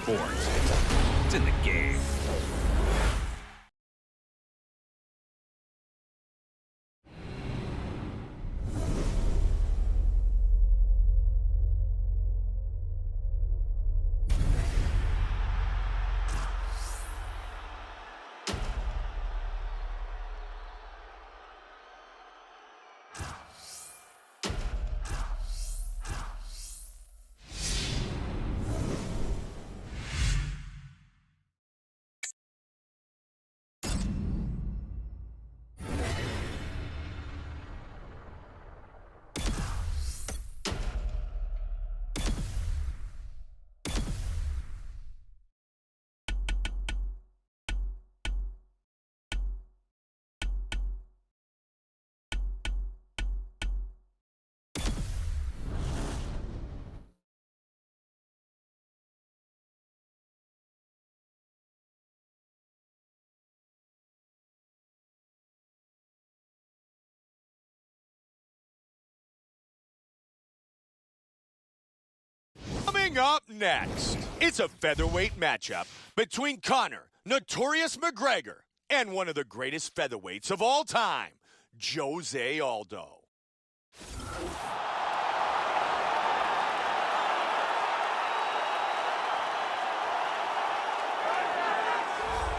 sports. It's in the game. Coming up next, it's a featherweight matchup between Conor Notorious McGregor and one of the greatest featherweights of all time, Jose Aldo.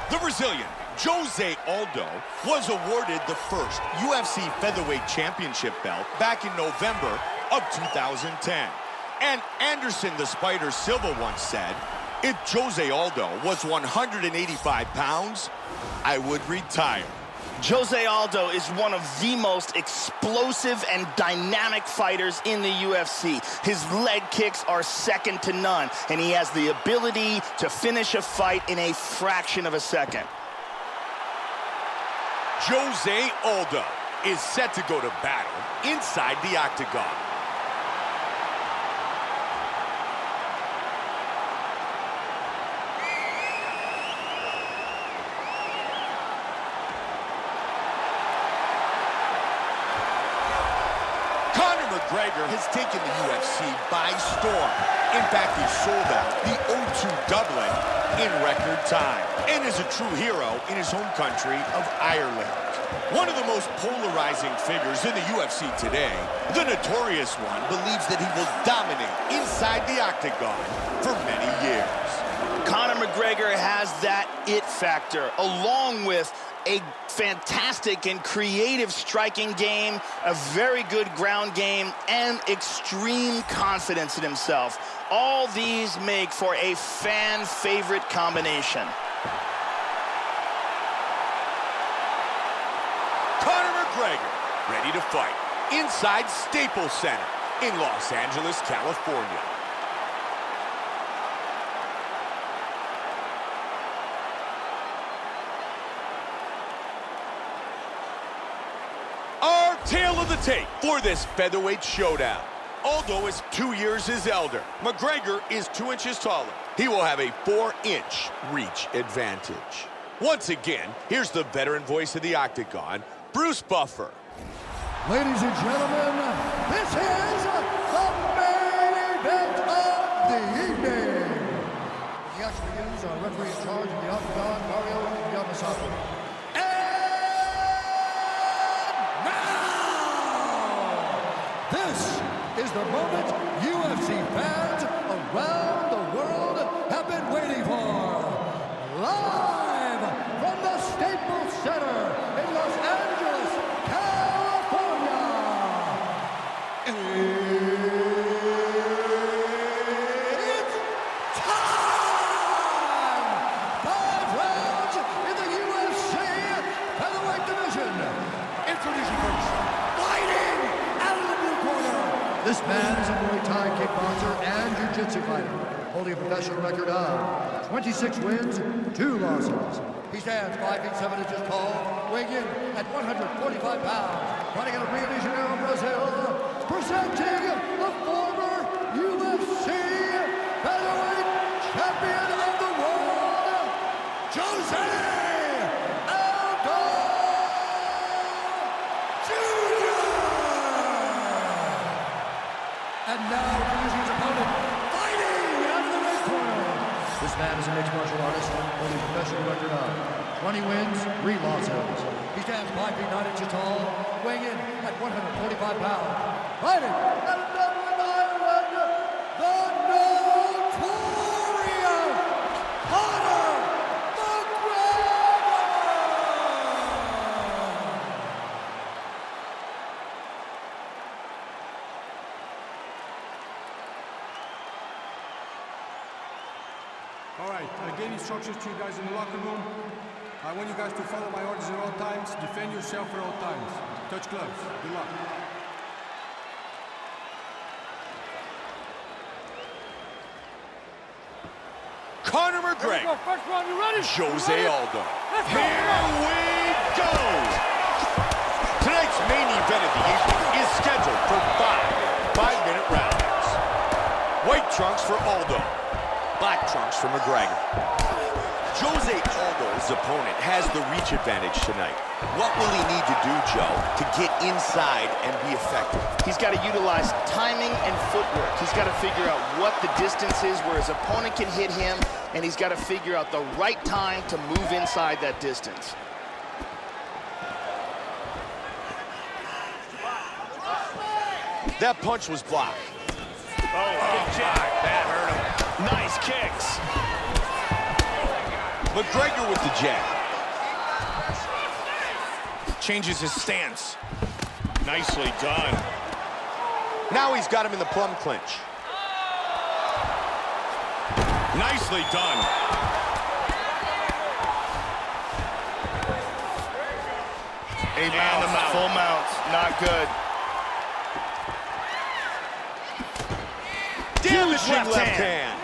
The Brazilian, Jose Aldo, was awarded the first UFC featherweight championship belt back in November of 2010. And Anderson the Spider Silva once said, if Jose Aldo was 185 pounds, I would retire. Jose Aldo is one of the most explosive and dynamic fighters in the UFC. His leg kicks are second to none, and he has the ability to finish a fight in a fraction of a second. Jose Aldo is set to go to battle inside the octagon. McGregor has taken the UFC by storm. In fact, he sold out the O2 Dublin in record time and is a true hero in his home country of Ireland. One of the most polarizing figures in the UFC today, the Notorious One believes that he will dominate inside the octagon for many years. Conor McGregor has that it factor, along with a fantastic and creative striking game, a very good ground game, and extreme confidence in himself. All these make for a fan-favorite combination. Conor McGregor, ready to fight, inside Staples Center in Los Angeles, California. Our tale of the tape for this featherweight showdown. Aldo is 2 years his elder. McGregor is 2 inches taller. He will have a 4-inch reach advantage. Once again, here's the veteran voice of the octagon, Bruce Buffer. Ladies and gentlemen, this is the main event of the evening. The action begins. Our referee in charge of the octagon, Mario Yamasaki. This is the moment UFC fans around the world have been waiting for. Live from the Staples Center in Los Angeles, California. It's time! 5 rounds in the UFC featherweight division. Introducing first, fighting out of the blue corner. This man is a Muay Thai kickboxer and jiu-jitsu fighter, holding a professional record of 26 wins, 2 losses. He stands 5 feet 7 inches tall, weighing in at 145 pounds, fighting out of Rio de Janeiro, Brazil, presenting the former UFC featherweight champion of the world, Jose Aldo Jr. And now, introducing his opponent, fighting out of the red corner. This man is a mixed martial artist with a professional record of 20 wins, 3 losses. He stands 5 feet 9 inches tall, weighing in at 145 pounds. Fighting at Dublin, Ireland, the notorious Conor McGregor! All right, I gave instructions to you guys in the locker room. I want you guys to follow my orders at all times. Defend yourself at all times. Touch gloves. Good luck. Conor McGregor. First round, you ready? Jose Aldo. Here we go. Tonight's main event of the evening is scheduled for 5 5-minute rounds. White trunks for Aldo. Black trunks for McGregor. Jose Aldo's opponent has the reach advantage tonight. What will he need to do, Joe, to get inside and be effective? He's got to utilize timing and footwork. He's got to figure out what the distance is where his opponent can hit him, and he's got to figure out the right time to move inside that distance. That punch was blocked. Oh, good jab. That hurt him. Nice kicks. McGregor with the jab. Changes his stance. Nicely done. Now he's got him in the plum clinch. Nicely done. And the mount. Full mount. Not good. Damaging left hand.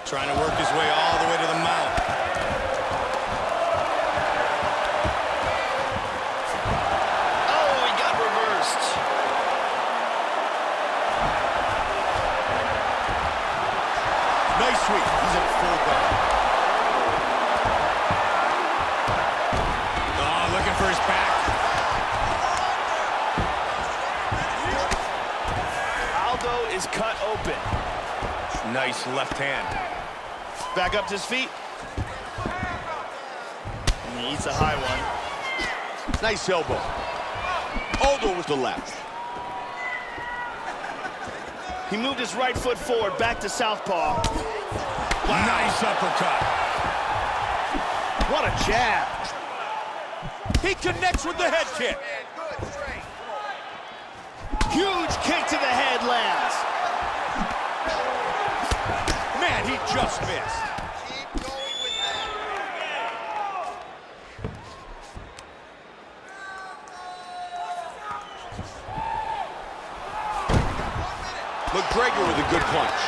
Trying to work his way all the way to the mount. Oh, he got reversed. Nice sweep. He's in full guard. Oh, looking for his back. Aldo is cut open. Nice left hand. Back up to his feet. And he eats a high one. Nice elbow. Aldo with the left. He moved his right foot forward, back to southpaw. Wow. Nice uppercut. What a jab. He connects with the head kick. Huge kick to the head lands. Man, he just missed. Keep going with that. McGregor with a good punch.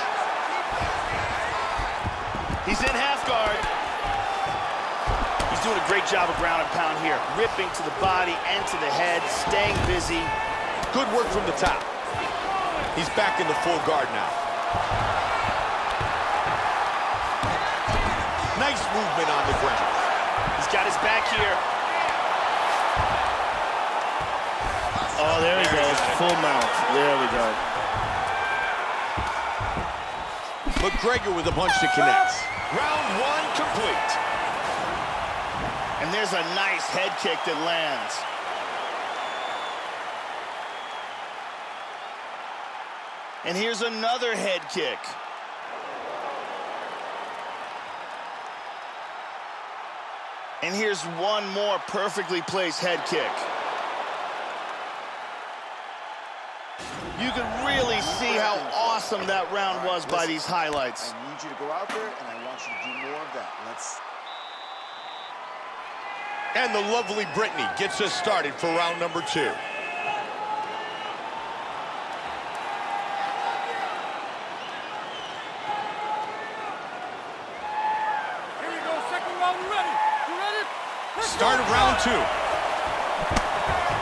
He's in half guard. He's doing a great job of ground and pound here. Ripping to the body and to the head, staying busy. Good work from the top. He's back in the full guard now. Nice movement on the ground. He's got his back here. Oh, there he goes. Full mount. There we go. McGregor with a punch that connects. Round 1 complete. And there's a nice head kick that lands. And here's another head kick. And here's one more perfectly placed head kick. You can really see how awesome that round was by these highlights. I need you to go out there, and I want you to do more of that. And the lovely Brittany gets us started for round number 2. Here we go, second round, you ready? You ready? Start of round 2.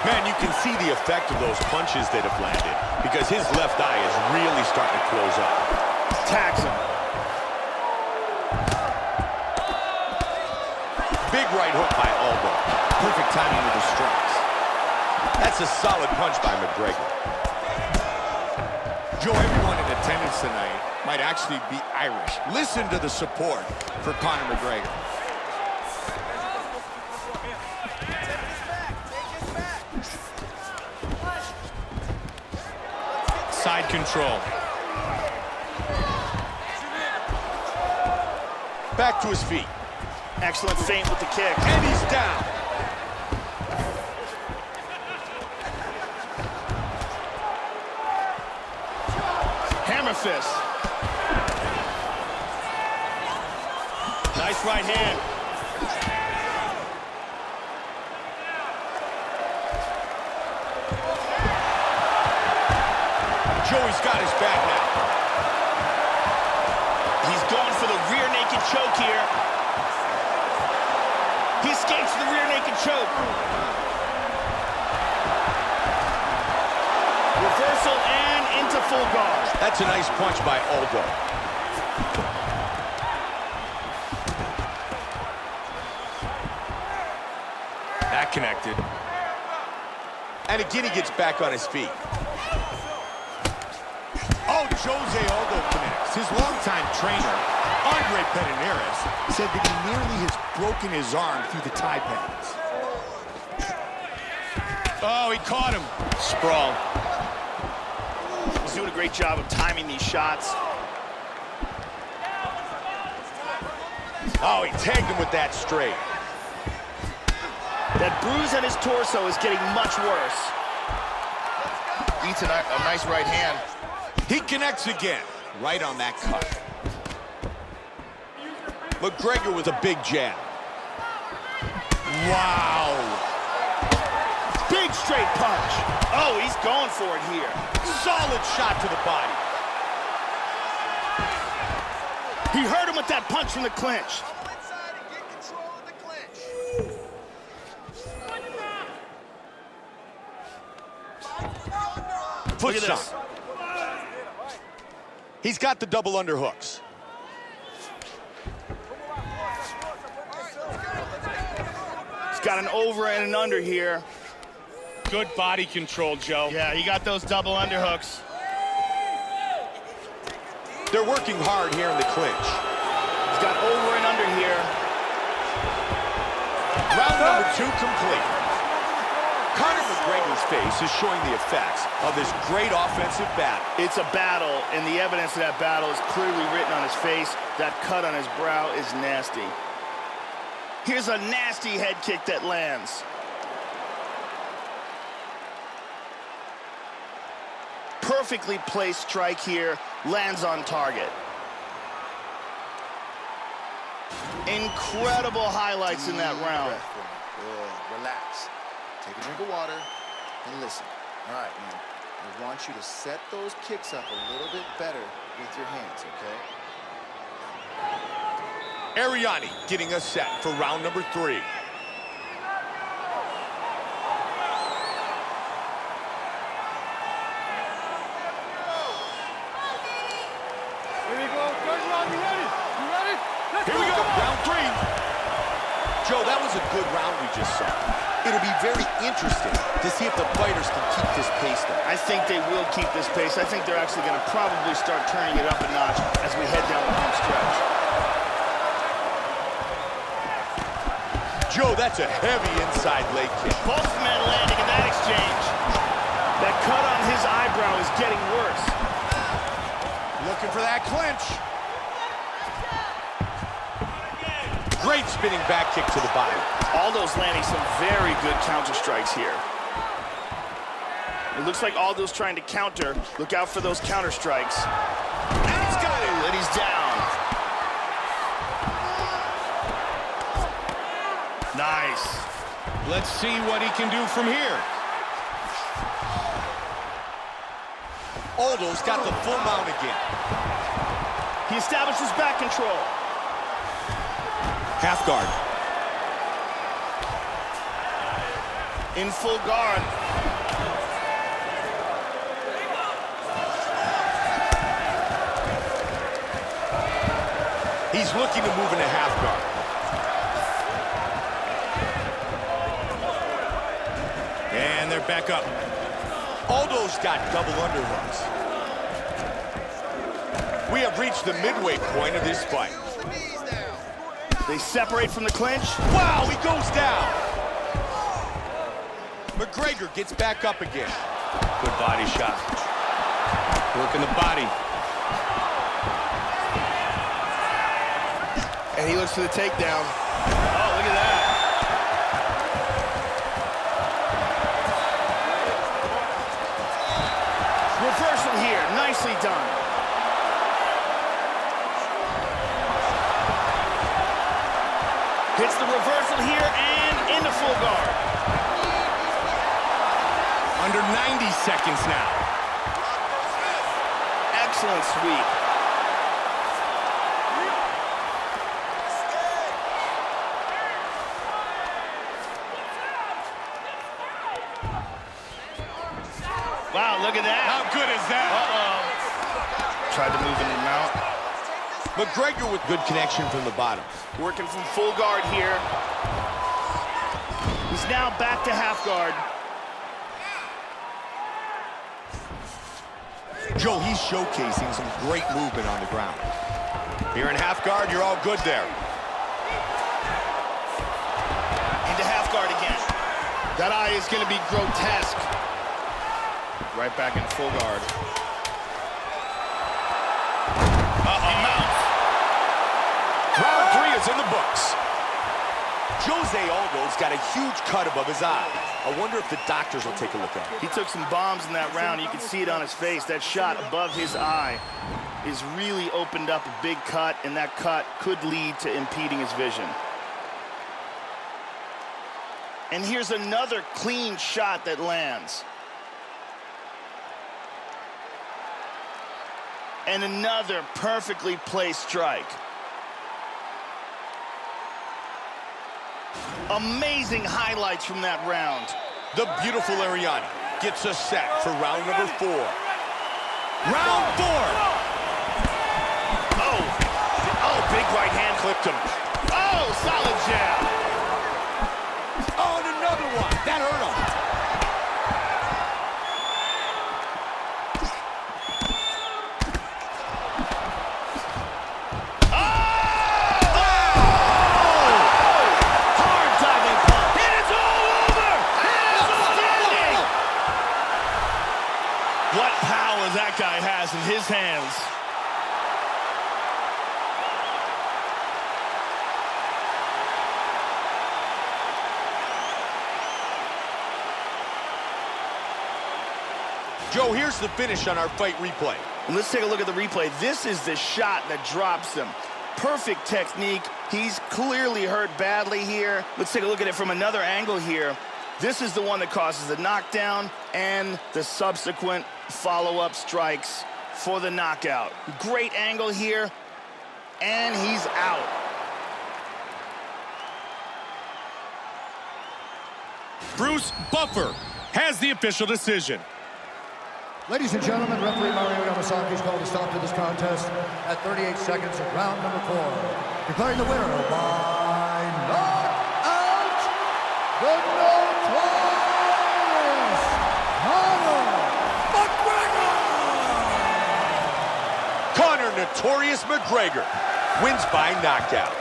Man, you can see the effect of those punches that have landed because his left eye is really starting to close up. Tags him. Big right hook by Aldo. Perfect timing with the strikes. That's a solid punch by McGregor. Joe, everyone in attendance tonight might actually be Irish. Listen to the support for Conor McGregor. Side control. Back to his feet. Excellent feint with the kick. And he's down. Hammer fist. Nice right hand. Joey's got his back now. He's going for the rear naked choke here. He escapes the rear naked choke. Reversal and into full guard. That's a nice punch by Aldo. That connected. And again, he gets back on his feet. Oh, Jose Aldo connects. His longtime trainer, Andre Pederneiras, said that he nearly has broken his arm through the tie pads. Oh, he caught him. Sprawl. He's doing a great job of timing these shots. Oh, he tagged him with that straight. That bruise on his torso is getting much worse. Eats a nice right hand. He connects again, right on that cut. McGregor with a big jab. Wow. Big straight punch. Oh, he's going for it here. Solid shot to the body. He hurt him with that punch from the clinch. Go inside and get control of the clinch. Foot Look at stomp. this. He's got the double underhooks. He's got an over and an under here. Good body control, Joe. Yeah, he got those double underhooks. They're working hard here in the clinch. He's got over and under here. Round number 2 complete. Conor McGregor's face is showing the effects of this great offensive battle. It's a battle, and the evidence of that battle is clearly written on his face. That cut on his brow is nasty. Here's a nasty head kick that lands. Perfectly placed strike here, lands on target. Incredible highlights in that round. Good. Relax. Take a drink of water and listen. All right, man. I want you to set those kicks up a little bit better with your hands, okay? Ariani getting us set for round number 3. Here we go. Third round. You ready? You ready? Let's Here we go, round 3. Joe, that was a good round we just saw. It'll be very interesting to see if the fighters can keep this pace though. I think they will keep this pace. I think they're actually going to probably start turning it up a notch as we head down the home stretch. Joe, that's a heavy inside leg kick. Both men landing in that exchange. That cut on his eyebrow is getting worse. Looking for that clinch. Great spinning back kick to the body. Aldo's landing some very good counter strikes here. It looks like Aldo's trying to counter. Look out for those counter strikes. And he's got it. And he's down. Nice. Let's see what he can do from here. Aldo's got the full mount again. He establishes back control. Half guard. In full guard. He's looking to move into half guard. And they're back up. Aldo's got double underhooks. We have reached the midway point of this fight. They separate from the clinch. Wow, he goes down. McGregor gets back up again. Good body shot. Working the body. And he looks for the takedown. Oh, look at that. Reversal here, nicely done. Hits the reversal here and into full guard. Under 90 seconds now. Excellent sweep. Wow, look at that. How good is that? Tried to move in and out. McGregor with good connection from the bottom. Working from full guard here. He's now back to half guard. Joe, he's showcasing some great movement on the ground. Here in half guard, you're all good there. Into half guard again. That eye is going to be grotesque. Right back in full guard. He mounts. Round 3 is in the books. Jose Aldo's got a huge cut above his eye. I wonder if the doctors will take a look at it. He took some bombs in that round. You can see it on his face. That shot above his eye is really opened up a big cut, and that cut could lead to impeding his vision. And here's another clean shot that lands. And another perfectly placed strike. Amazing highlights from that round. The beautiful Ariani gets us set for round number 4. Round 4! Oh, big right hand clipped him. Oh, solid jab. Oh, and another one. That hurt him. What power that guy has in his hands. Joe, here's the finish on our fight replay. And let's take a look at the replay. This is the shot that drops him. Perfect technique. He's clearly hurt badly here. Let's take a look at it from another angle here. This is the one that causes the knockdown and the subsequent follow-up strikes for the knockout. Great angle here, and he's out. Bruce Buffer has the official decision. Ladies and gentlemen, referee Mario Yamasaki's called a stop to this contest at 38 seconds of round number 4. Declaring the winner by knockout, the notorious Conor McGregor! Conor Notorious McGregor wins by knockout.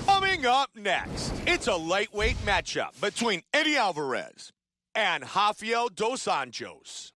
Coming up next, it's a lightweight matchup between Eddie Alvarez and Rafael dos Anjos.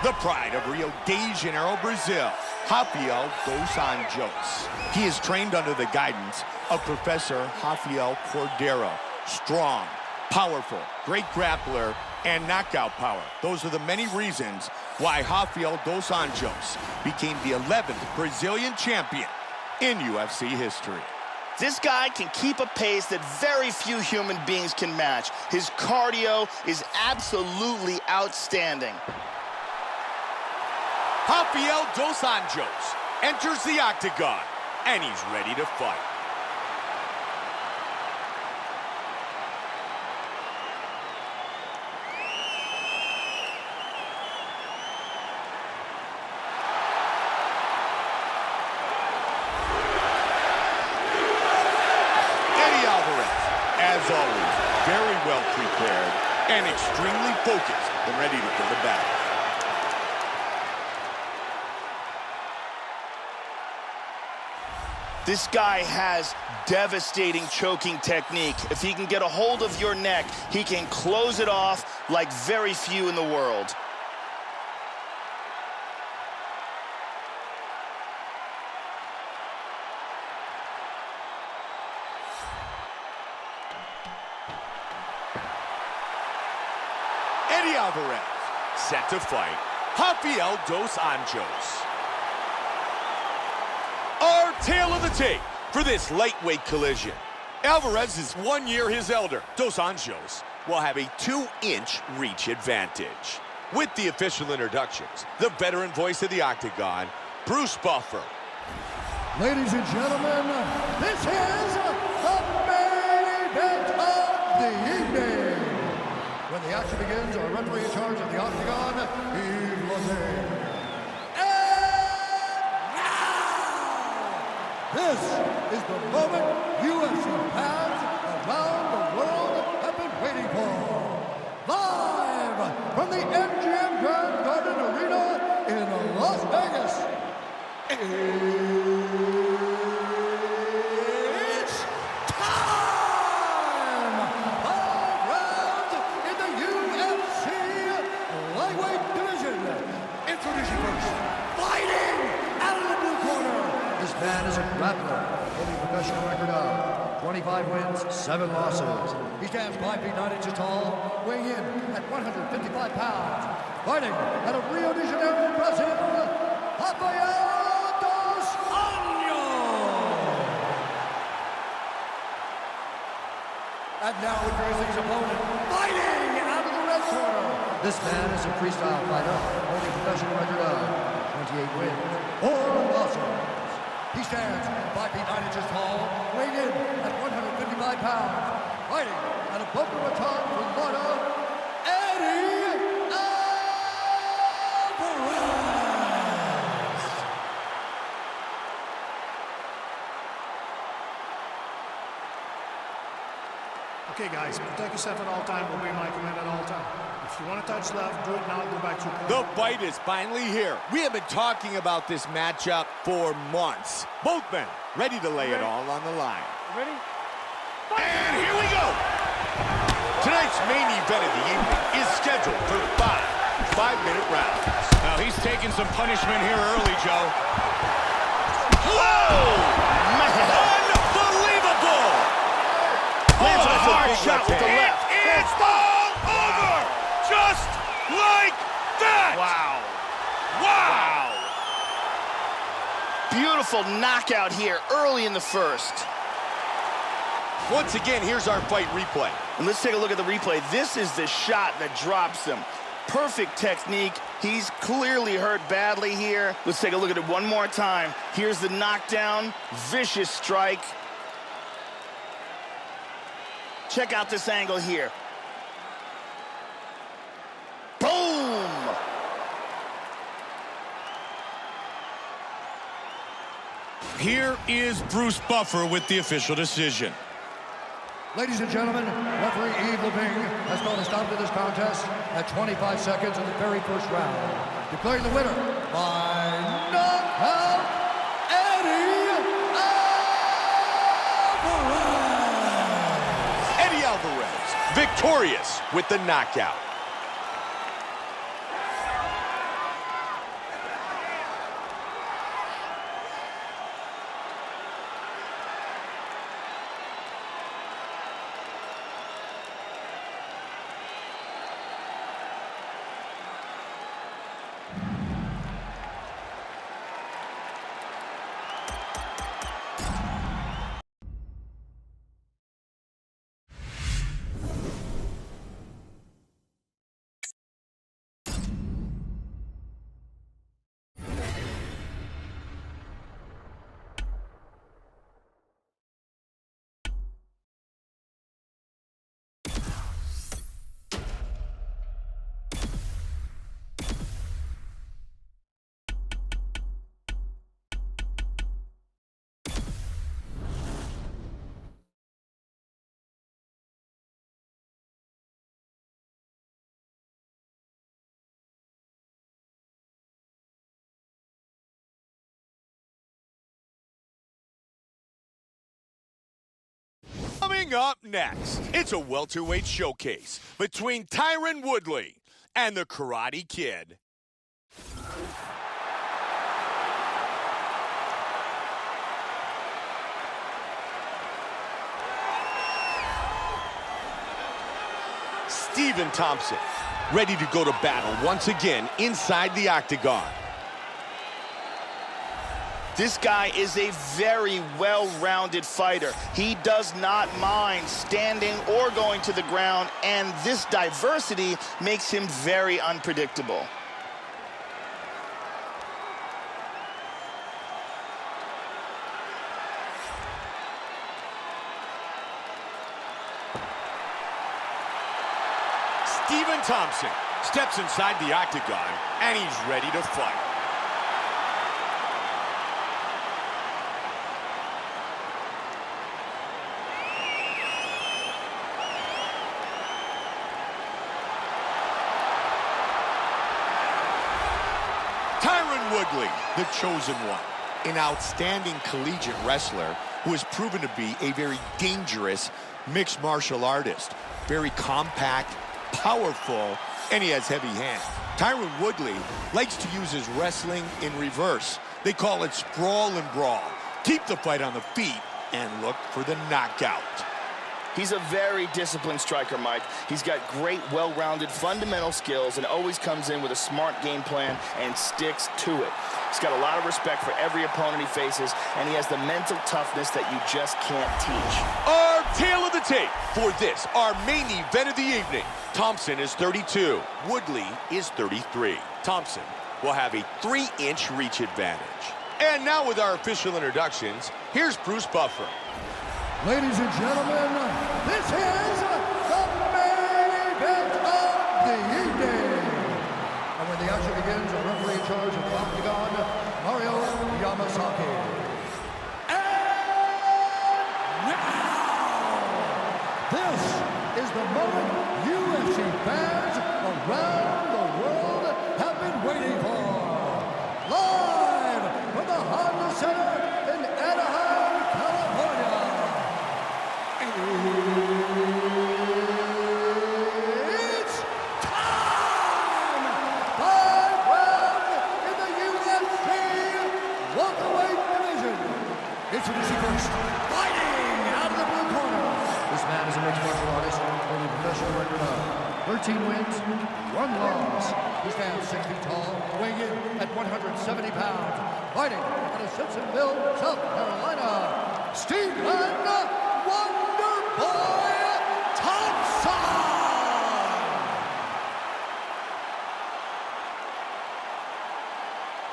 The pride of Rio de Janeiro, Brazil, Rafael dos Anjos. He is trained under the guidance of Professor Rafael Cordeiro. Strong, powerful, great grappler, and knockout power. Those are the many reasons why Rafael dos Anjos became the 11th Brazilian champion in UFC history. This guy can keep a pace that very few human beings can match. His cardio is absolutely outstanding. Rafael dos Anjos enters the octagon, and he's ready to fight. As always, very well prepared and extremely focused and ready to go to battle. This guy has devastating choking technique. If he can get a hold of your neck, he can close it off like very few in the world. Alvarez, set to fight, Rafael dos Anjos. Our tale of the tape for this lightweight collision. Alvarez is 1 year his elder. Dos Anjos will have a 2-inch reach advantage. With the official introductions, the veteran voice of the octagon, Bruce Buffer. Ladies and gentlemen, this is the main event of the evening. When the action begins, our referee in charge of the octagon, Yves Lavigne. And now, this is the moment UFC fans around the world have been waiting for. Live from the MGM Grand Garden Arena in Las Vegas. It's time! 5 rounds in the UFC lightweight division. Introducing first, fighting out of the blue corner. This man is a grappler, holding a professional record of 25 wins, 7 losses. He stands 5 feet 9 inches tall, weighing in at 155 pounds. Fighting out of Rio de Janeiro, Brazil, Rafael dos Anjos. And now introducing his opponent, fighting out of the red corner. This man is a freestyle fighter, holding a professional record of 28 wins, 4 losses. He stands 5 feet 9 inches tall, weighing in at 155 pounds. Fighting out of Boca Raton, Florida, Eddie Alvarez. Okay, guys, protect yourself at all times. Obey my command at all times. If you want to touch left, do it now. Go back to your corner. The fight is finally here. We have been talking about this matchup for months. Both men ready to lay it all on the line. Ready? And here we go. Tonight's main event of the evening is scheduled for 5 5-minute rounds. Now he's taking some punishment here early, Joe. Whoa! Unbelievable! Lands a hard big shot with the left. It's all over! Just like that! Wow. Wow! Beautiful knockout here early in the first. Once again, here's our fight replay. And let's take a look at the replay. This is the shot that drops him. Perfect technique. He's clearly hurt badly here. Let's take a look at it one more time. Here's the knockdown. Vicious strike. Check out this angle here. Boom! Here is Bruce Buffer with the official decision. Ladies and gentlemen, referee Yves Lavigne has called a stop to this contest at 25 seconds in the very first round, declaring the winner by knockout victorious with the knockout. Coming up next, it's a welterweight showcase between Tyron Woodley and the Karate Kid. Stephen Thompson, ready to go to battle once again inside the octagon. This guy is a very well-rounded fighter. He does not mind standing or going to the ground, and this diversity makes him very unpredictable. Stephen Thompson steps inside the octagon, and he's ready to fight. Tyron Woodley, the chosen one, an outstanding collegiate wrestler who has proven to be a very dangerous mixed martial artist. Very compact, powerful, and he has heavy hands. Tyron Woodley likes to use his wrestling in reverse. They call it sprawl and brawl. Keep the fight on the feet and look for the knockout. He's a very disciplined striker, Mike. He's got great, well-rounded fundamental skills and always comes in with a smart game plan and sticks to it. He's got a lot of respect for every opponent he faces, and he has the mental toughness that you just can't teach. Our tale of the tape for this, our main event of the evening. Thompson is 32. Woodley is 33. Thompson will have a 3-inch reach advantage. And now with our official introductions, here's Bruce Buffer. Ladies and gentlemen, this is the main event of the evening. And when the action begins, a referee in charge of the octagon, Mario Yamasaki. And now, this is the moment UFC fans around the world have been waiting for. Live from the Honda Center in Anaheim, California. It's time! 5 rounds in the UFC welterweight division. Introducing first, fighting out of the blue corner. This man is a mixed martial artist with a professional record of 13 wins, 1 loss. He stands 6 feet tall, weighing in at 170 pounds. Fighting out of Simpsonville, South Carolina, Stephen Wonderboy Thompson!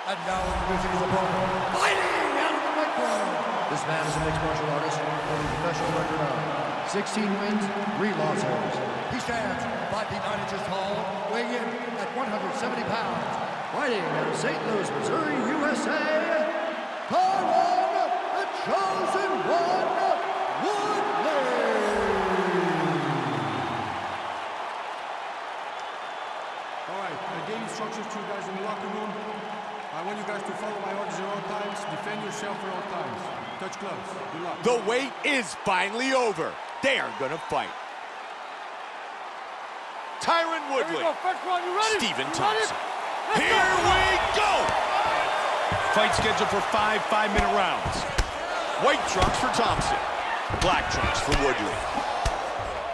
And now introducing his opponent, fighting out of the red corner. This man is a mixed martial artist with a professional record of 16 wins, 3 losses. He stands 5 feet 9 inches tall, weighing in at 170 pounds. Fighting out of St. Louis, Missouri, USA, Tyron, the chosen one, Woodley. All right, I gave instructions to you guys in the locker room. I want you guys to follow my orders at all times, defend yourself at all times. Touch gloves. Good luck. The wait is finally over. They are gonna fight. Tyron Woodley. First one, you ready? Stephen Thompson. Here we go! Fight scheduled for 5 5-minute rounds. White trunks for Thompson. Black trunks for Woodley.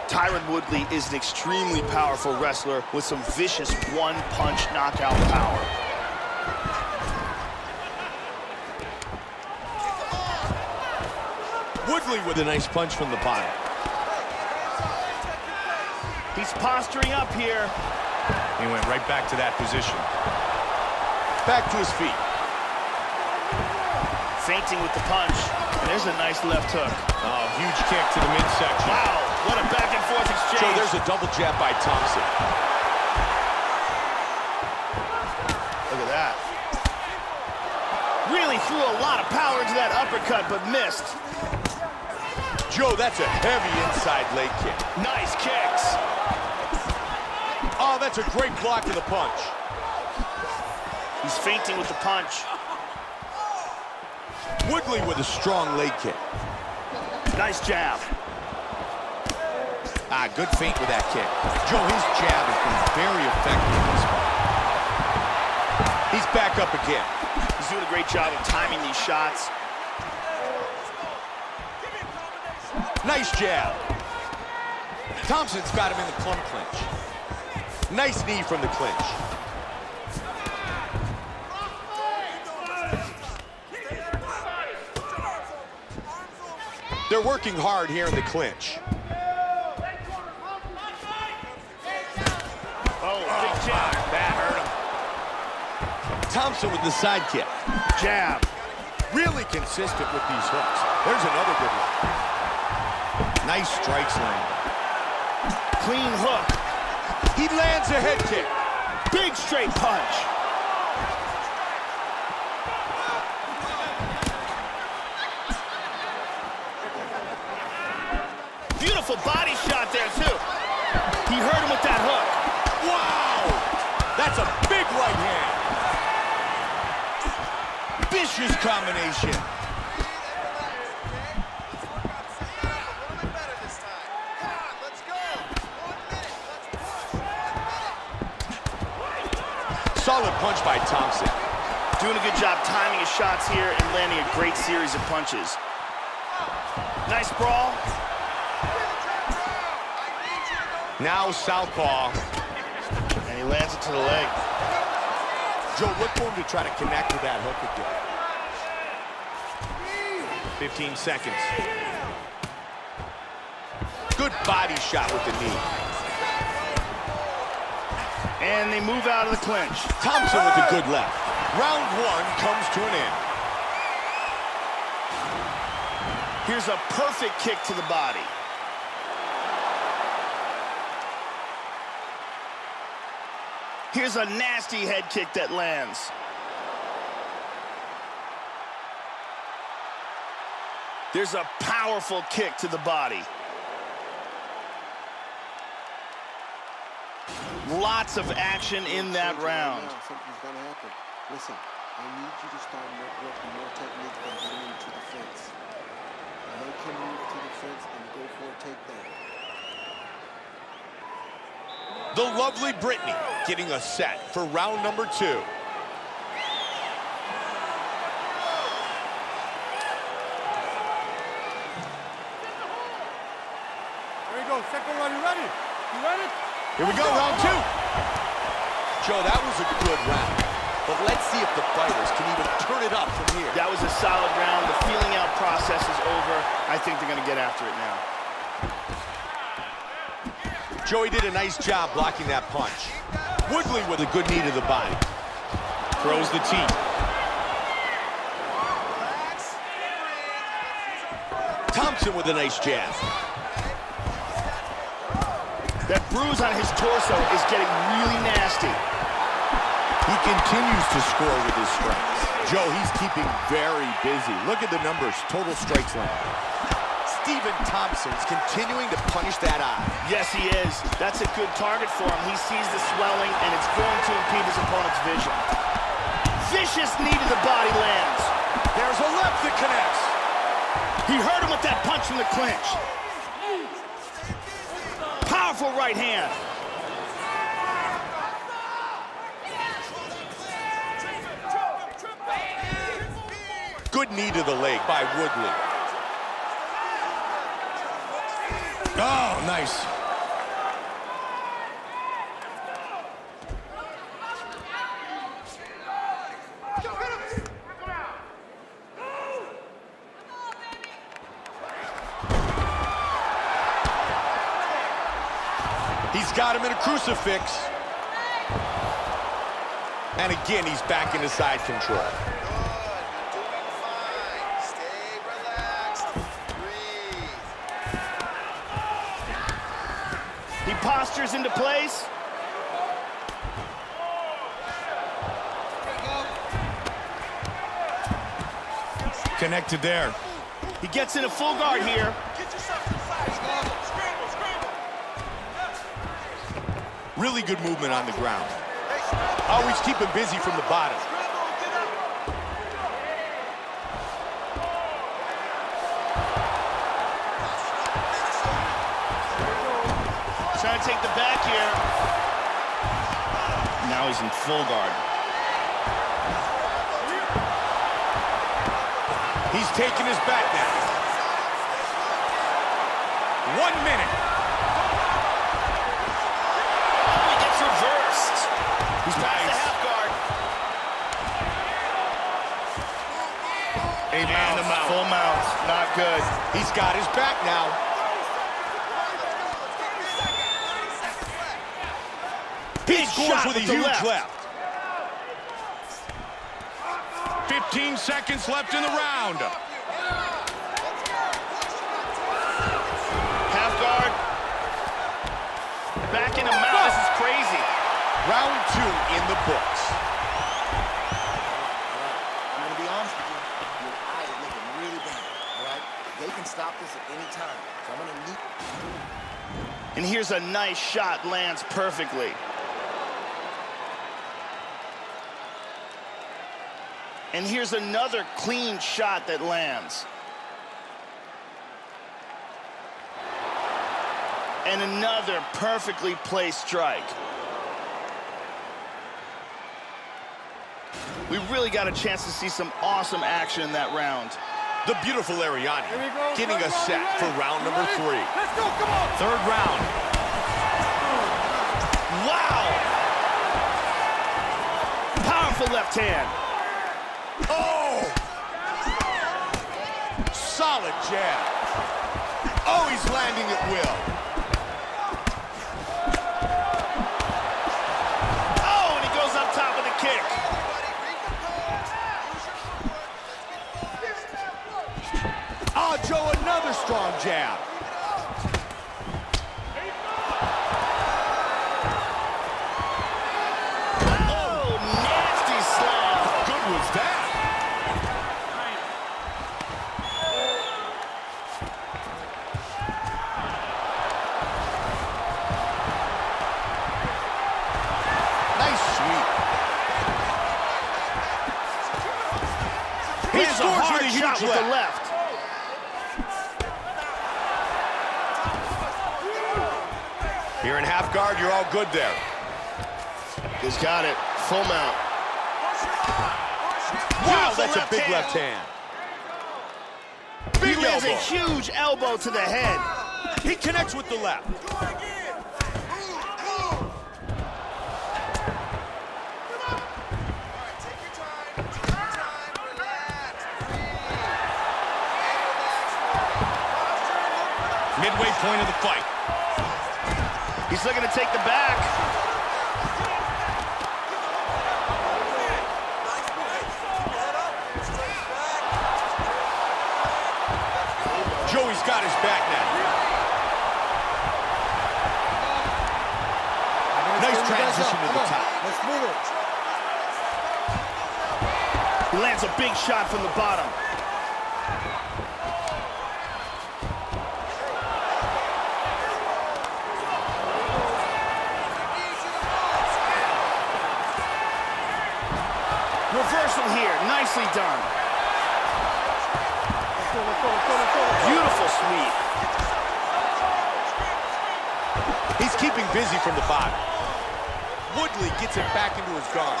Tyron Woodley is an extremely powerful wrestler with some vicious one-punch knockout power. Woodley with a nice punch from the bottom. He's posturing up here. He went right back to that position. Back to his feet. Feinting with the punch. And there's a nice left hook. Oh, huge kick to the midsection. Wow, what a back and forth exchange. So there's a double jab by Thompson. Look at that. Really threw a lot of power into that uppercut, but missed. Joe, that's a heavy inside leg kick. Nice kicks. Oh, that's a great block of the punch. He's feinting with the punch. Woodley with a strong leg kick. Nice jab. Ah, good feint with that kick. Joe, his jab has been very effective in this fight. He's back up again. He's doing a great job of timing these shots. Nice jab. Thompson's got him in the plum clinch. Nice knee from the clinch. They're working hard here in the clinch. Oh, big jab. That hurt him. Thompson with the side kick. Jab. Really consistent with these hooks. There's another good one. Nice strikes landed. Clean hook. He lands a head kick. Big straight punch. Beautiful body shot there, too. He hurt him with that hook. Wow! That's a big right hand. Vicious combination. Solid punch by Thompson. Doing a good job timing his shots here and landing a great series of punches. Nice brawl. Now southpaw. And he lands it to the leg. Joe, look for him to try to connect with that hook again. 15 seconds. Good body shot with the knee. And they move out of the clinch. Thompson with a good left. Round one comes to an end. Here's a perfect kick to the body. Here's a nasty head kick that lands. There's a powerful kick to the body. Lots of action in that round. Something's going to happen. Listen, I need you to start working more technique than getting into the fence. Make him move to the fence and go for a takedown. The lovely Brittany getting a set for round number 2. Here we go, second one, you ready? You ready? Here we go, round 2. Joe, that was a good round. But let's see if the fighters can even turn it up from here. That was a solid round. The feeling out process is over. I think they're going to get after it now. Joey did a nice job blocking that punch. Woodley with a good knee to the body. Throws the teeth. Thompson with a nice jab. That bruise on his torso is getting really nasty. He continues to score with his strikes. Joe, he's keeping very busy. Look at the numbers, total strikes landed. Stephen Thompson's continuing to punish that eye. Yes, he is. That's a good target for him. He sees the swelling, and it's going to impede his opponent's vision. Vicious knee to the body lands. There's a left that connects. He hurt him with that punch from the clinch. Powerful right hand. Good knee to the leg by Woodley. Oh, nice. He's got him in a crucifix. And again, he's back into side control. Good. You're doing fine. Stay relaxed. Breathe. He postures into place. Connected there. He gets in a full guard here. Really good movement on the ground. Always keep him busy from the bottom. Trying to take the back here. Now he's in full guard. He's taking his back now. 1 minute. Oh, he gets reversed. He's past the half guard. A mount. Full mount. Not good. He's got his back now. He scores shot with a with the huge left. left. 15 seconds left in the round. Half guard. Back in the mount. This is crazy. Round 2 in the books. I'm going to be honest with you. Your eyes are looking really bad, all right? They can stop this at any time. So I'm going to need... And here's a nice shot, lands perfectly. And here's another clean shot that lands. And another perfectly placed strike. We really got a chance to see some awesome action in that round. The beautiful Ariani getting us set for round number 3. Let's go, come on! Third round. Wow! Powerful left hand. Oh! Solid jab. Oh, he's landing at will. Oh, and he goes up top with a kick. Oh, Joe, another strong jab. Oh, nasty slam. How good was that? Nice sweep. He Here's a scores hard with a huge shot with the left. left. Here in half guard, you're all good there. He's got it. Full mount. Wow, Beautiful that's a big left hand. He Big lands a elbow. huge elbow to the head. He connects with the left. Midway point of the fight. He's looking to take the back. Joey's got his back now. Nice transition to the top. Let's move it. He lands a big shot from the bottom. Reversal here, nicely done. Beautiful sweep. He's keeping busy from the bottom. Woodley gets it back into his guard.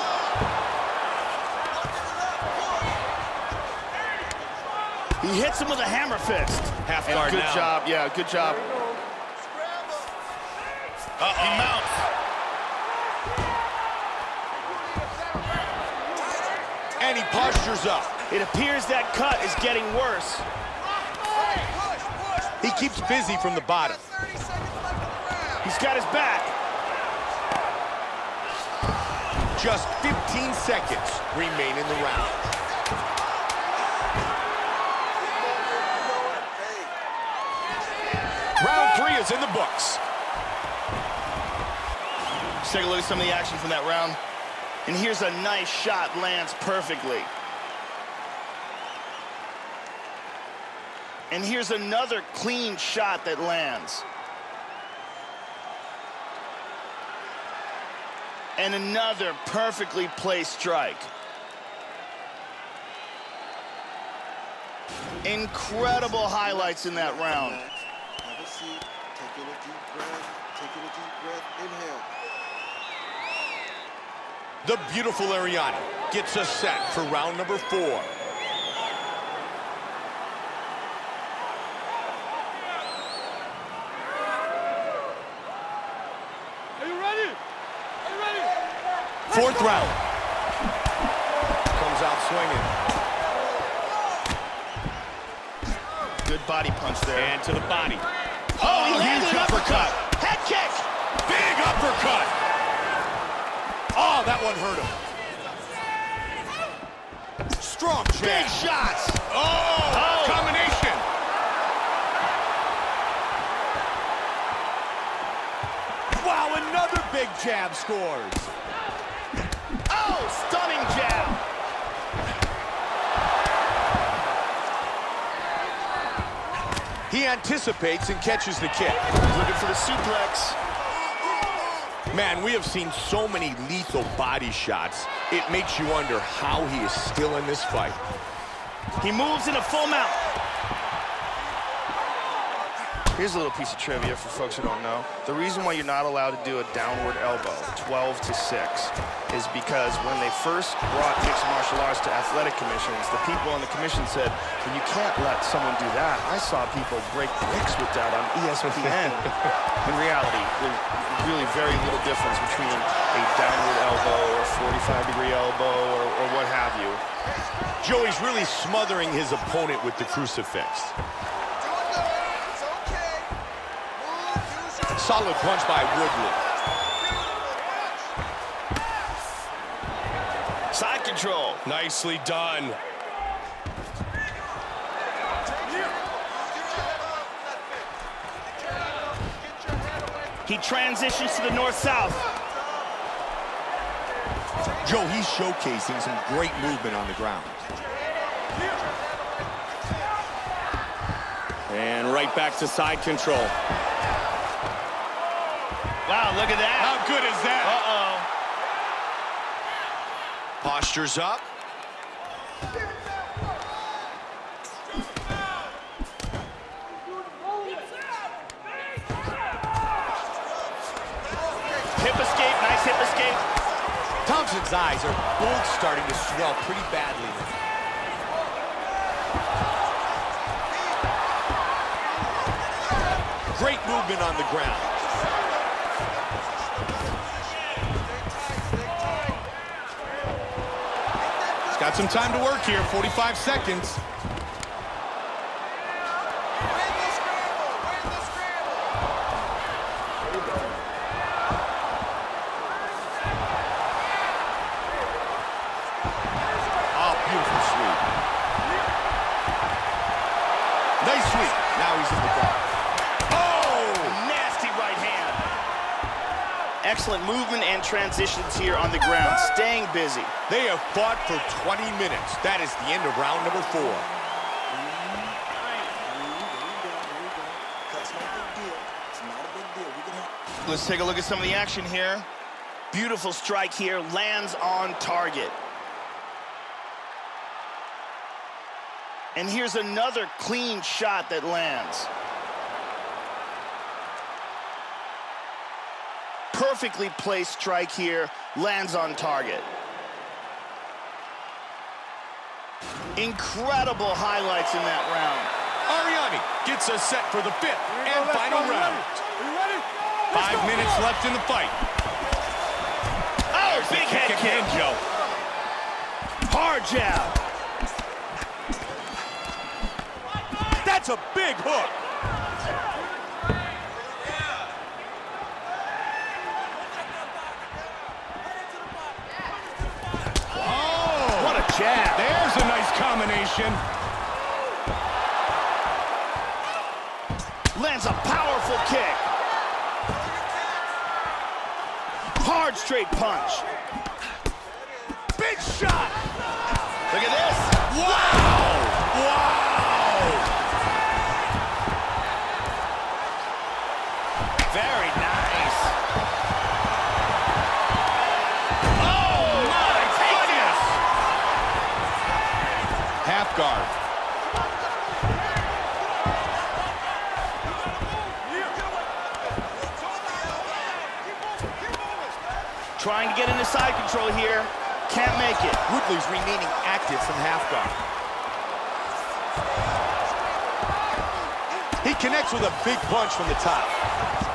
He hits him with a hammer fist. Half And guard good now. job, yeah, good job. He mounts. And he postures up. It appears that cut is getting worse. He keeps busy from the bottom. He's got his back. Just 15 seconds remain in the round. Round 3 is in the books. Let's take a look at some of the action from that round. And here's a nice shot, lands perfectly. And here's another clean shot that lands. And another perfectly placed strike. Incredible highlights in that round. Have a seat, take in a deep breath, take in a deep breath, inhale. The beautiful Ariani gets us set for round number 4. Are you ready? Are you ready? 4th round. Comes out swinging. Good body punch there. And to the body. Oh, he landed huge an uppercut. Head kick. Big uppercut. Oh, that one hurt him. Strong jab. Big shots. Oh, combination. Wow, another big jab scores. Oh, stunning jab. He anticipates and catches the kick. Looking for the suplex. Man, we have seen so many lethal body shots. It makes you wonder how he is still in this fight. He moves in a full mount. Here's a little piece of trivia for folks who don't know. The reason why you're not allowed to do a downward elbow, 12 to 6, is because when they first brought mixed martial arts to athletic commissions, the people on the commission said, well, you can't let someone do that. I saw people break bricks with that on ESPN. In reality, there's really very little difference between a downward elbow or a 45-degree elbow or what have you. Joey's really smothering his opponent with the crucifix. Solid punch by Woodley. Side control. Nicely done. He transitions to the north-south. Joe, he's showcasing some great movement on the ground. And right back to side control. Wow, look at that. How good is that? Uh-oh. Postures up. Hip escape, nice hip escape. Thompson's eyes are both starting to swell pretty badly. Great movement on the ground. He's got some time to work here, 45 seconds. Oh, beautiful sweep. Nice sweep. Now he's in the guard. Nasty right hand. Excellent movement and transitions here on the ground, staying busy. They have fought for 20 minutes. That is the end of round number 4. That's not a big deal. It's not a big deal. We can help. Let's take a look at some of the action here. Beautiful strike here, lands on target. And here's another clean shot that lands. Perfectly placed strike here, lands on target. Incredible highlights in that round. Ariani gets us set for the 5th and final round. 5 minutes left in the fight. Oh, big head kick. Joe. Hard jab. That's a big hook. Oh, What a jab. there's a nice combination. Lands a powerful kick. Hard straight punch. Big shot. Look at this. Wow! Wow! Very nice. Oh, my goodness. Half guard. Trying to get into side control here. Can't make it. Woodley's remaining active from half guard. He connects with a big punch from the top.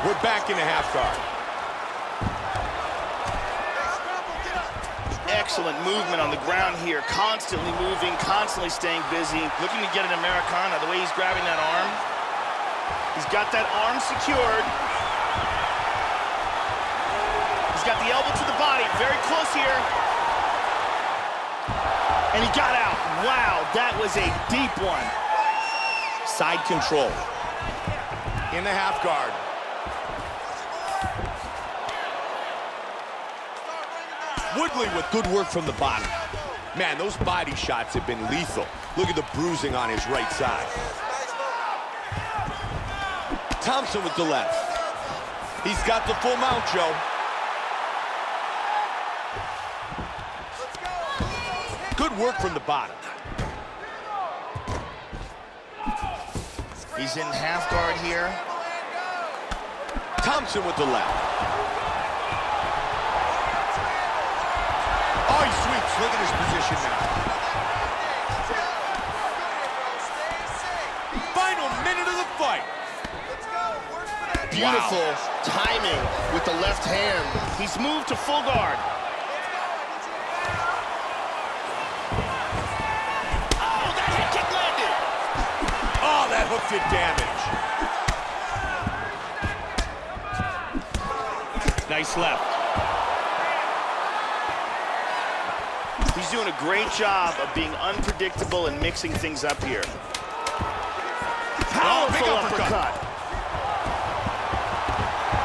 We're back into half guard. Excellent movement on the ground here. Constantly moving, constantly staying busy. Looking to get an Americana the way he's grabbing that arm. He's got that arm secured. He's got the elbow to the body. Very close here. And he got out. Wow, that was a deep one. Side control. In the half guard. Woodley with good work from the bottom. Man, those body shots have been lethal. Look at the bruising on his right side. Thompson with the left. He's got the full mount, Joe. Good work from the bottom. He's in half guard here. Thompson with the left. Oh, he sweeps. Look at his position now. Final minute of the fight. Beautiful timing with the left hand. He's moved to full guard. Oh, that hit kick landed. Oh, that hook did damage. Nice left. He's doing a great job of being unpredictable and mixing things up here. Powerful big uppercut. uppercut.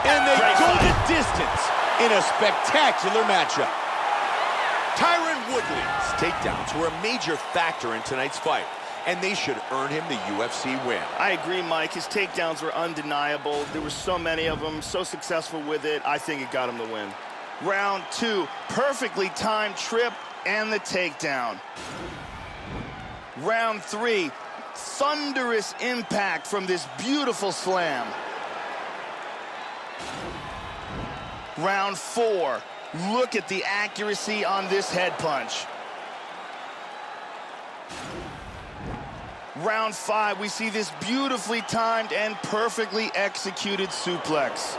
And they Great go fight. the distance in a spectacular matchup. Tyron Woodley's takedowns were a major factor in tonight's fight, and they should earn him the UFC win. I agree, Mike. His takedowns were undeniable. There were so many of them, so successful with it. I think it got him the win. Round 2, perfectly timed trip and the takedown. Round 3, thunderous impact from this beautiful slam. Round 4, look at the accuracy on this head punch. Round 5, we see this beautifully timed and perfectly executed suplex.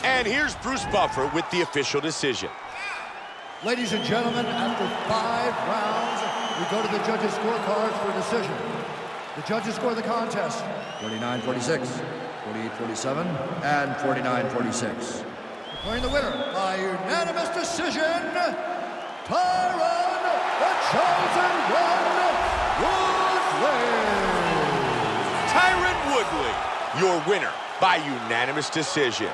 And here's Bruce Buffer with the official decision. Ladies and gentlemen, after 5 rounds, we go to the judges' scorecards for a decision. The judges score the contest 49-46, 48-47, and 49-46. Declaring the winner by unanimous decision, Tyron, the Chosen One, Woodley. Tyron Woodley, your winner by unanimous decision.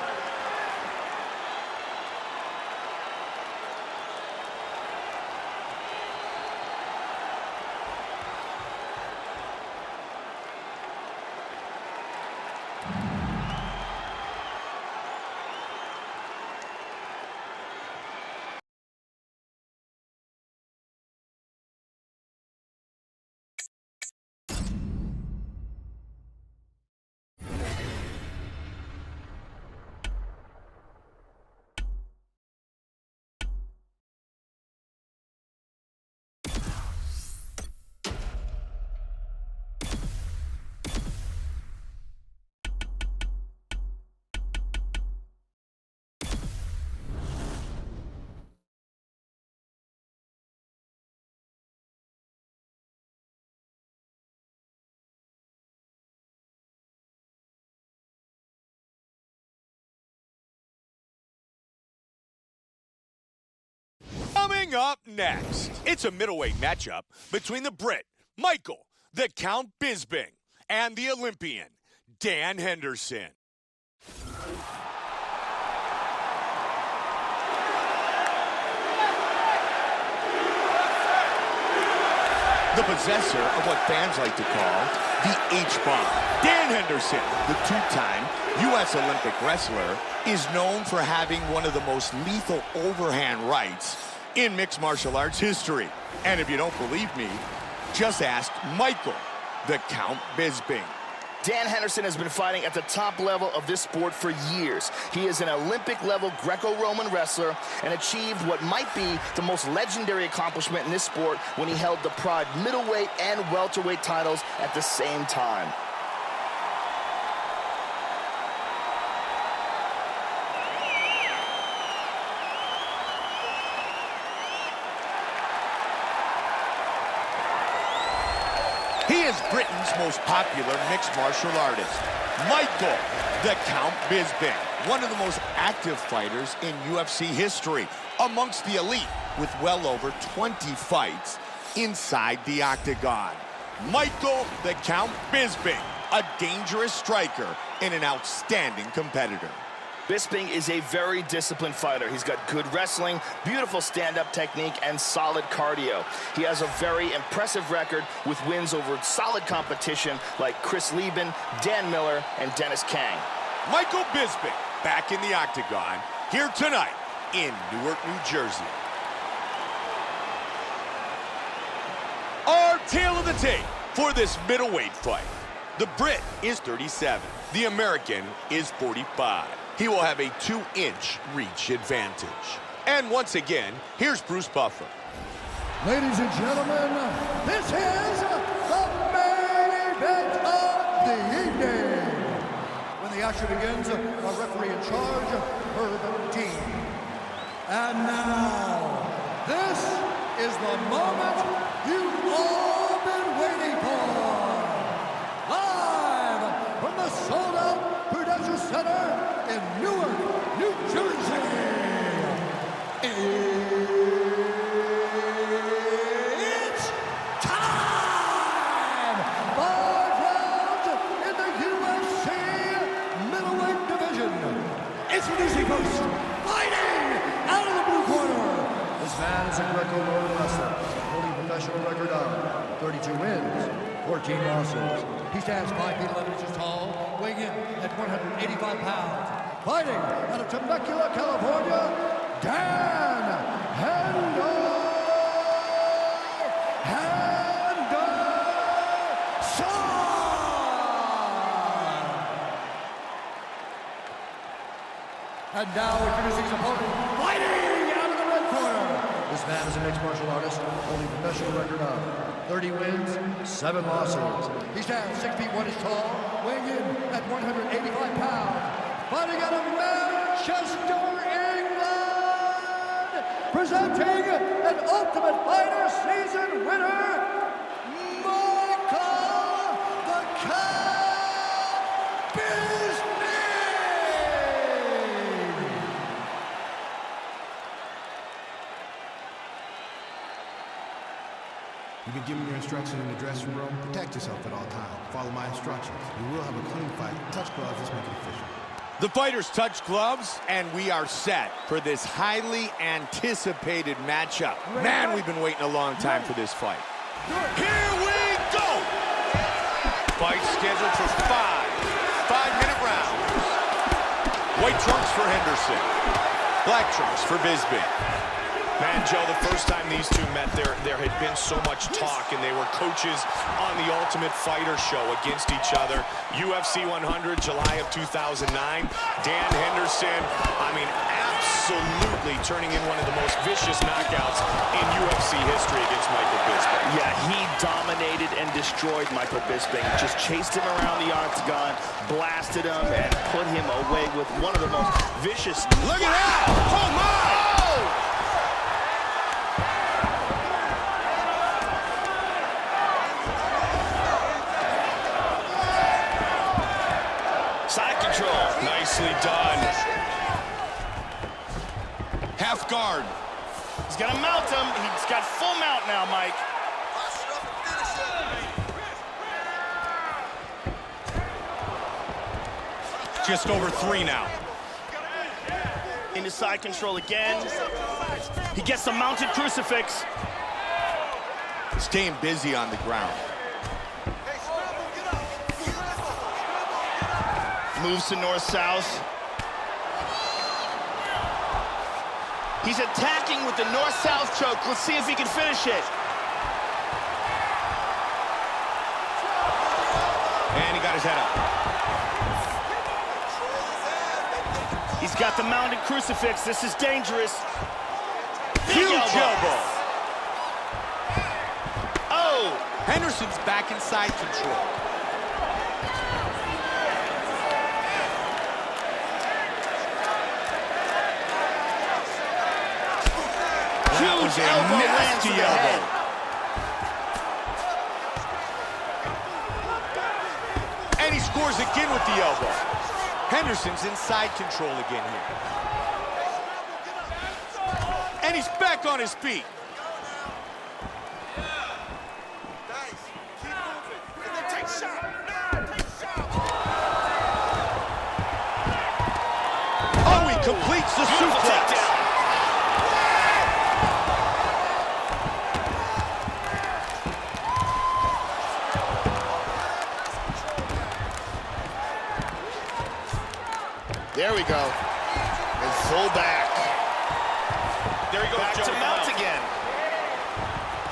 Coming up next, it's a middleweight matchup between the Brit, Michael, the Count Bisping, and the Olympian, Dan Henderson. The possessor of what fans like to call the H-bomb. Dan Henderson, the two-time U.S. Olympic wrestler, is known for having one of the most lethal overhand rights in mixed martial arts history. And if you don't believe me, just ask Michael, the Count Bisping. Dan Henderson has been fighting at the top level of this sport for years. He is an Olympic-level Greco-Roman wrestler and achieved what might be the most legendary accomplishment in this sport when he held the Pride middleweight and welterweight titles at the same time. He is Britain's most popular mixed martial artist, Michael, the Count Bisping, one of the most active fighters in UFC history, amongst the elite, with well over 20 fights inside the octagon. Michael, the Count Bisping, a dangerous striker and an outstanding competitor. Bisping is a very disciplined fighter. He's got good wrestling, beautiful stand-up technique, and solid cardio. He has a very impressive record with wins over solid competition like Chris Lieben, Dan Miller, and Dennis Kang. Michael Bisping back in the octagon here tonight in Newark, New Jersey. Our tale of the tape for this middleweight fight. The Brit is 37. The American is 45. He will have a 2-inch reach advantage. And once again, here's Bruce Buffer. Ladies and gentlemen, this is the main event of the evening. When the action begins, our referee in charge, Herb Dean. And now, this is the moment you've all been waiting for. Live from the sold-out Prudential Center in Newark, New Jersey. It's time! 5 rounds in the UFC middleweight division. Introducing first, fighting out of the blue corner. This man is a Greco-Roman wrestler, holding a professional record of 32 wins, 14 losses. He stands 5 feet 11 inches tall, weighing in at 185 pounds. Fighting out of Temecula, California, Dan Henderson. And now introducing his opponent, fighting out of the red corner. This man is a mixed martial artist, holding a professional record of 30 wins, 7 losses. He stands 6 feet 1 inch tall, weighing in at 185 pounds. Fighting out of Manchester, England, presenting an Ultimate Fighter season winner, Michael the Count Bisping. You've been given your instructions in the dressing room. Protect yourself at all times. Follow my instructions. We will have a clean fight. Touch gloves. Let's make it official. The fighters touch gloves, and we are set for this highly anticipated matchup. Man, we've been waiting a long time for this fight. Here we go! Fight scheduled for 5 5-minute rounds. White trunks for Henderson. Black trunks for Bisping. Man, Joe, the first time these two met, there had been so much talk, and they were coaches on the Ultimate Fighter show against each other. UFC 100, July of 2009. Dan Henderson, I mean, absolutely turning in one of the most vicious knockouts in UFC history against Michael Bisping. Yeah, he dominated and destroyed Michael Bisping. Just chased him around the octagon, blasted him, and put him away with one of the most vicious... Look at that! Oh, my! Side control. Nicely done. Half guard. He's gonna mount him. He's got full mount now, Mike. Just over 3 now. Into side control again. He gets the mounted crucifix. Staying busy on the ground. Moves to north-south. He's attacking with the north-south choke. Let's see if he can finish it. And he got his head up. He's got the mounted crucifix. This is dangerous. Huge elbow. Oh! Henderson's back in side control. That was a nasty elbow. And he scores again with the elbow. Henderson's in side control again here. And he's back on his feet. Oh, he completes the suplex. There we go. And full back. There he goes, Back to mount again.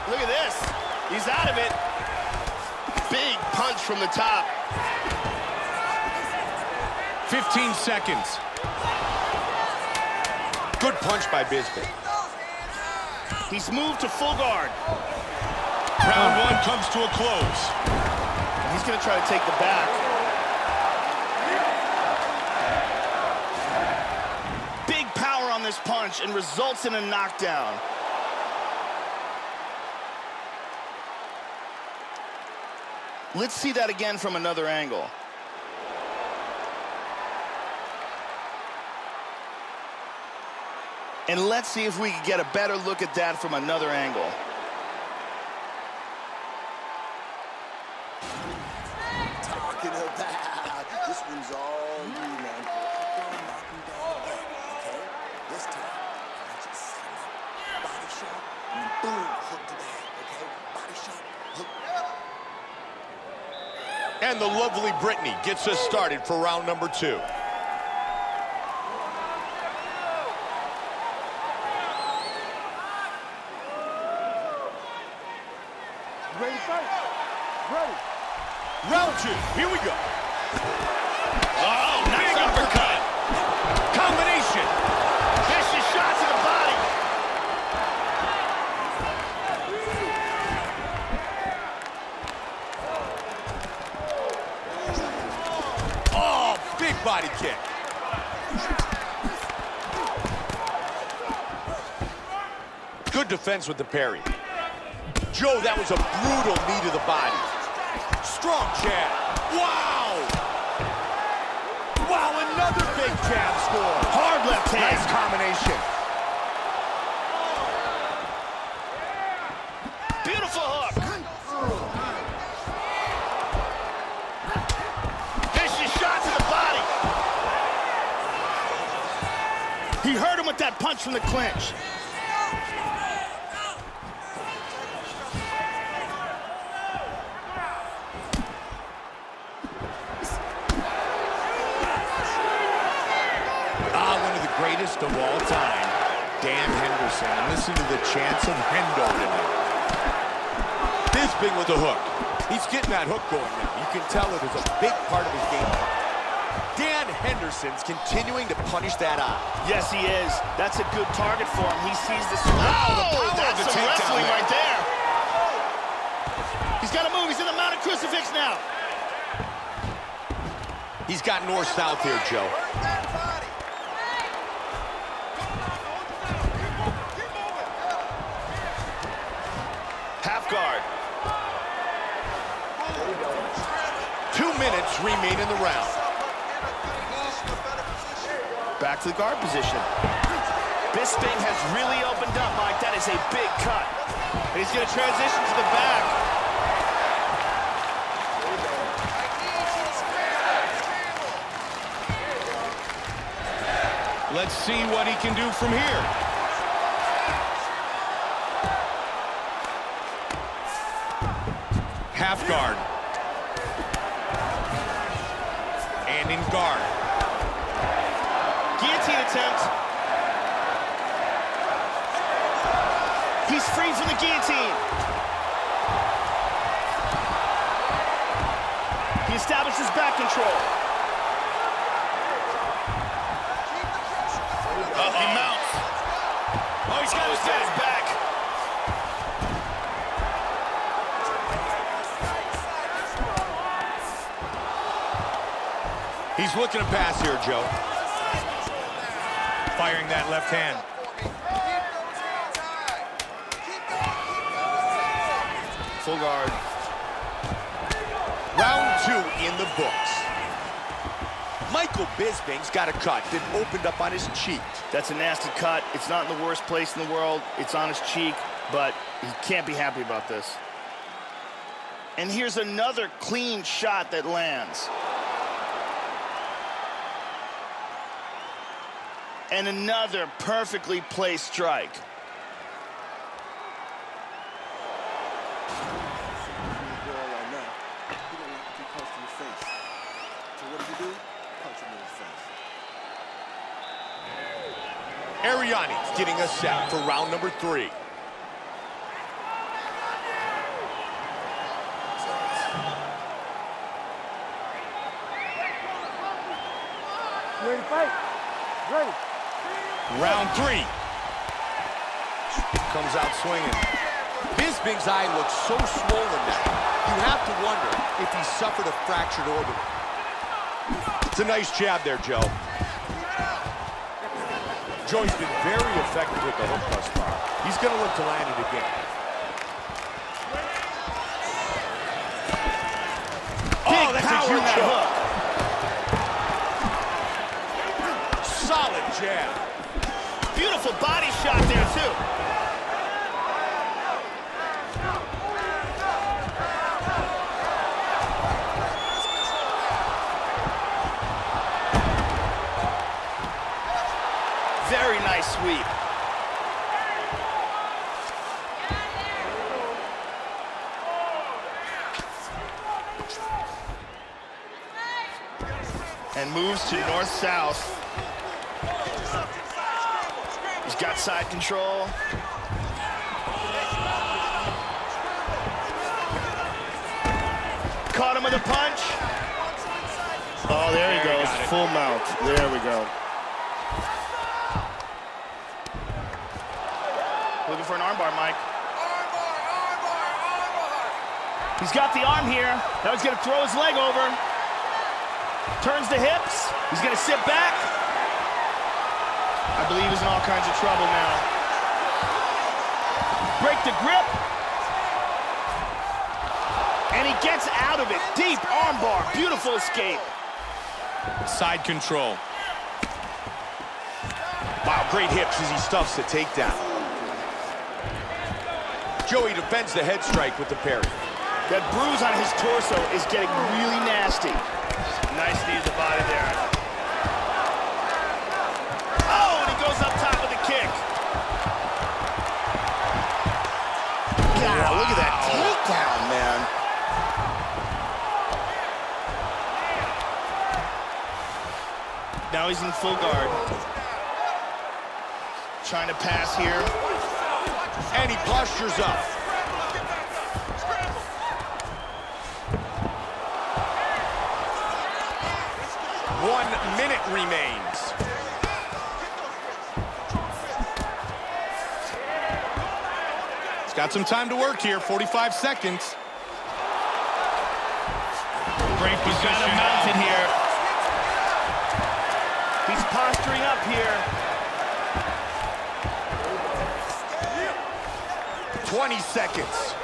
Look at this. He's out of it. Big punch from the top. 15 seconds. Good punch by Bisbee. He's moved to full guard. Round 1 comes to a close. He's going to try to take the back. Big power on this punch and results in a knockdown. Let's see that again from another angle. And let's see if we can get a better look at that from another angle. Talking about, this one's all you, man. Go knock him down again, okay? This time, I just set him up, body shot, and boom, hook to the head, okay? Body shot, hook. And the lovely Brittany gets us started for round number 2. Ready, fight? Ready. Round 2, here we go. Oh, Big uppercut. Combination. vicious shot to the body. Oh, big body kick. Good defense with the parry. Joe, that was a brutal knee to the body. Strong jab. Wow! Wow, another big jab score. Hard left hand. Nice combination. Beautiful hook. Vicious shot to the body. He hurt him with that punch from the clinch. Greatest of all time, Dan Henderson. And listen to the chants of Hendo tonight. Bisping with the hook. He's getting that hook going now. You can tell it is a big part of his game. Dan Henderson's continuing to punish that eye. Yes, he is. That's a good target for him. He sees this. Oh, that's some wrestling right there. He's got to move. He's in the mounted crucifix now. He's got north-south here, Joe. Half guard. 2 minutes remain in the round. Back to the guard position. Bisping has really opened up, Mike. That is a big cut. He's going to transition to the back. Let's see what he can do from here. Half guard. And in guard. Guillotine attempt. He's free from the guillotine. He establishes back control. He mounts. Oh, he's got his back. He's looking to pass here, Joe. Firing that left hand. Full guard. Round 2 in the books. Michael Bisping's got a cut that opened up on his cheek. That's a nasty cut. It's not in the worst place in the world. It's on his cheek, but he can't be happy about this. And here's another clean shot that lands. And another perfectly placed strike. Ariani's getting us set for round number 3. Ready to fight? Ready. Round 3. Comes out swinging. Bisping's eye looks so swollen now. You have to wonder if he suffered a fractured orbital. It's a nice jab there, Joe. Joey's been very effective with the hook thus far. He's going to look to land it again. Oh, that's a huge hook. Solid jab. Beautiful body shot there, too. Very nice sweep. And moves to north-south. He's got side control. Caught him with a punch. Oh, there he goes. Full mount. There we go. Looking for an armbar, Mike. He's got the arm here. Now he's going to throw his leg over. Turns the hips. He's going to sit back. I believe he's in all kinds of trouble now. Break the grip. And he gets out of it. Deep armbar. Beautiful escape. Side control. Wow, great hips as he stuffs the takedown. Joey defends the head strike with the parry. That bruise on his torso is getting really nasty. Nice knee to the body there. Oh, and he goes up top with a kick. God, look at that takedown, man. Now he's in full guard. Trying to pass here. And he postures up. One minute remains. He's got some time to work here, 45 seconds. Great position. He's got him mounted here. He's posturing up here. 20 seconds.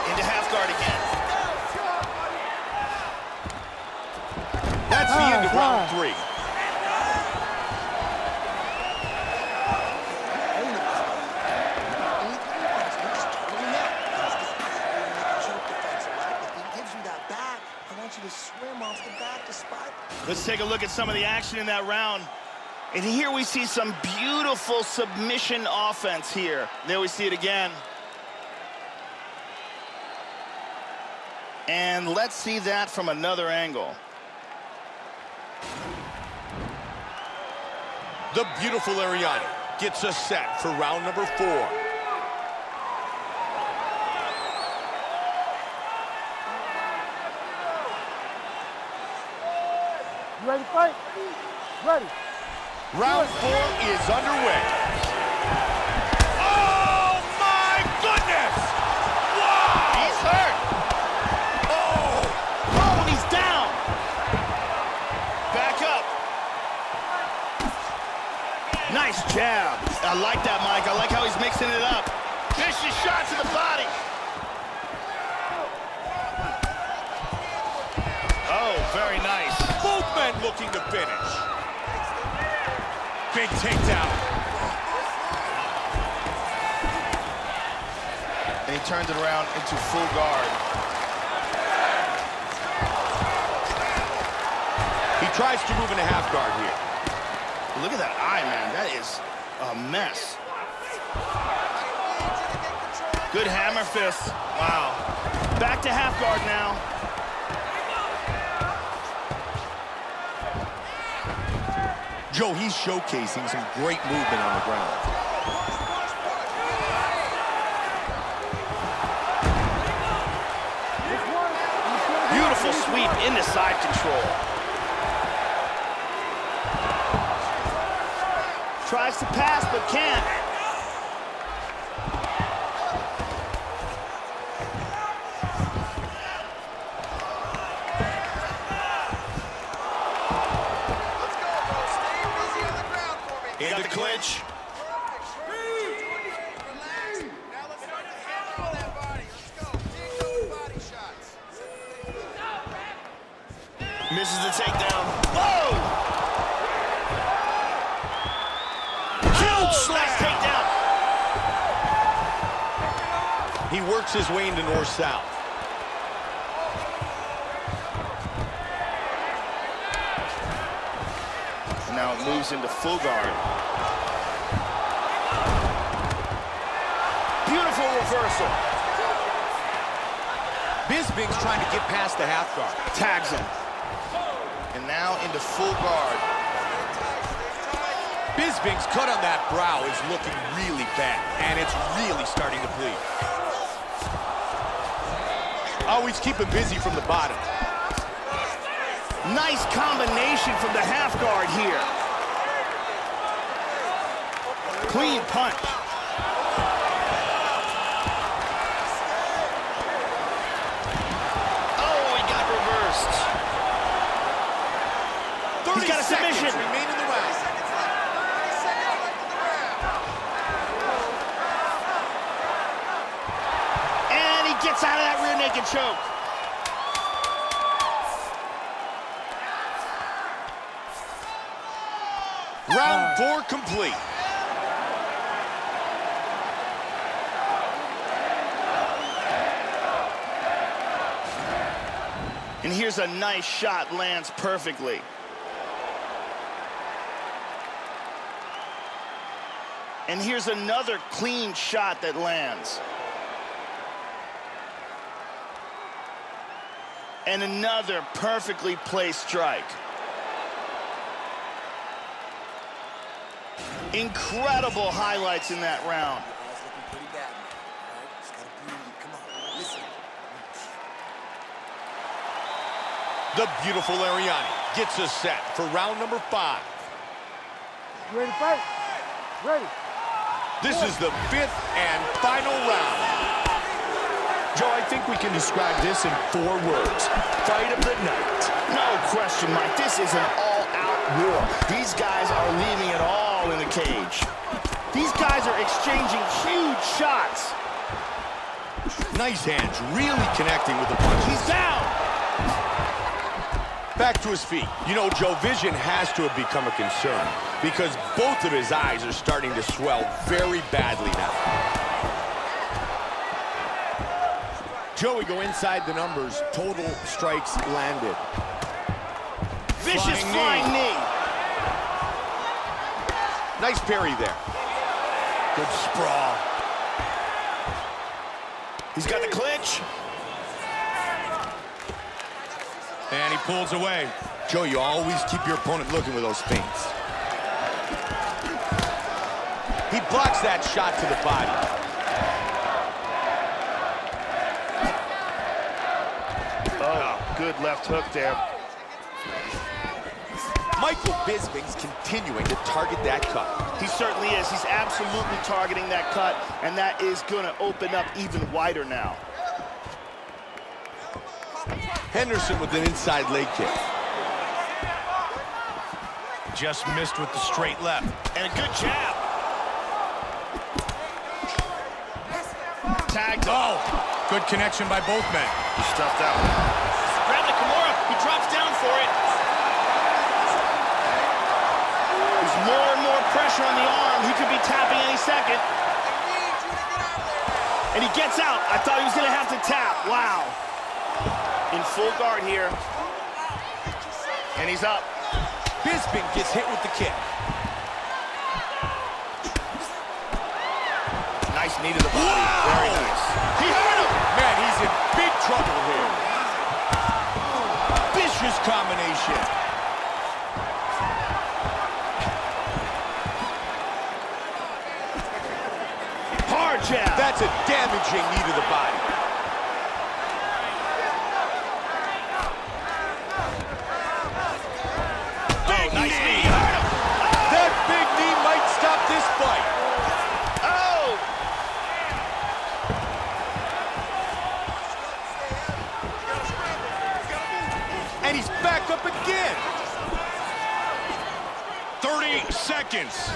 Into half guard again. That's the end of round 3. Let's take a look at some of the action in that round. And here we see some beautiful submission offense here. There we see it again. And let's see that from another angle. The beautiful Ariani gets us set for round number 4. You ready to fight? Ready. Round 4 is underway. Oh, my goodness! Wow! He's hurt. Oh, he's down. Back up. Nice jab. I like that, Mike. I like how he's mixing it up. Vicious shot to the body. Oh, very nice. Both men looking to finish. Big takedown. And he turns it around into full guard. He tries to move in a half guard here. Look at that eye, man. That is a mess. Good hammer fist. Wow. Back to half guard now. Joe, he's showcasing some great movement on the ground. Beautiful sweep into side control. Tries to pass, but can't. In the clinch. Misses the takedown. Whoa! Huge nice takedown. He works his way into north-south. Now it moves into full guard. Beautiful reversal. Bisping's trying to get past the half guard. Tags him. And now into full guard. Bisping's cut on that brow is looking really bad, and it's really starting to bleed. Always keep him busy from the bottom. Nice combination from the half guard here. Clean punch. Oh, he got reversed. 30 He's got a submission. remain in the round. And he gets out of that rear naked choke. Round 4 complete. And here's a nice shot, lands perfectly. And here's another clean shot that lands. And another perfectly placed strike. Incredible highlights in that round. The beautiful Ariani gets us set for round number 5. You ready to fight? Ready. This is the 5th and final round. Joe, I think we can describe this in 4 words. Fight of the night. No question, Mike. This is an all-out war. These guys are leaving it all in the cage. These guys are exchanging huge shots. Nice hands, really connecting with the punch. He's down. back to his feet. You know, Joe, vision has to have become a concern because both of his eyes are starting to swell very badly now. Joey go inside the numbers. Total strikes landed. Vicious flying knee. Nice parry there. Good sprawl. He's got the clinch. And he pulls away. Joe, you always keep your opponent looking with those feints. He blocks that shot to the body. Oh, good left hook there. Michael Bisping's continuing to target that cut. He certainly is. He's absolutely targeting that cut, and that is going to open up even wider now. Henderson with an inside leg kick. Just missed with the straight left. And a good jab. Tagged. Oh, good connection by both men. He stuffed out. Grab the Kimura. He drops down for it. There's more and more pressure on the arm. He could be tapping any second. And he gets out. I thought he was going to have to tap. Wow. In full guard here. And he's up. Bisping gets hit with the kick. Nice knee to the body. Wow. Very nice. He hurt him. Man, he's in big trouble here. Vicious combination. Hard jab. That's a damaging knee to the body. Big nice knee. knee. That big knee might stop this fight. Oh! And he's back up again. 30 seconds.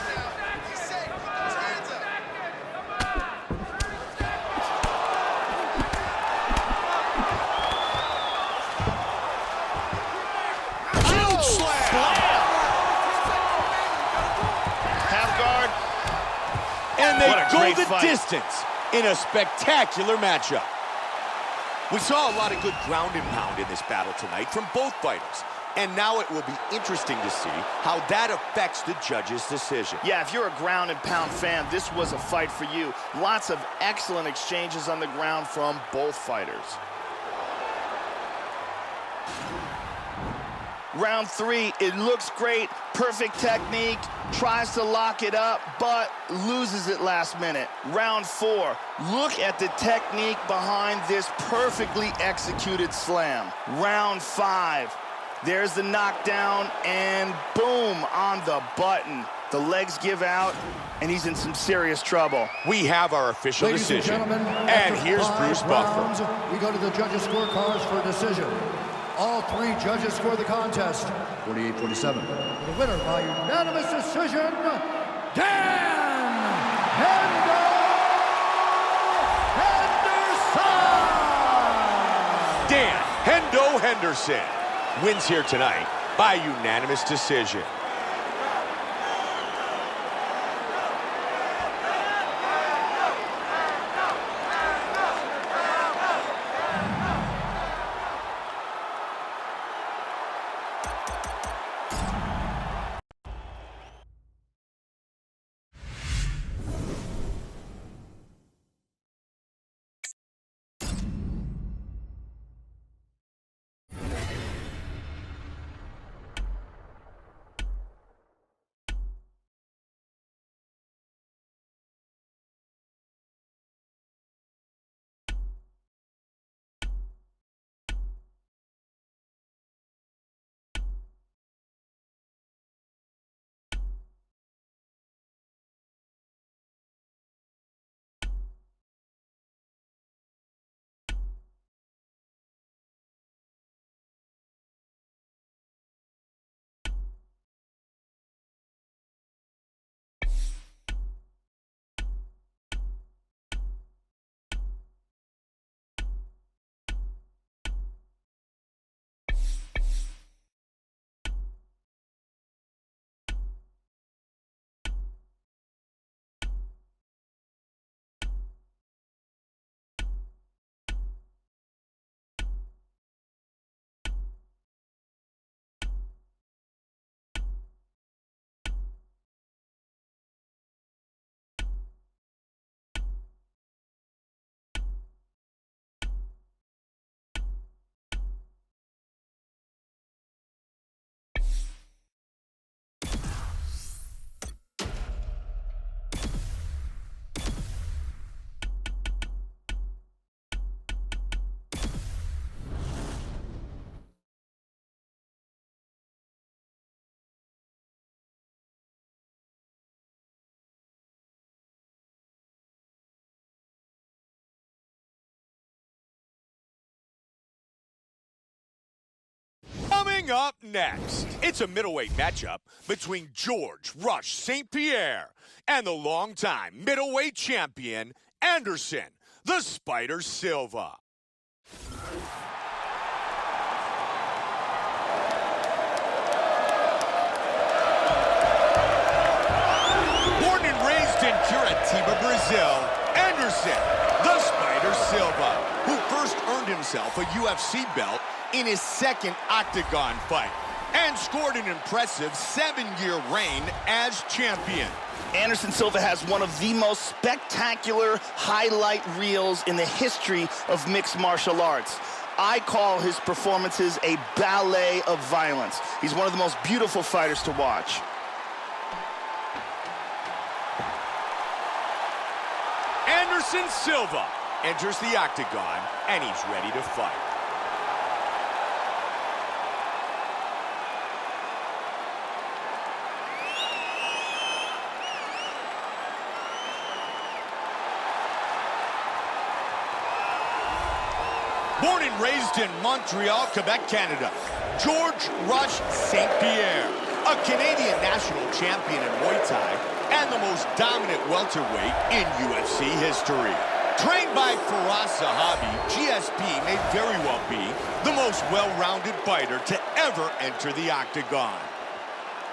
Huge slam. Half guard. And they What a go great the fight. distance in a spectacular matchup. We saw a lot of good ground and pound in this battle tonight from both fighters. And now it will be interesting to see how that affects the judge's decision. Yeah, if you're a ground and pound fan, this was a fight for you. Lots of excellent exchanges on the ground from both fighters. Round 3, it looks great, perfect technique, tries to lock it up, but loses it last minute. Round 4, look at the technique behind this perfectly executed slam. Round 5, there's the knockdown, and boom, on the button. The legs give out, and he's in some serious trouble. We have our official Ladies and decision. gentlemen, And after here's 5 Bruce Buffer. rounds, we go to the judges' scorecards for a decision. All 3 judges score the contest 48-47. The winner by unanimous decision, Dan Henderson! Dan Hendo Henderson wins here tonight by unanimous decision. Coming up next, it's a middleweight matchup between George "Rush" St. Pierre and the longtime middleweight champion, Anderson "the Spider" Silva. Born and raised in Curitiba, Brazil, Anderson "the Spider" Silva, who first earned himself a UFC belt in his second octagon fight and scored an impressive 7-year reign as champion. Anderson Silva has one of the most spectacular highlight reels in the history of mixed martial arts. I call his performances a ballet of violence. He's one of the most beautiful fighters to watch. Anderson Silva enters the octagon, and he's ready to fight. Born and raised in Montreal, Quebec, Canada, George "Rush" St. Pierre, a Canadian national champion in Muay Thai and the most dominant welterweight in UFC history. Trained by Faraz Sahabi, GSP may very well be the most well-rounded fighter to ever enter the octagon.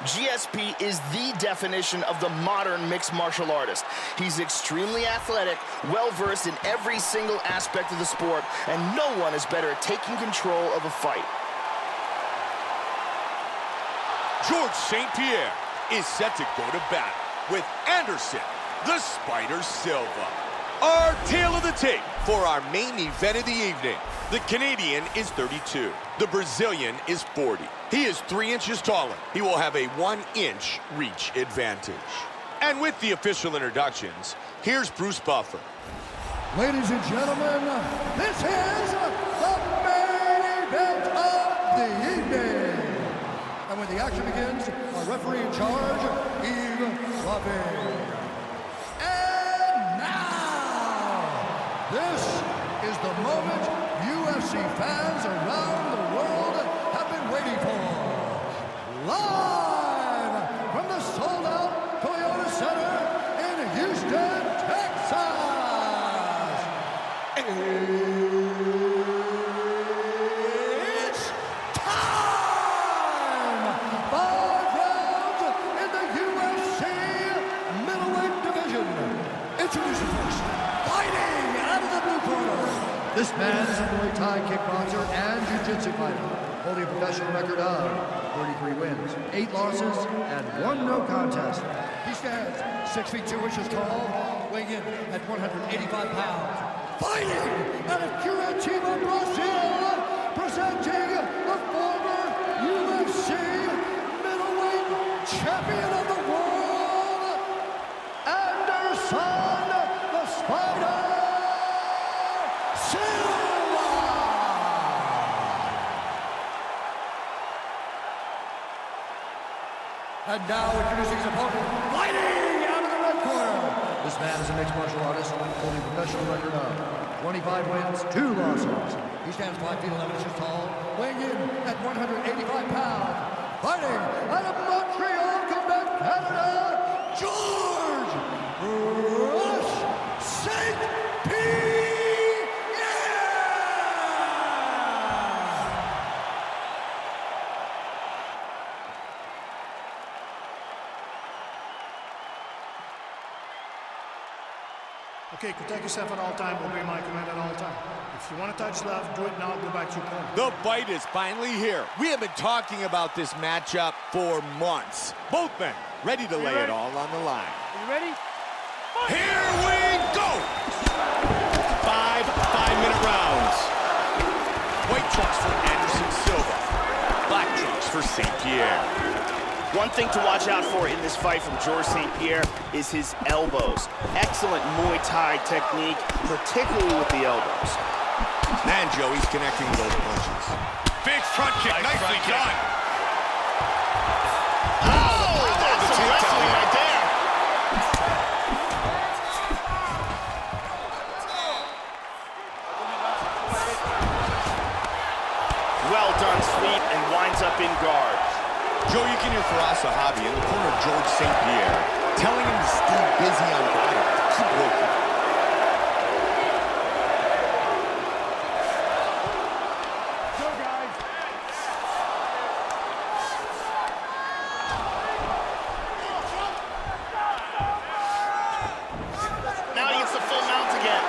GSP is the definition of the modern mixed martial artist. He's extremely athletic, well-versed in every single aspect of the sport, and no one is better at taking control of a fight. George St. Pierre is set to go to battle with Anderson "the Spider" Silva. Our tale of the tape for our main event of the evening. The Canadian is 32. The Brazilian is 40. He is 3 inches taller. He will have a 1-inch reach advantage. And with the official introductions, here's Bruce Buffer. Ladies and gentlemen, this is the main event of the evening. And when the action begins, our referee in charge, Yves Lavigne. And now, this is the moment UFC fans around the world have been waiting for. Live from the sold-out Toyota Center in Houston, Texas. It's time! 5 rounds in the UFC middleweight division. Introducing first, fighting out of the blue corner. This man is a Muay Thai kickboxer and jiu-jitsu fighter, holding a professional record of 33 wins, 8 losses, and 1 no contest. He stands 6 feet 2 inches tall, weighing in at 185 pounds. Fighting out of Curitiba, Brazil, presenting the former UFC middleweight champion of the world, Anderson "the Spider" Silva! And now introducing his opponent, fighting out of the red corner. This man is a mixed martial artist holding a professional record of 25 wins, 2 losses. He stands 5 feet 11 inches tall, weighing in at 185 pounds. Fighting out of Montreal, Quebec, Canada, George "Rush" St. Pierre! Okay, protect yourself at all times. Obey my command at all times. If you want to touch left, do it now. Go back to your corner. The fight is finally here. We have been talking about this matchup for months. Both men ready to lay it all on the line. Are you ready? Here we go! 5 5-minute rounds. White trunks for Anderson Silva. Black trunks for St. Pierre. One thing to watch out for in this fight from George St. Pierre is his elbows. Excellent Muay Thai technique, particularly with the elbows. Man, Joey's connecting those punches. Big front kick, nicely done. Oh, that's some wrestling right there. Well done sweep and winds up in a hobby in the corner of George St. Pierre, telling him to stay busy on body, to keep working. Now he gets the full mount again.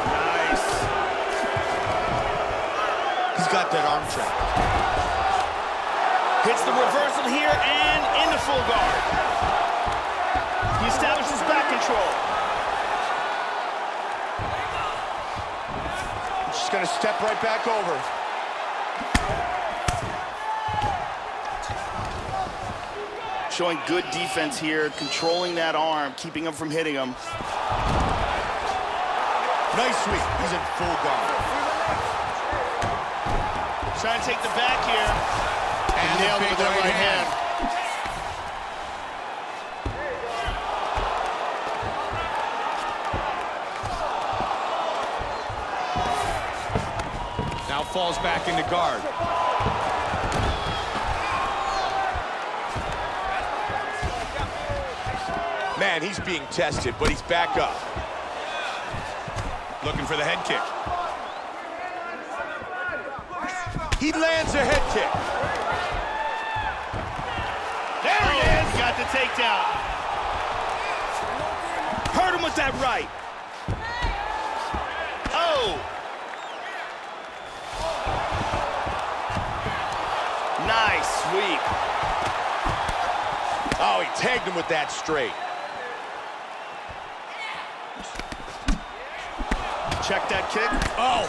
Nice. He's got that arm track. Hits the reversal here and into full guard. He establishes back control. Just gonna step right back over. Showing good defense here, controlling that arm, keeping him from hitting him. Nice sweep. He's in full guard. Trying to take the back here. And nailed it with that right hand. Now falls back into guard. Man, he's being tested, but he's back up. Looking for the head kick. He lands a head kick. There he is! Got the takedown. Hurt him with that right. Oh! Nice sweep. Oh, he tagged him with that straight. Check that kick. Oh,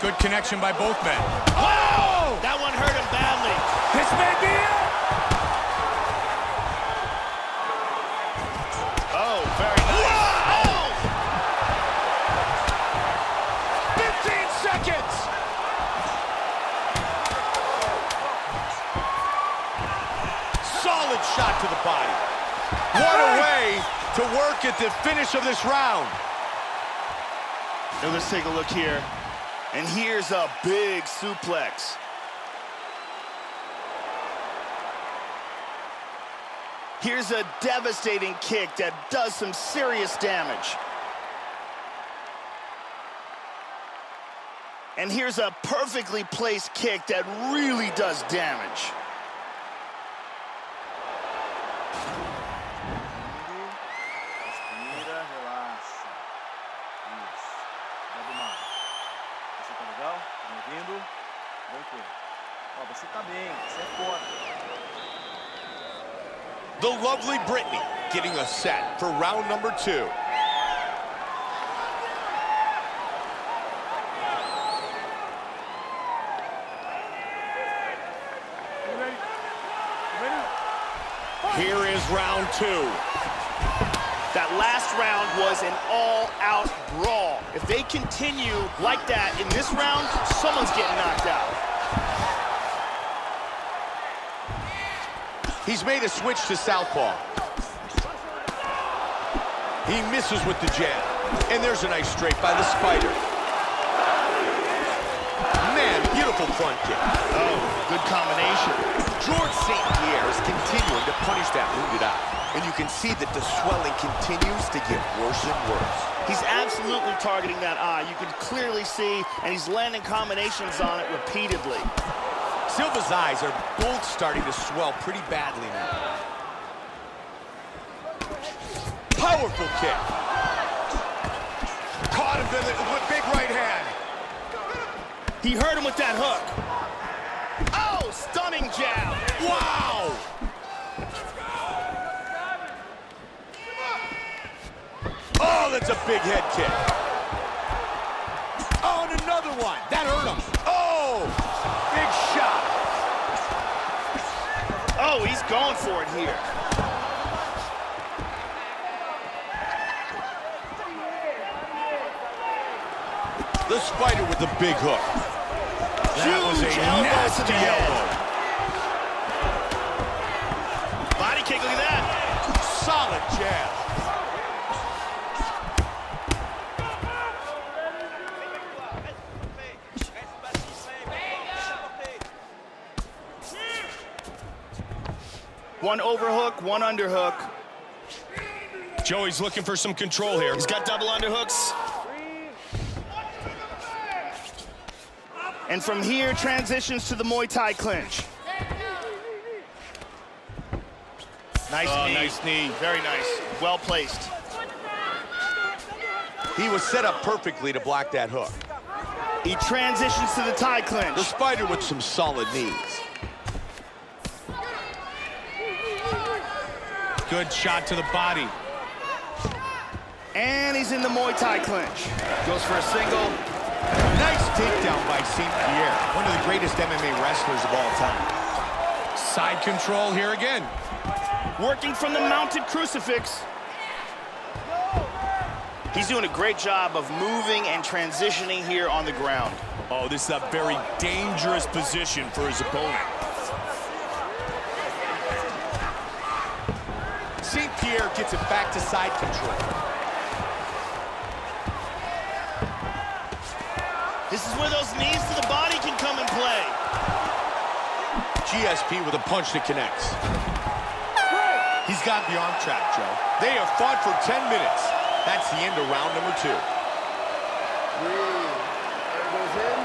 good connection by both men. Oh! That one hurt him badly. This may be it. Oh, very nice. Oh! 15 seconds. Solid shot to the body. What a way to work at the finish of this round. Now let's take a look here. And here's a big suplex. Here's a devastating kick that does some serious damage. And here's a perfectly placed kick that really does damage. Respira, relaxa. Isso. Leva mais. Você tá legal? Tá me ouvindo? Voltou. Ó, você tá bem, você é forte. The lovely Brittany getting us set for round number 2. You ready? You ready? Here is round 2. That last round was an all-out brawl. If they continue like that in this round, someone's getting knocked out. He's made a switch to southpaw. He misses with the jab. And there's a nice straight by the Spider. Man, beautiful front kick. Oh, good combination. George St. Pierre is continuing to punish that wounded eye. And you can see that the swelling continues to get worse and worse. He's absolutely targeting that eye. You can clearly see, and he's landing combinations on it repeatedly. Silva's eyes are both starting to swell pretty badly now. Powerful kick. Caught him with big right hand. He hurt him with that hook. Oh, stunning jab. Wow! Oh, that's a big head kick. Oh, and another one. That hurt him. Oh, big shot. Oh, he's going for it here. The Spider with the big hook. That was a nasty elbow. Body kick, look at that. Solid jab. One overhook, one underhook. Joey's looking for some control here. He's got double underhooks. And from here, transitions to the Muay Thai clinch. Nice knee. Nice knee. Very nice. Well placed. He was set up perfectly to block that hook. He transitions to the Thai clinch. The Spider with some solid knees. Good shot to the body. And he's in the Muay Thai clinch. Goes for a single. Nice takedown by St. Pierre, one of the greatest MMA wrestlers of all time. Side control here again. Working from the mounted crucifix. He's doing a great job of moving and transitioning here on the ground. Oh, this is a very dangerous position for his opponent. St. Pierre gets it back to side control. This is where those knees to the body can come and play. GSP with a punch that connects. He's got the arm trap, Joe. They have fought for 10 minutes. That's the end of round number 2. Breathe. Air goes in.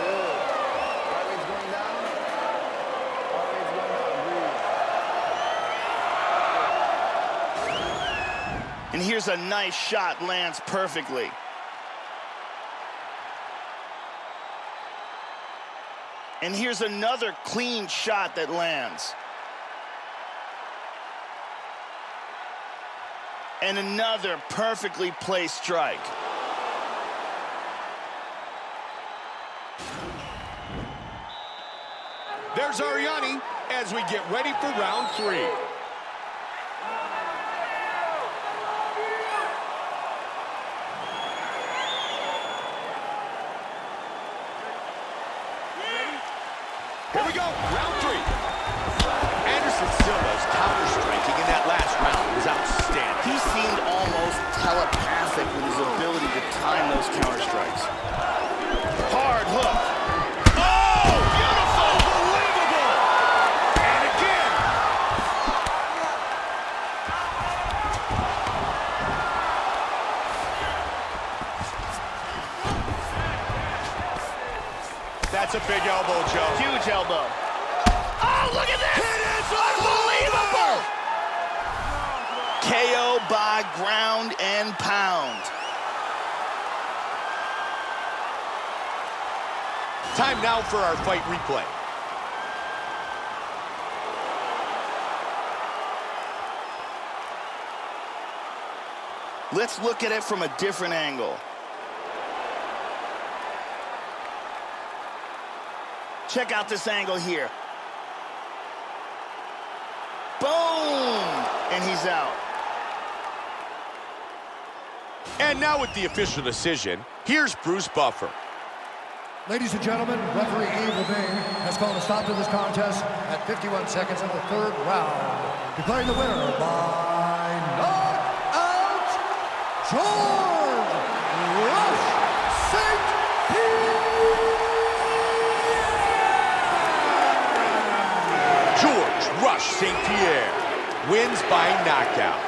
Good. Right leg's going down. Right leg's going down. Breathe. And here's a nice shot, lands perfectly. And here's another clean shot that lands. And another perfectly placed strike. There's Ariani as we get ready for round 3. Here we go, round 3. Anderson Silva's counter-striking in that last round was outstanding. He seemed almost telepathic with his ability to time those counter strikes. Hard hook. Oh, beautiful! Unbelievable! And again! That's a big elbow, Joe. Huge elbow. Oh, look at this! It is Unbelievable! KO by ground and pound. Time now for our fight replay. Let's look at it from a different angle. Check out this angle here. Boom! And he's out. And now with the official decision, here's Bruce Buffer. Ladies and gentlemen, referee Yves Levine has called a stop to this contest at 51 seconds of the 3rd round, declaring the winner by knockout, George Rush St. Pierre! George Rush St. Pierre wins by knockout.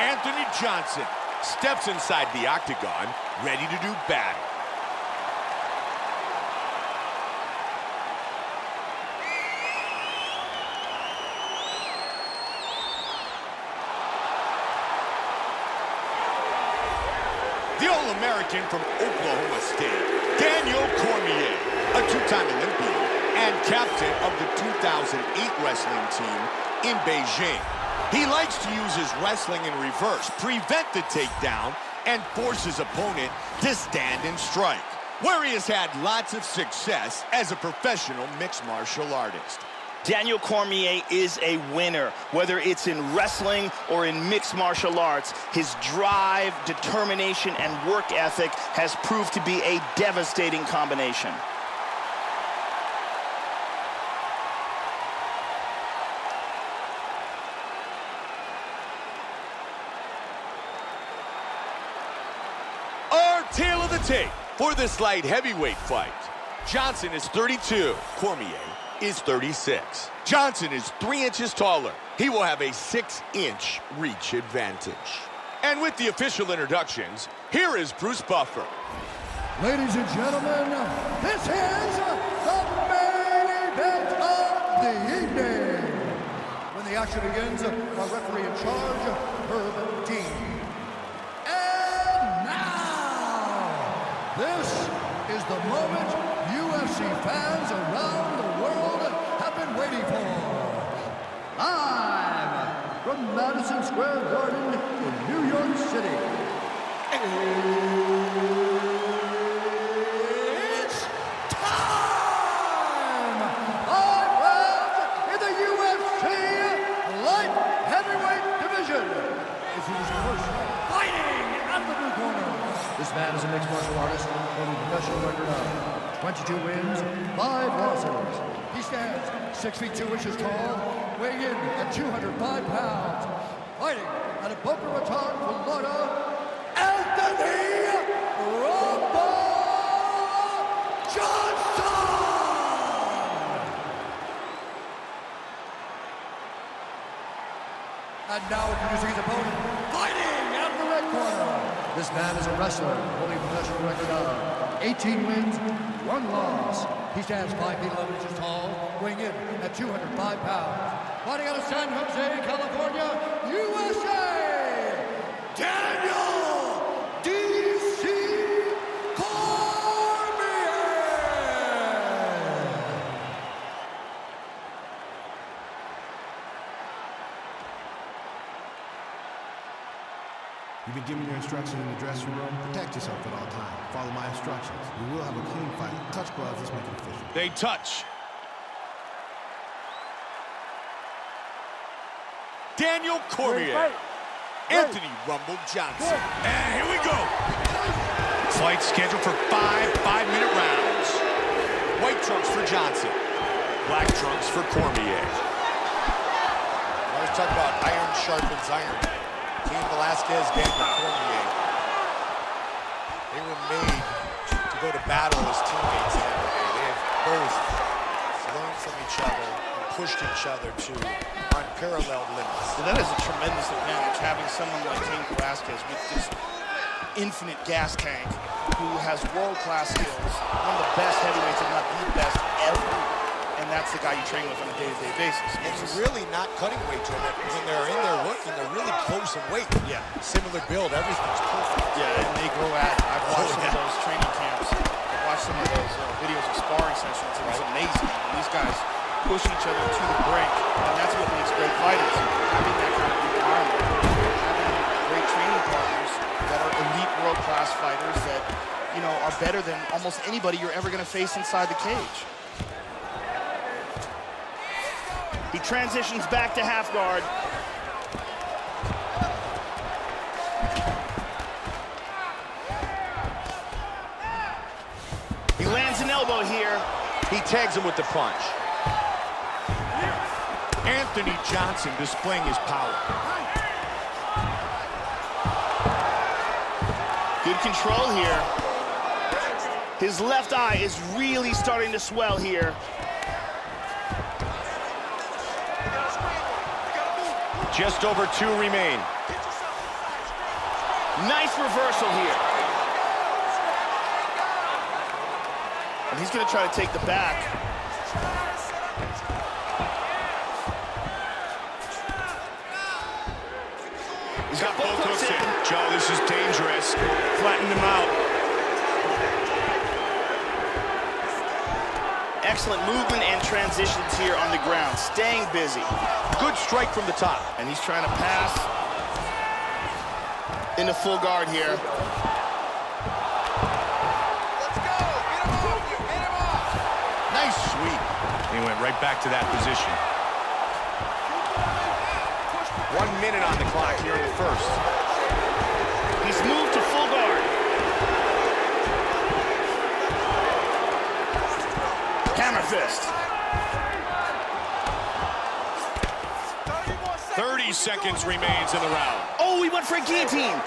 Anthony Johnson steps inside the octagon, ready to do battle. The All-American from Oklahoma State, Daniel Cormier, a 2-time Olympian and captain of the 2008 wrestling team in Beijing. He likes to use his wrestling in reverse, prevent the takedown, and force his opponent to stand and strike, where he has had lots of success as a professional mixed martial artist. Daniel Cormier is a winner, whether it's in wrestling or in mixed martial arts. His drive, determination, and work ethic has proved to be a devastating combination. tape for this light heavyweight fight. Johnson is 32. Cormier is 36. Johnson is 3 inches taller. He will have a 6-inch reach advantage. And with the official introductions, here is Bruce Buffer. Ladies and gentlemen, this is the main event of the evening. When the action begins, our referee in charge, Herb Dean. And now, this is the moment UFC fans around the world have been waiting for. Live from Madison Square Garden in New York City. It's time! 5 rounds in the UFC light heavyweight division. Introducing first, fighting out of the blue corner. This man is a mixed martial artist holding a professional record of 22 wins, 5 losses. He stands 6 feet 2 inches tall, weighing in at 205 pounds. Fighting out of Boca Raton, Florida, Anthony Rumble Johnson! And now introducing his opponent, fighting out of the red corner. This man is a wrestler holding a professional record of 18 wins, 1 loss. He stands 5 feet 11 inches tall, weighing in at 205 pounds. Fighting out of San Jose, California, USA, Daniel D.C. Cormier! You've been given your instructions in the dressing room. Protect yourself at all times. Follow my instructions. You will have a clean fight. Touch gloves. Let's make it official. They touch. Daniel Cormier. Anthony Rumble Johnson. And here we go. Fight scheduled for 5 5-minute rounds. White trunks for Johnson. Black trunks for Cormier. I always talk about iron sharpens iron. Cain Velasquez, Daniel Cormier. They were made to go to battle as teammates in MMA. They have both learned from each other and pushed each other to unparalleled limits. So that is a tremendous advantage, having someone like Cain Velasquez with this infinite gas tank who has world-class skills, one of the best heavyweights, if not the best ever. And that's the guy you train with on a day-to-day basis. And it's really not cutting weight, Joe. When they're in there working, they're really close in weight. Yeah. Similar build, everything's perfect. Yeah, and they grow at it. I've watched some of those training camps. I've watched some of those videos of sparring sessions. It was amazing. These guys push each other to the brink, and that's what makes great fighters. Having that kind of environment, having great training partners that are elite world-class fighters that, you know, are better than almost anybody you're ever going to face inside the cage. He transitions back to half guard. He lands an elbow here. He tags him with the punch. Anthony Johnson displaying his power. Good control here. His left eye is really starting to swell here. Just over 2 remain. Nice reversal here. And he's going to try to take the back. He's got both hooks in. Joe, this is dangerous. Flatten him out. Excellent movement and transitions here on the ground. Staying busy. Good strike from the top. And he's trying to pass into full guard here. Let's go! Get him off! Get him off! Nice sweep. He went right back to that position. 1 minute on the clock here in the first. He's moved to full guard. Hammer fist. 30 seconds remains in the round. Oh, he went for a guillotine.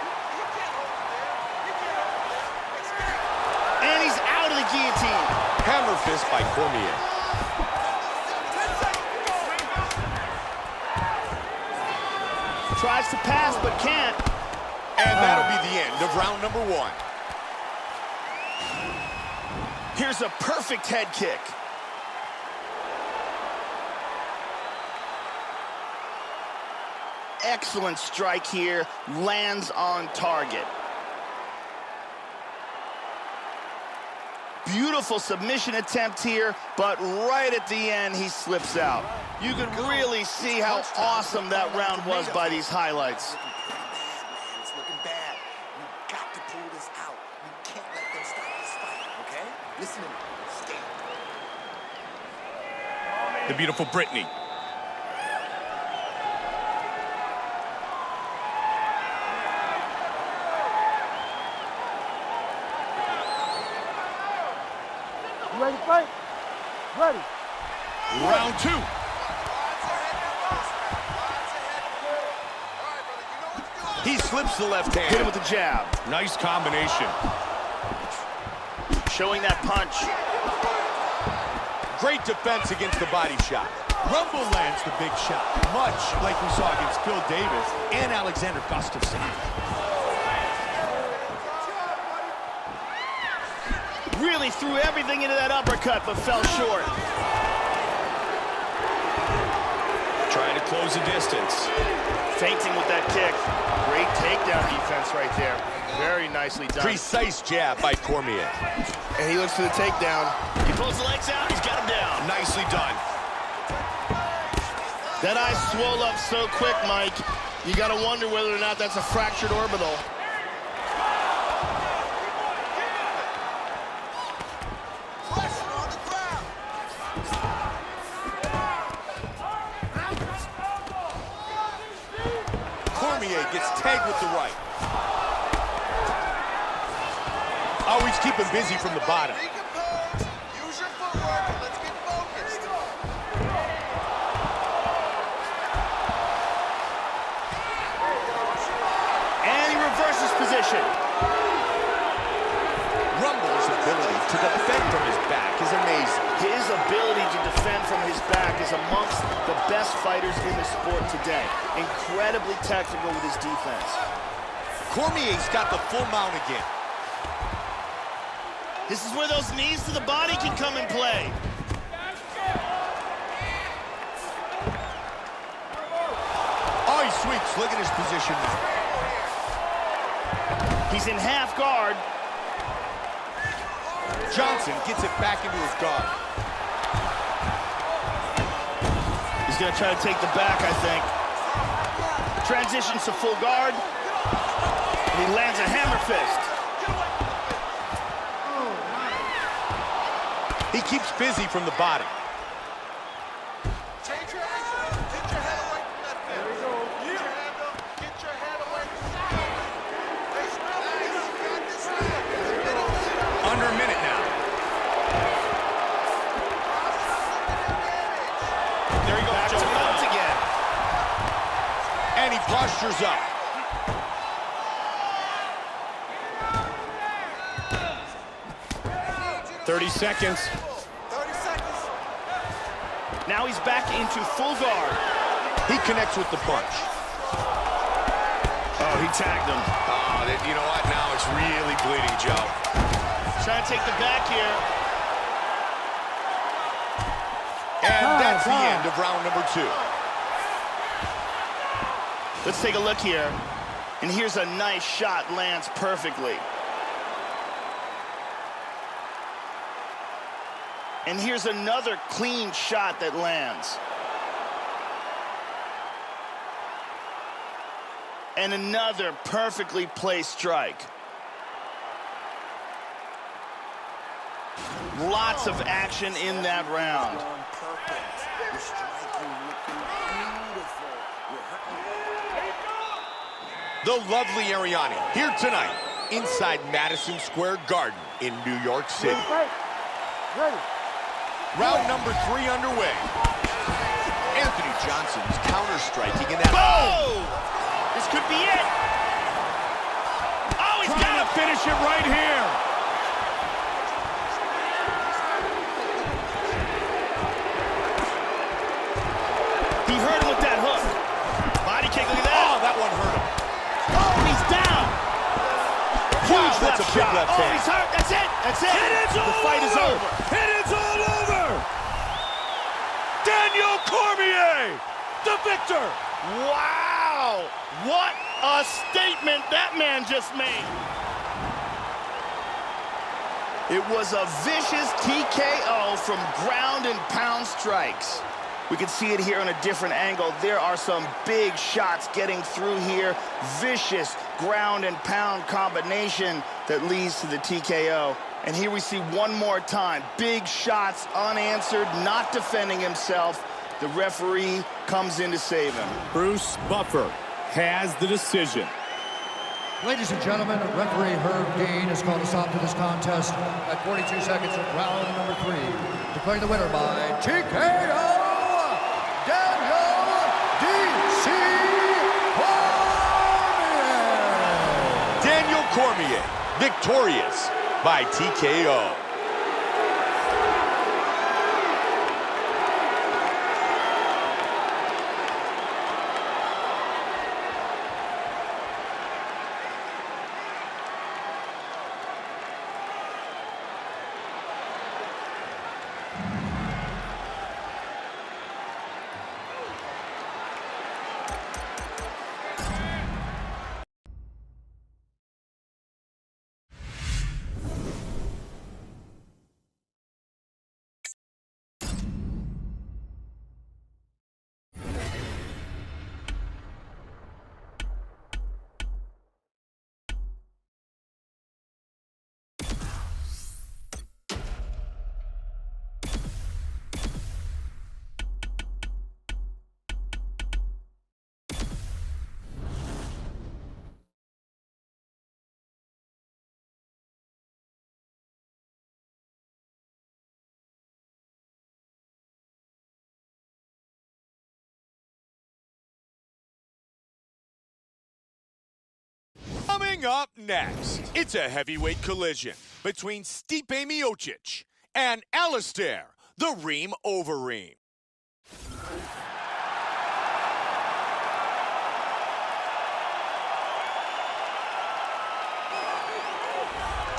guillotine. Hammer fist by Cormier. Tries to pass, but can't. And that'll be the end of round number 1. Here's a perfect head kick. Excellent strike here. Lands on target. Beautiful submission attempt here, but right at the end, he slips out. You can really see how awesome that round was by these highlights. It's looking bad. You got to pull this out. You can't let them stop this fight, okay? Listen to me. Stay. The beautiful Brittany. You ready to fight? Ready. Round 2. He slips the left hand. Hit him with the jab. Nice combination. Showing that punch. Great defense against the body shot. Rumble lands the big shot, much like we saw against Phil Davis and Alexander Gustafsson. Really threw everything into that uppercut, but fell short. Trying to close the distance. Feinting with that kick. Great takedown defense right there. Very nicely done. Precise jab by Cormier. And he looks for the takedown. He pulls the legs out, he's got him down. Nicely done. That eye swole up so quick, Mike. You gotta wonder whether or not that's a fractured orbital. Cormier gets tagged with the right. Always keep him busy from the bottom. Use your footwork and let's get focused. And he reverses position. Rumble's ability to defend from his back is amazing. His ability to defend from his back is amongst the best fighters in the sport today. Incredibly technical with his defense. Cormier's got the full mount again. This is where those knees to the body can come in play. Oh, he sweeps. Look at his position now. He's in half guard. Johnson gets it back into his guard. He's gonna try to take the back, I think. Transitions to full guard. And he lands a hammer fist. He keeps busy from the bottom. Change your angle. Get your head away from that fence. There we go. Get your hand up. Get your head away from that fence. You got this now. Under a minute now. There he goes. Back to mount again. And he postures up. "30 seconds. 30 seconds. Now he's back into full guard. He connects with the punch. Oh, he tagged him. You know what? Now it's really bleeding, Joe. Trying to take the back here. And that's the end of round number 2. Let's take a look here. And here's a nice shot, lands perfectly. And here's another clean shot that lands. And another perfectly placed strike. Lots of action in that round. You're striking, looking beautiful. You're The lovely Ariani here tonight inside Madison Square Garden in New York City. Ready to fight? Ready. Round number 3 underway. Anthony Johnson's counter-striking in that. Oh! This could be it. Oh, he's got Trying to finish it right here. That's a big left hand. He's hurt. That's it. That's it. The fight is over. It is all over. Daniel Cormier, the victor. Wow. What a statement that man just made. It was a vicious TKO from ground and pound strikes. We can see it here on a different angle. There are some big shots getting through here. Vicious ground and pound combination that leads to the TKO. And here we see one more time. Big shots unanswered, not defending himself. The referee comes in to save him. Bruce Buffer has the decision. Ladies and gentlemen, referee Herb Dean has called a stop to this contest at 42 seconds of round number 3. Declaring the winner by TKO, Daniel D.C. Cormier. Daniel Cormier, victorious by TKO. Coming up next, it's a heavyweight collision between Stipe Miocic and Alistair, the Reem Overeem.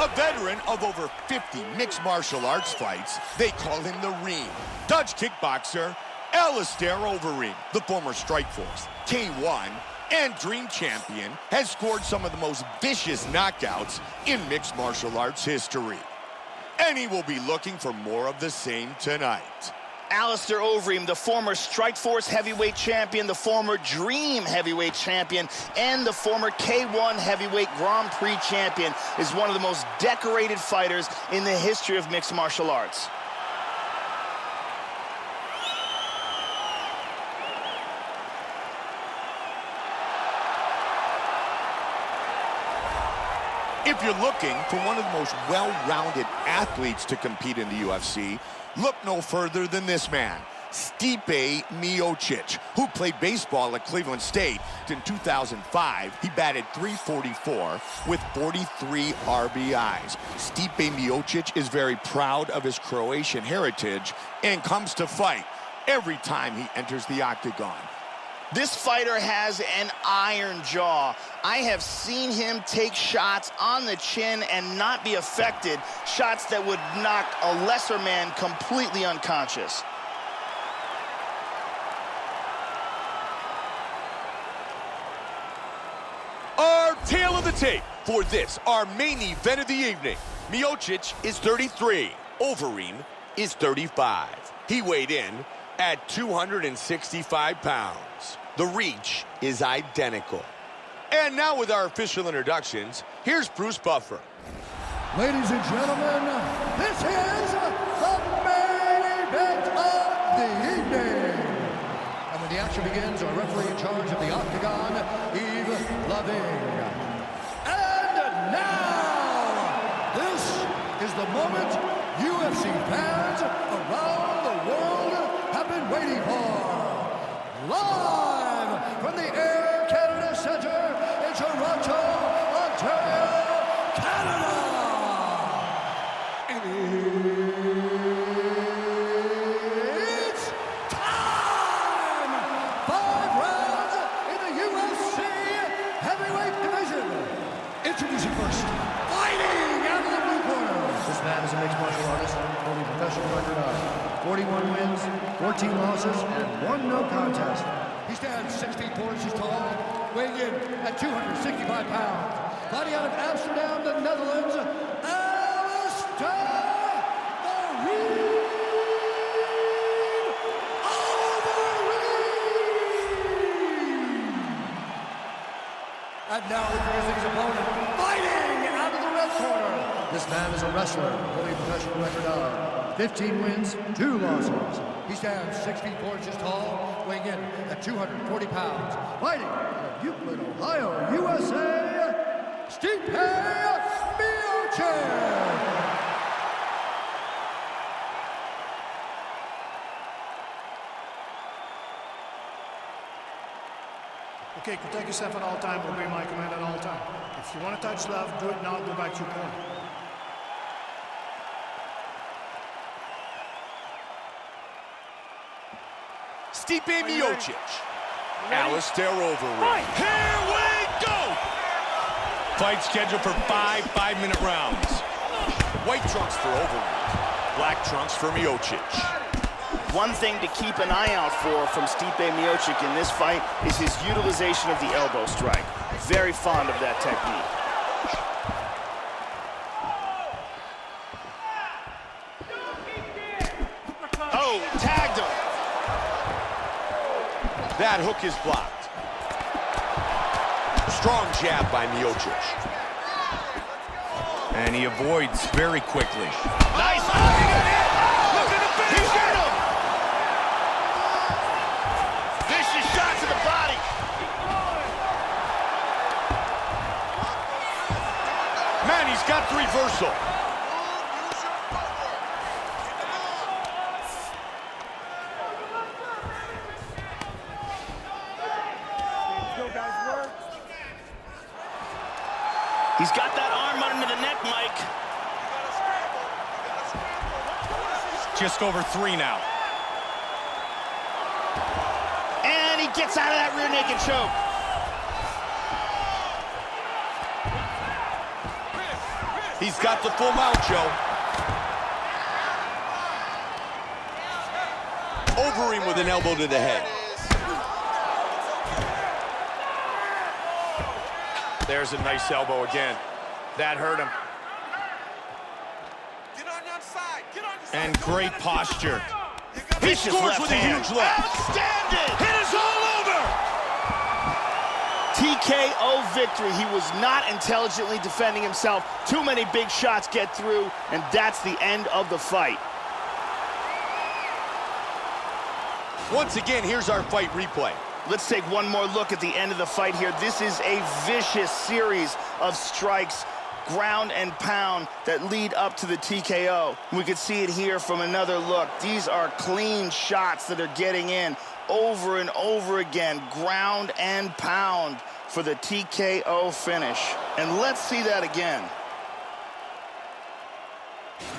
A veteran of over 50 mixed martial arts fights, they call him the Reem. Dutch kickboxer Alistair Overeem, the former Strikeforce, K1, and Dream Champion, has scored some of the most vicious knockouts in mixed martial arts history. And he will be looking for more of the same tonight. Alistair Overeem, the former Strikeforce heavyweight champion, the former Dream heavyweight champion, and the former K1 heavyweight Grand Prix champion, is one of the most decorated fighters in the history of mixed martial arts. If you're looking for one of the most well-rounded athletes to compete in the UFC, look no further than this man, Stipe Miocic, who played baseball at Cleveland State. In 2005, he batted .344 with 43 RBIs. Stipe Miocic is very proud of his Croatian heritage and comes to fight every time he enters the octagon. This fighter has an iron jaw. I have seen him take shots on the chin and not be affected, shots that would knock a lesser man completely unconscious. Our tale of the tape for this, our main event of the evening. Miocic is 33, Overeem is 35. He weighed in at 265 pounds. The reach is identical. And now with our official introductions, here's Bruce Buffer. Ladies and gentlemen, this is the main event of the evening. And when the action begins, our referee in charge of the octagon, Yves Lavigne. And now, this is the moment UFC fans around the world have been waiting for. Live from the Air Canada Centre in Toronto, Ontario, Canada. It's time! 5 rounds in the UFC heavyweight division. Introducing first, fighting 41 wins, 14 losses, and 1 no contest. He stands 6 feet 4 inches tall, weighing in at 265 pounds. Fighting out of Amsterdam, the Netherlands, and now introducing his opponent, fighting out of the red corner. This man is a wrestler, holding a professional record of 15 wins, 2 losses. He stands 6 feet 4 inches tall, weighing in at 240 pounds. Fighting out of Euclid, Ohio, USA, Stipe Miocic. Okay, protect yourself at all time, obey my command at all time. If you want to touch love, do it now, go back to your corner. Stipe Miocic. Alistair Overeem. Here we go! Fight scheduled for 5 5-minute rounds. White trunks for Overeem. Black trunks for Miocic. One thing to keep an eye out for from Stipe Miocic in this fight is his utilization of the elbow strike. Very fond of that technique. Oh, tagged him. That hook is blocked. Strong jab by Miocic. And he avoids very quickly. Nice. Oh, he got hit. Look at the finish. He hit him. Vicious shot to the body. Man, he's got the reversal. He's got that arm under the neck, Mike. Just over 3 now. And he gets out of that rear naked choke. He's got the full mount, Joe. Overeem with an elbow to the head. There's a nice elbow again. That hurt him. And great posture. He scores with a huge left. Outstanding! Hit is all over! TKO victory. He was not intelligently defending himself. Too many big shots get through, and that's the end of the fight. Once again, here's our fight replay. Let's take one more look at the end of the fight here. This is a vicious series of strikes, ground and pound, that lead up to the TKO. We could see it here from another look. These are clean shots that are getting in over and over again, ground and pound for the TKO finish. And let's see that again.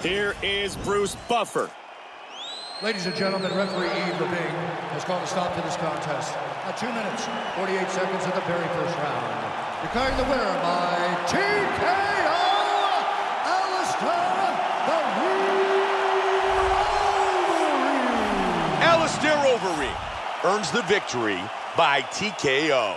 Here is Bruce Buffer. Ladies and gentlemen, referee Yves Levine has called a stop to this contest at 2 minutes, 48 seconds of the very first round. Declaring the winner by TKO, Alistair Overeem earns the victory by TKO.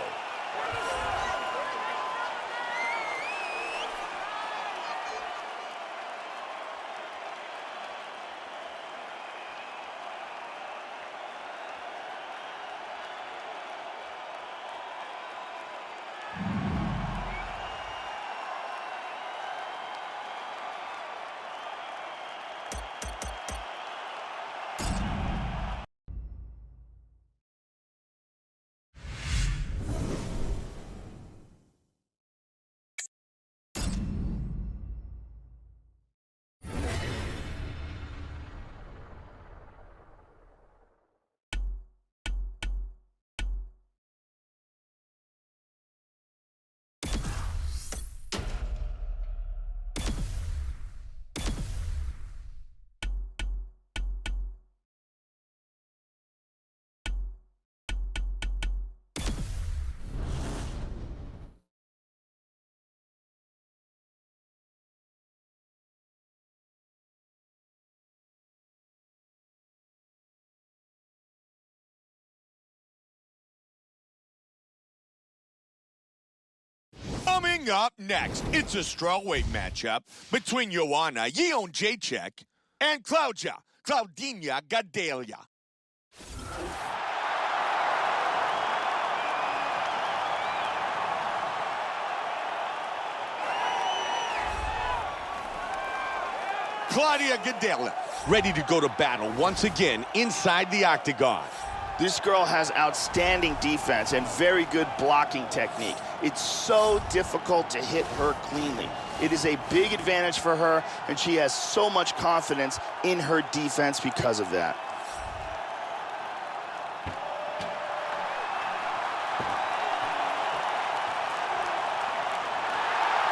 Coming up next, it's a strawweight matchup between Joanna Jędrzejczyk and Claudia Gadelha. Claudia Gadelha, ready to go to battle once again inside the octagon. This girl has outstanding defense and very good blocking technique. It's so difficult to hit her cleanly. It is a big advantage for her, and she has so much confidence in her defense because of that.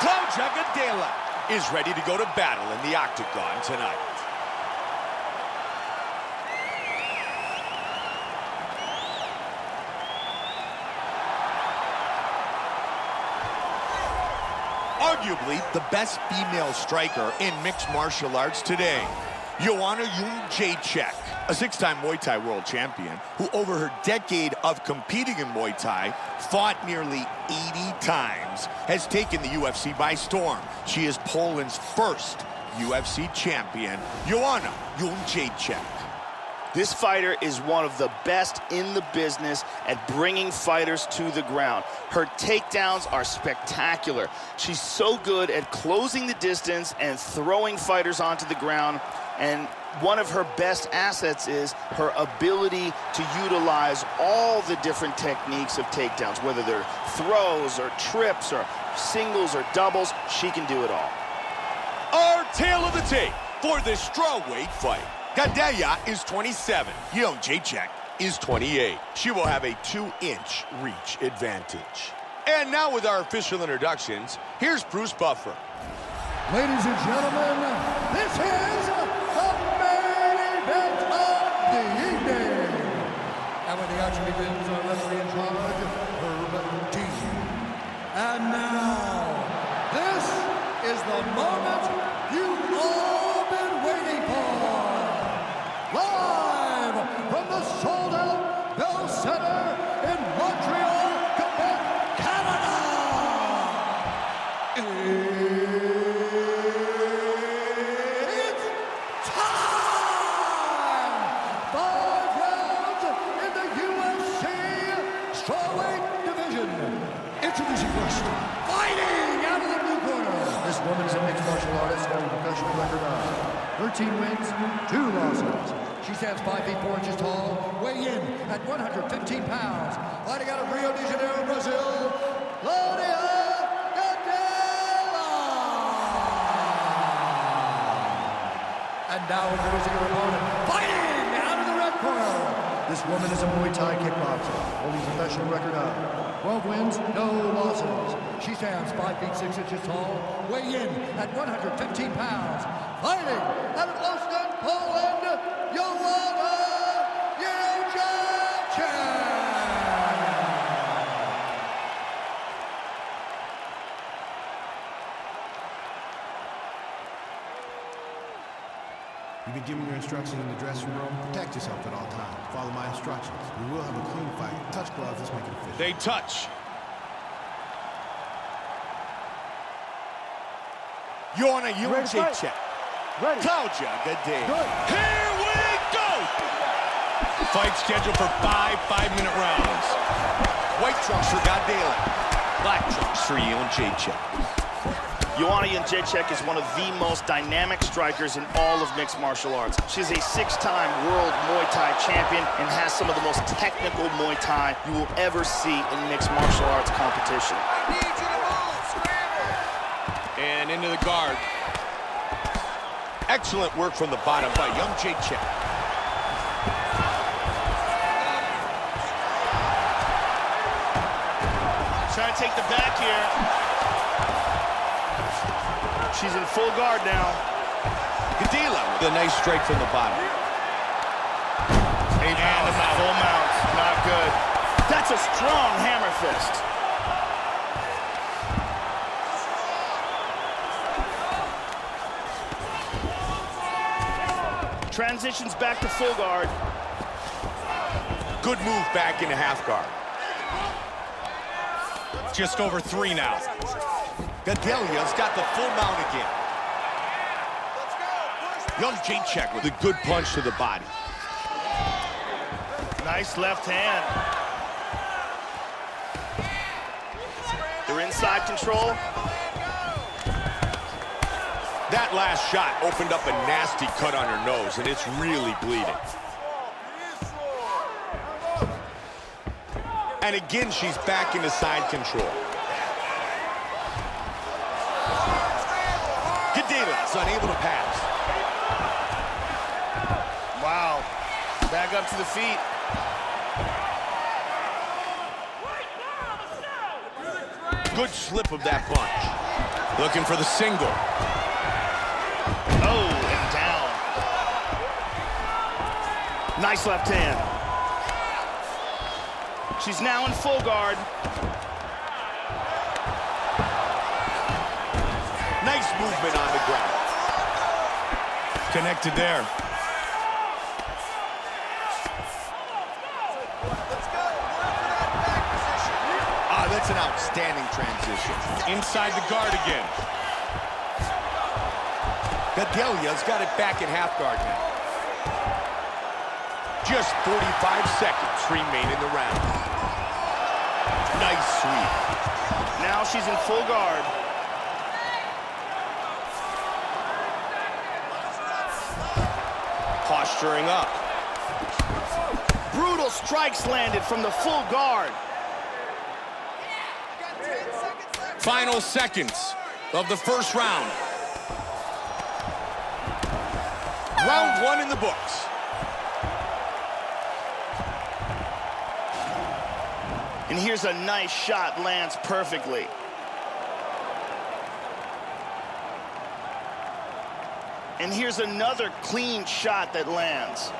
Claudia Gadelha is ready to go to battle in the octagon tonight. Arguably the best female striker in mixed martial arts today, Joanna Jędrzejczyk, a six-time Muay Thai world champion who over her decade of competing in Muay Thai fought nearly 80 times, has taken the UFC by storm. She is Poland's first UFC champion, Joanna Jędrzejczyk. This fighter is one of the best in the business at bringing fighters to the ground. Her takedowns are spectacular. She's so good at closing the distance and throwing fighters onto the ground. And one of her best assets is her ability to utilize all the different techniques of takedowns, whether they're throws or trips or singles or doubles, she can do it all. Our tale of the tape for this strawweight fight. Gadelha is 27. Jędrzejczyk is 28. She will have a 2-inch reach advantage. And now with our official introductions, here's Bruce Buffer. Ladies and gentlemen, this is the main event of the evening. And when the action begins, our referee in charge, Herb T. And now, this is the moment you've all been waiting for. Live from the sold-out Bell Center in Montreal, Quebec, Canada. It's time! 5 rounds in the UFC strawweight division. Introducing first, fighting out of the blue corner. This woman is a mixed martial artist with a professional record of 13 wins, 2 losses. She stands 5 feet 4 inches tall, weighing in at 115 pounds. Fighting out of Rio de Janeiro, Brazil, Claudia Gadelha. And now introducing her opponent, fighting out of the red corner. This woman is a Muay Thai kickboxer, holding a professional record of 12 wins, no losses. She stands 5 feet 6 inches tall, weighing in at 115 pounds. Fighting out of Oslo, Poland, Joanna Jędrzejczyk. You've been giving your instructions in the dressing room. Protect yourself at all times. Follow my instructions. We will have a clean fight. Touch gloves. Let's make it official. They touch. Joanna Jędrzejczyk. Claudia Gadelha. Here we go! Fight scheduled for 5 5-minute rounds. White trunks for Gadelha. Black trunks for Jędrzejczyk. Joanna Jędrzejczyk is one of the most dynamic strikers in all of mixed martial arts. She's a 6-time world Muay Thai champion and has some of the most technical Muay Thai you will ever see in mixed martial arts competition. I need you to move, scramble! And into the guard. Excellent work from the bottom by Jędrzejczyk. Trying to take the back here. She's in full guard now. Gadelha with a nice strike from the bottom. And full mount. Not good. That's a strong hammer fist. Transitions back to full guard. Good move back into half guard. Just over 3 now. Gadelia's got the full mount again. Young Jacek with a good punch to the body. Nice left hand. They're inside control. That last shot opened up a nasty cut on her nose, and it's really bleeding. And again, she's back into side control. Gadelia's unable to pass. Wow. Back up to the feet. Good slip of that punch. Looking for the single. Oh, and down. Nice left hand. She's now in full guard. Nice movement on the ground. Connected there. That's an outstanding transition. Inside the guard again. Gadelia's got it back in half guard now. Just 45 seconds remain in the round. Nice sweep. Now she's in full guard. Posturing up. Brutal strikes landed from the full guard. Final seconds of the first round. Round one in the books. And here's a nice shot, lands perfectly. And here's another clean shot that lands.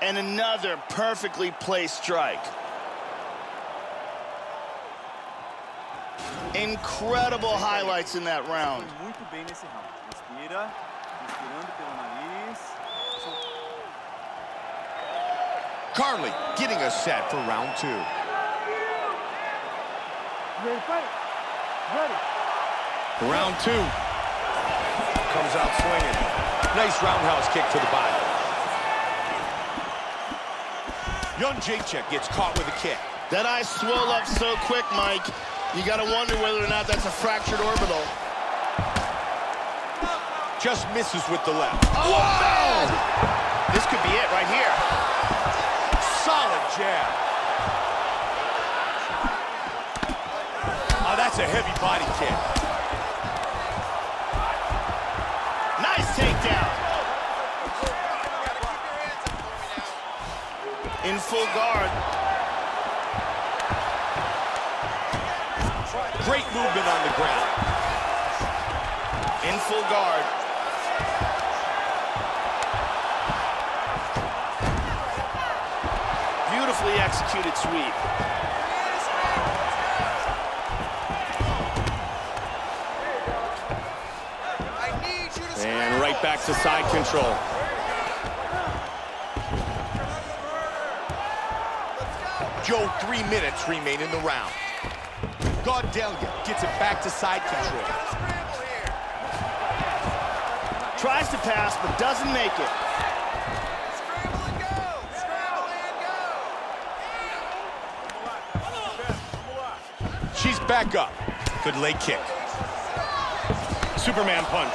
And another perfectly placed strike. Incredible highlights in that round. Muito bem nesse round. Respira, respirando pelo nariz. Carly getting us set for round two. Ready to fight? Ready. Round two. Comes out swinging. Nice roundhouse kick to the body. Young Jacek gets caught with a kick. That eye swelled up so quick, Mike. You gotta wonder whether or not that's a fractured orbital. Just misses with the left. Oh, man! This could be it right here. Solid jab. Oh, that's a heavy body kick. Nice takedown. In full guard. Great movement on the ground. In full guard. Beautifully executed sweep. And right back to side control. Joe, 3 minutes remain in the round. Gadelia gets it back to side control. Tries to pass, but doesn't make it. She's back up. Good leg kick. Superman punch.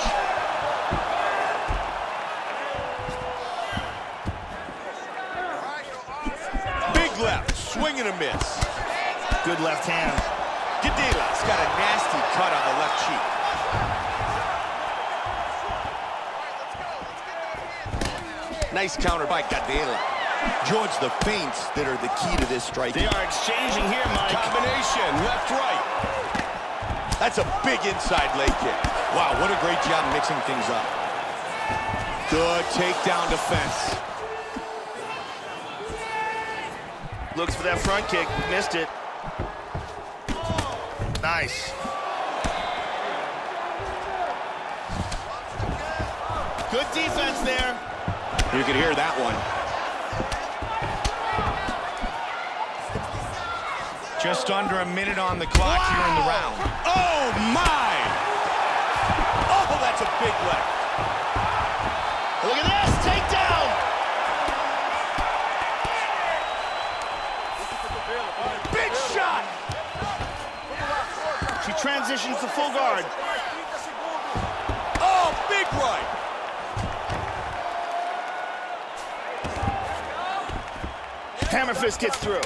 Big left, swing and a miss. Good left hand. Gadelia's got a nasty cut on the left cheek. Nice counter by Gadelia. George, the feints that are the key to this striking. They are exchanging here, Mike. Combination, left, right. That's a big inside leg kick. Wow, what a great job mixing things up. Good takedown defense. Looks for that front kick, missed it. Nice. Good defense there. You could hear that one. Just under a minute on the clock here in the round. Oh, my! Oh, that's a big left. Look at this, takedown! Big shot! She transitions to full guard. Oh, big right! Hammer fist gets through.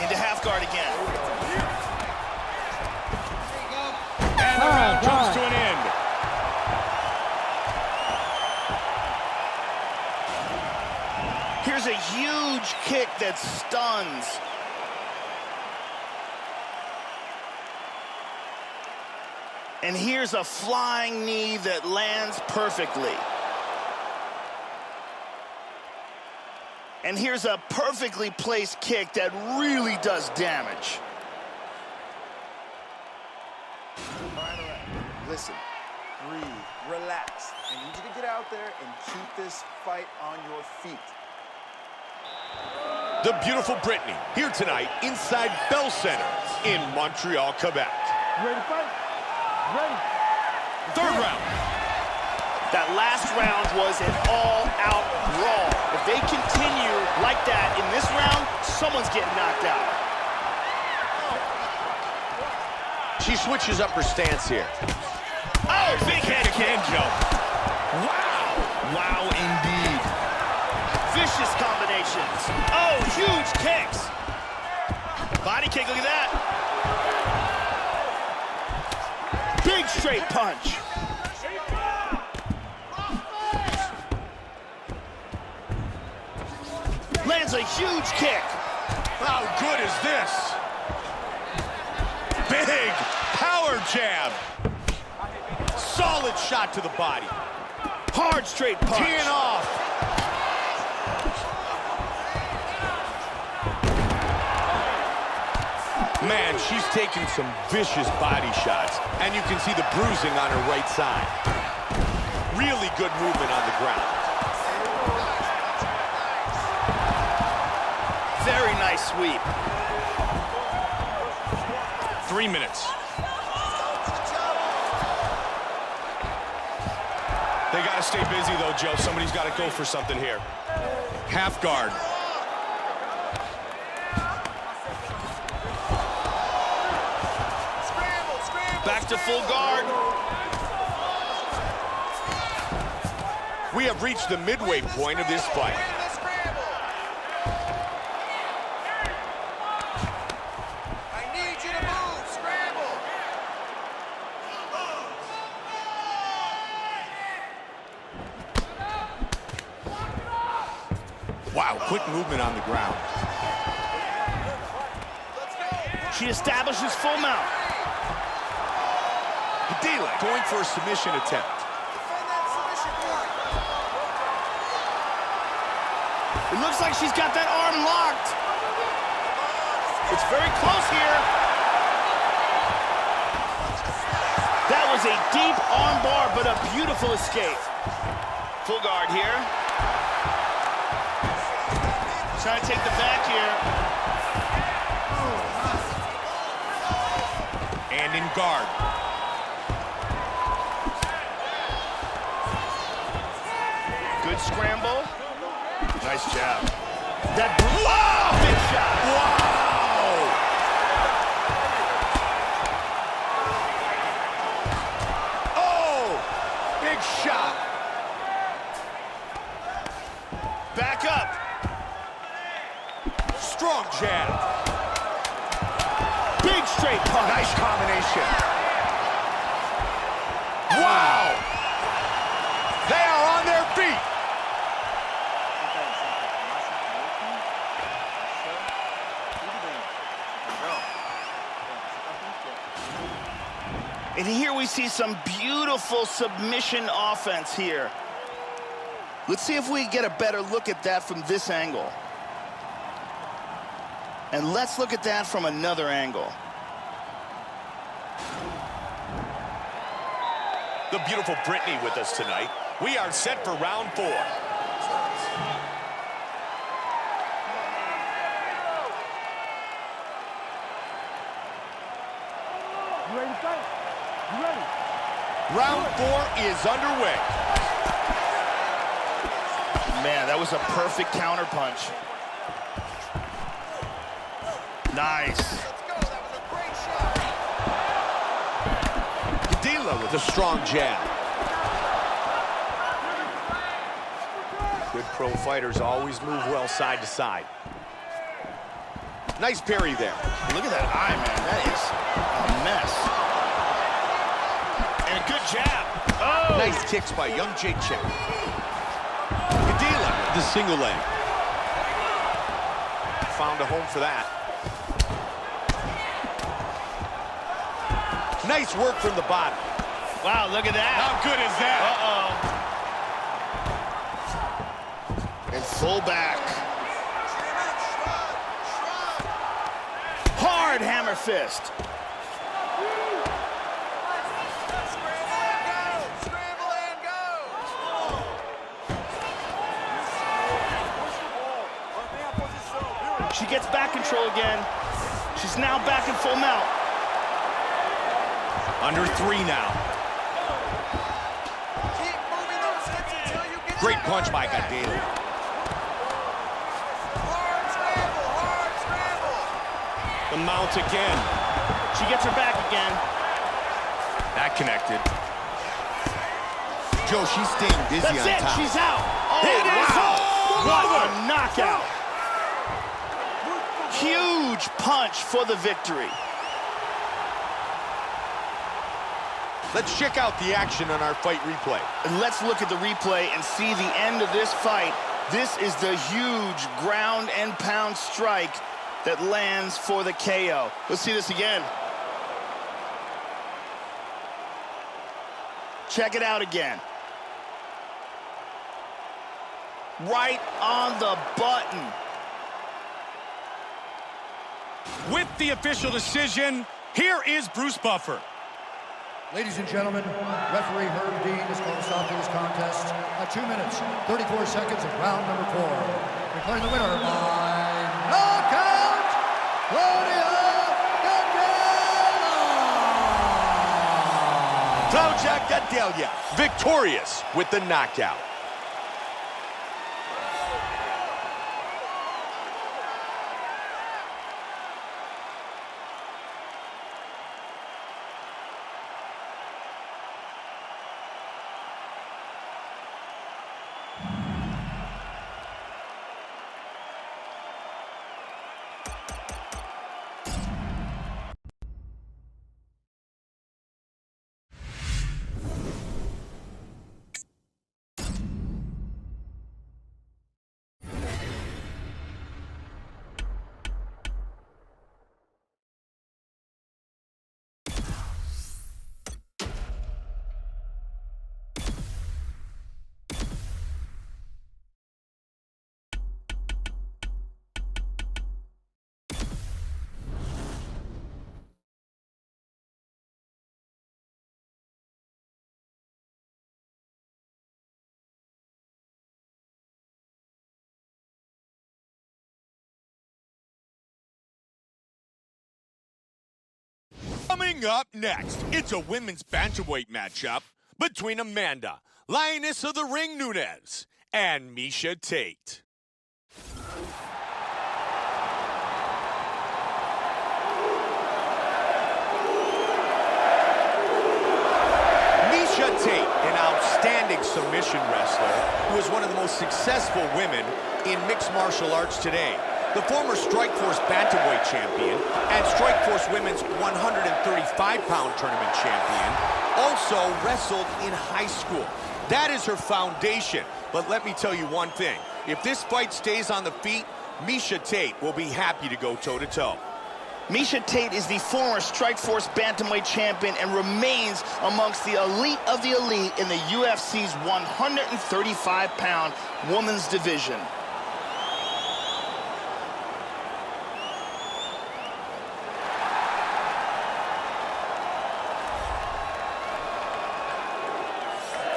Into half guard again. And the round comes to an end. Here's a huge kick that stuns. And here's a flying knee that lands perfectly. And here's a perfectly placed kick that really does damage. Listen, breathe, relax. I need you to get out there and keep this fight on your feet. The beautiful Brittany, here tonight inside Bell Center in Montreal, Quebec. You ready to fight? Ready. Third round. That last round was an all-out brawl. If they continue like that in this round, someone's getting knocked out. She switches up her stance here. Oh, big head kick. Wow. Wow, indeed. Vicious combinations. Oh, huge kicks. Body kick, look at that. Big straight punch. Lands a huge kick. How good is this? Big power jab. Solid shot to the body. Hard straight punch. Teeing off. Man, she's taking some vicious body shots, and you can see the bruising on her right side. Really good movement on the ground. Very nice sweep. 3 minutes. They got to stay busy, though, Joe. Somebody's got to go for something here. Half guard. Back to full guard. We have reached the midway point of this fight. I need you to move. Scramble. Wow, quick movement on the ground. She establishes full mount. Padilla going for a submission attempt. It looks like she's got that arm locked. It's very close here. That was a deep arm bar, but a beautiful escape. Full guard here. Trying to take the back here. And in guard. Good scramble. Nice jab. That wow! Big shot. Wow! Oh! Big shot. Back up. Strong jab. Big straight punch. Nice combination. Wow! They are on their feet. And here we see some beautiful submission offense here. Let's see if we get a better look at that from this angle. And let's look at that from another angle. The beautiful Brittany with us tonight. We are set for round 4. Okay? You ready? Round 4 is underway. Man, that was a perfect counterpunch. Nice. Padilla with a strong jab. Good pro fighters always move well side to side. Nice parry there. Look at that eye, man. That is a mess. And a good jab. Oh! Nice kicks by young Jacek. Padilla with the single leg. Found a home for that. Nice work from the bottom. Wow, look at that. How good is that? Uh-oh. And full back. Hard hammer fist. Scramble and go! She gets back control again. She's now back in full mount. Under 3 now. Keep moving those hips until you get Great your punch by back. Padilla. Hard scramble, hard scramble. The mount again. She gets her back again. That connected. Joe, she's staying busy That's on it. top. She's out. Oh, It is wow. all What over. a knockout. Huge punch for the victory. Let's check out the action on our fight replay. And let's look at the replay and see the end of this fight. This is the huge ground and pound strike that lands for the KO. Let's see this again. Check it out again. Right on the button. With the official decision, here is Bruce Buffer. Ladies and gentlemen, referee Herb Dean has called a stop to this contest at 2 minutes, 34 seconds of round number 4. Declaring the winner by knockout, Claudia Gadelha! Claudia Gadelha, victorious with the knockout. Coming up next, it's a women's bantamweight matchup between Amanda, Lioness of the Ring Nunes, and Miesha Tate. Miesha Tate, an outstanding submission wrestler who is one of the most successful women in mixed martial arts today. The former Strikeforce Bantamweight champion and Strikeforce Women's 135-pound tournament champion also wrestled in high school. That is her foundation. But let me tell you one thing. If this fight stays on the feet, Miesha Tate will be happy to go toe-to-toe. Miesha Tate is the former Strikeforce Bantamweight champion and remains amongst the elite of the elite in the UFC's 135-pound women's division.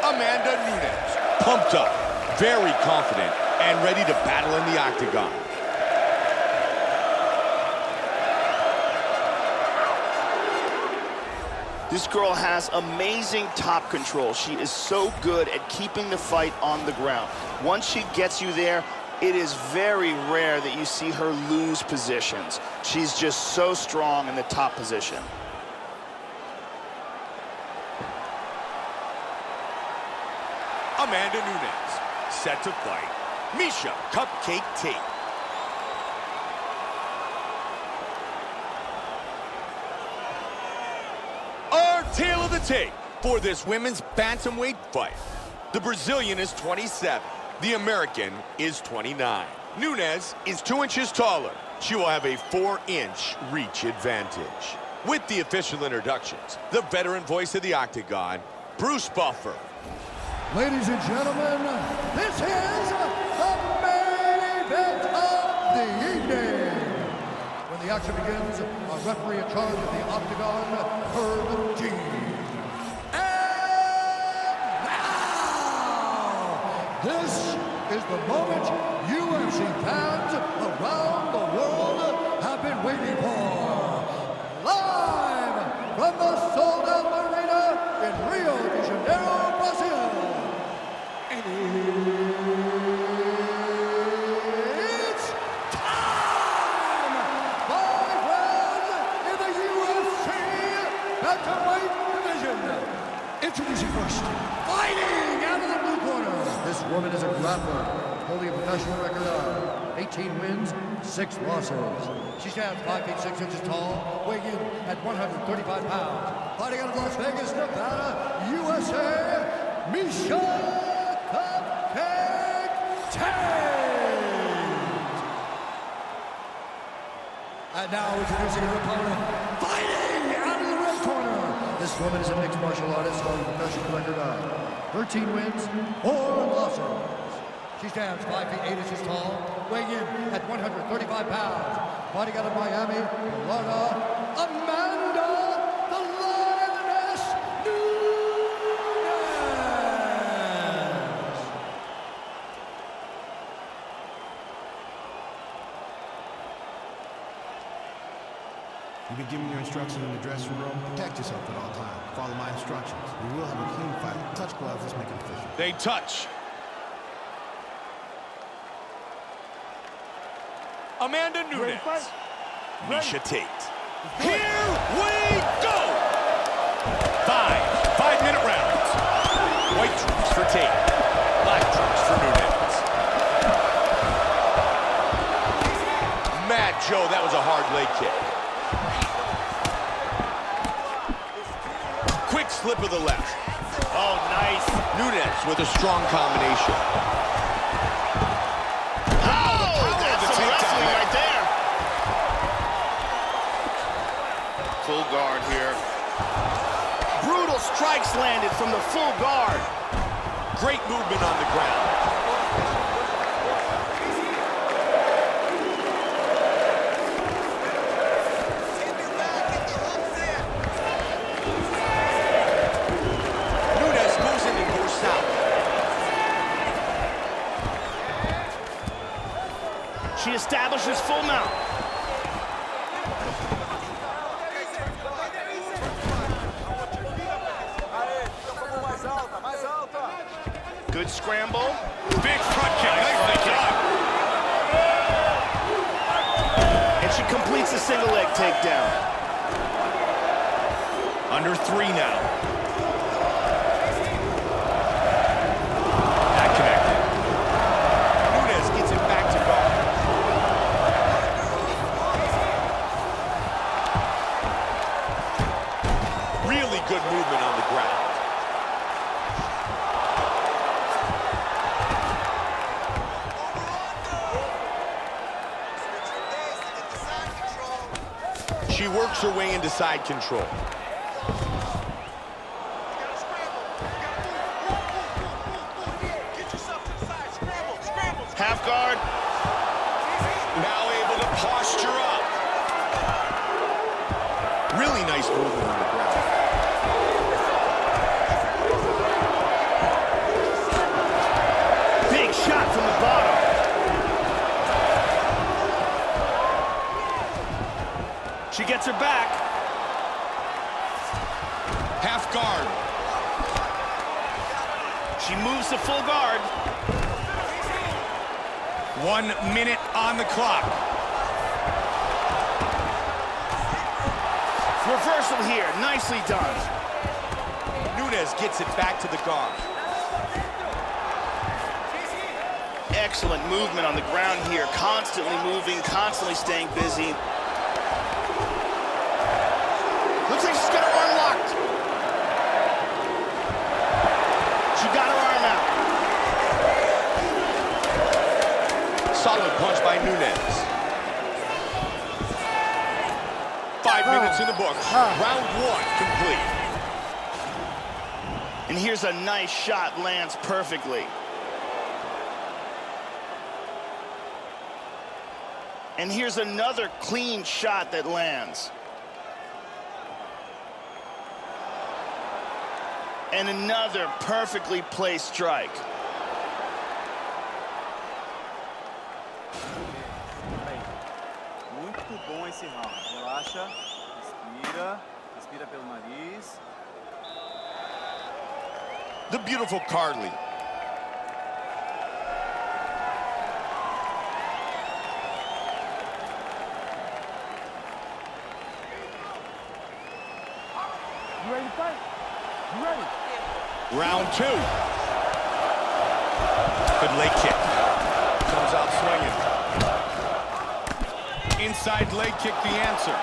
Amanda Nunes, pumped up, very confident, and ready to battle in the octagon. This girl has amazing top control. She is so good at keeping the fight on the ground. Once she gets you there, it is very rare that you see her lose positions. She's just so strong in the top position. Amanda Nunes, set to fight Miesha Cupcake Tate. Our tale of the tape for this women's bantamweight fight. The Brazilian is 27. The American is 29. Nunes is 2 inches taller. She will have a 4-inch reach advantage. With the official introductions, the veteran voice of the Octagon, Bruce Buffer. Ladies and gentlemen, this is the main event of the evening. When the action begins, our referee in charge of the Octagon, Herb G. And now, this is the moment UFC fans around the world have been waiting for. Live from the sold-out arena in Rio de Janeiro, Brazil. It's time! 5 rounds in the UFC bantamweight division. Introducing first, fighting out of the blue corner. This woman is a grappler, holding a professional record of 18 wins, 6 losses. She stands 5 feet 6 inches tall, weighing in at 135 pounds. Fighting out of Las Vegas, Nevada, USA, Miesha Cupcake Tate! And now introducing her opponent, fighting out of the red corner. This woman is a mixed martial artist holding a professional record of 13 wins, 4 losses. She stands 5 feet 8 inches tall, weighing in at 135 pounds. Fighting out of Miami, Florida, Amanda the Lioness Nunes! You've been given your instructions in the dressing room. Protect yourself at all times. Follow my instructions. We will have a clean fight. Touch gloves. Let's make it official. They touch. Amanda Nunes. Miesha Tate. Here we go! 5-minute rounds. White troops for Tate. Black troops for Nunes. Mad Joe, that was a hard leg kick. Quick slip of the left. Oh, nice. Nunes with a strong combination. Full guard here. Brutal strikes landed from the full guard. Great movement on the ground. Nunes moves in and goes south. She establishes full mount. Good scramble. Big front kick. Nicely done. And she completes a single leg takedown. Under 3 now. Not connected. Nunes gets it back to guard. Really good movement on the ground. She works her way into side control. Half guard. Now able to posture up. Really nice movement on the ground. Big shot from the bottom. She gets her back. She moves to full guard. 1 minute on the clock. Reversal here, nicely done. Nunes gets it back to the guard. Excellent movement on the ground here, constantly moving, constantly staying busy. Looks like she's got her arm locked. She got her arm out. Solid punch by Nunes. 5 minutes in the books. Round 1 complete. And here's a nice shot, lands perfectly. And here's another clean shot that lands. And another perfectly placed strike. Muito bom esse round. Relaxa, respira, respira pelo nariz. The beautiful Carly. You ready to fight? You ready? Round 2. Good leg kick. Comes out swinging. Inside leg kick, the answer.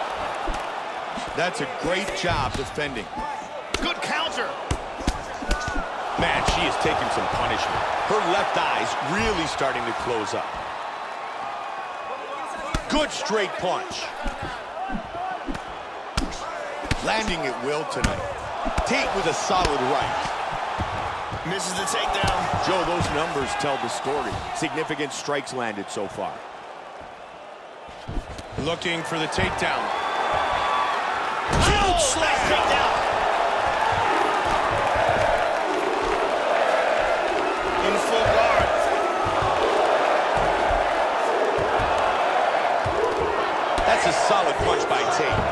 That's a great job defending. Good counter. Man, she is taking some punishment. Her left eye's really starting to close up. Good straight punch. Landing at will tonight. Tate with a solid right. Misses the takedown. Joe, those numbers tell the story. Significant strikes landed so far. Looking for the takedown. Huge slice takedown. In full guard. That's a solid punch by Tate.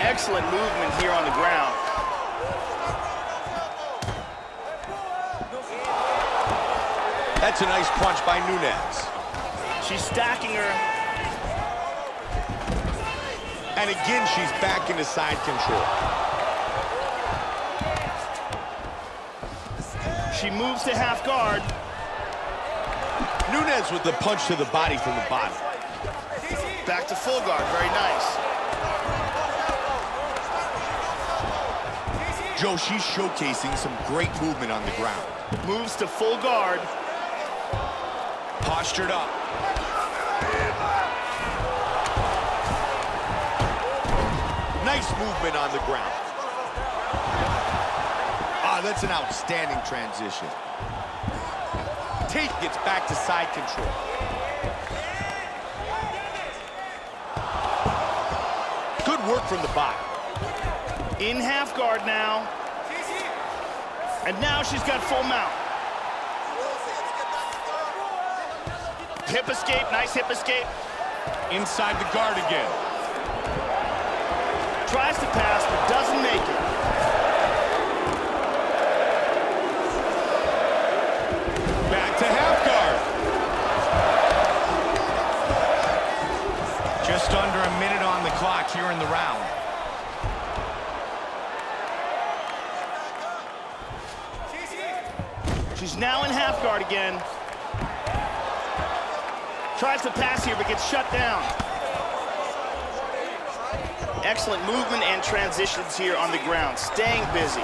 Excellent movement here on the ground. That's a nice punch by Nunes. She's stacking her. And again, she's back into side control. She moves to half guard. Nunes with the punch to the body from the bottom. Back to full guard, very nice. Joe, she's showcasing some great movement on the ground. Moves to full guard. Postured up. Nice movement on the ground. Ah, that's an outstanding transition. Tate gets back to side control. Good work from the bottom. In half guard now. And now she's got full mount. Hip escape, nice hip escape. Inside the guard again. Tries to pass, but doesn't make it. Back to half guard. Just under a minute on the clock here in the round. She's now in half guard again. Tries to pass here, but gets shut down. Excellent movement and transitions here on the ground, staying busy.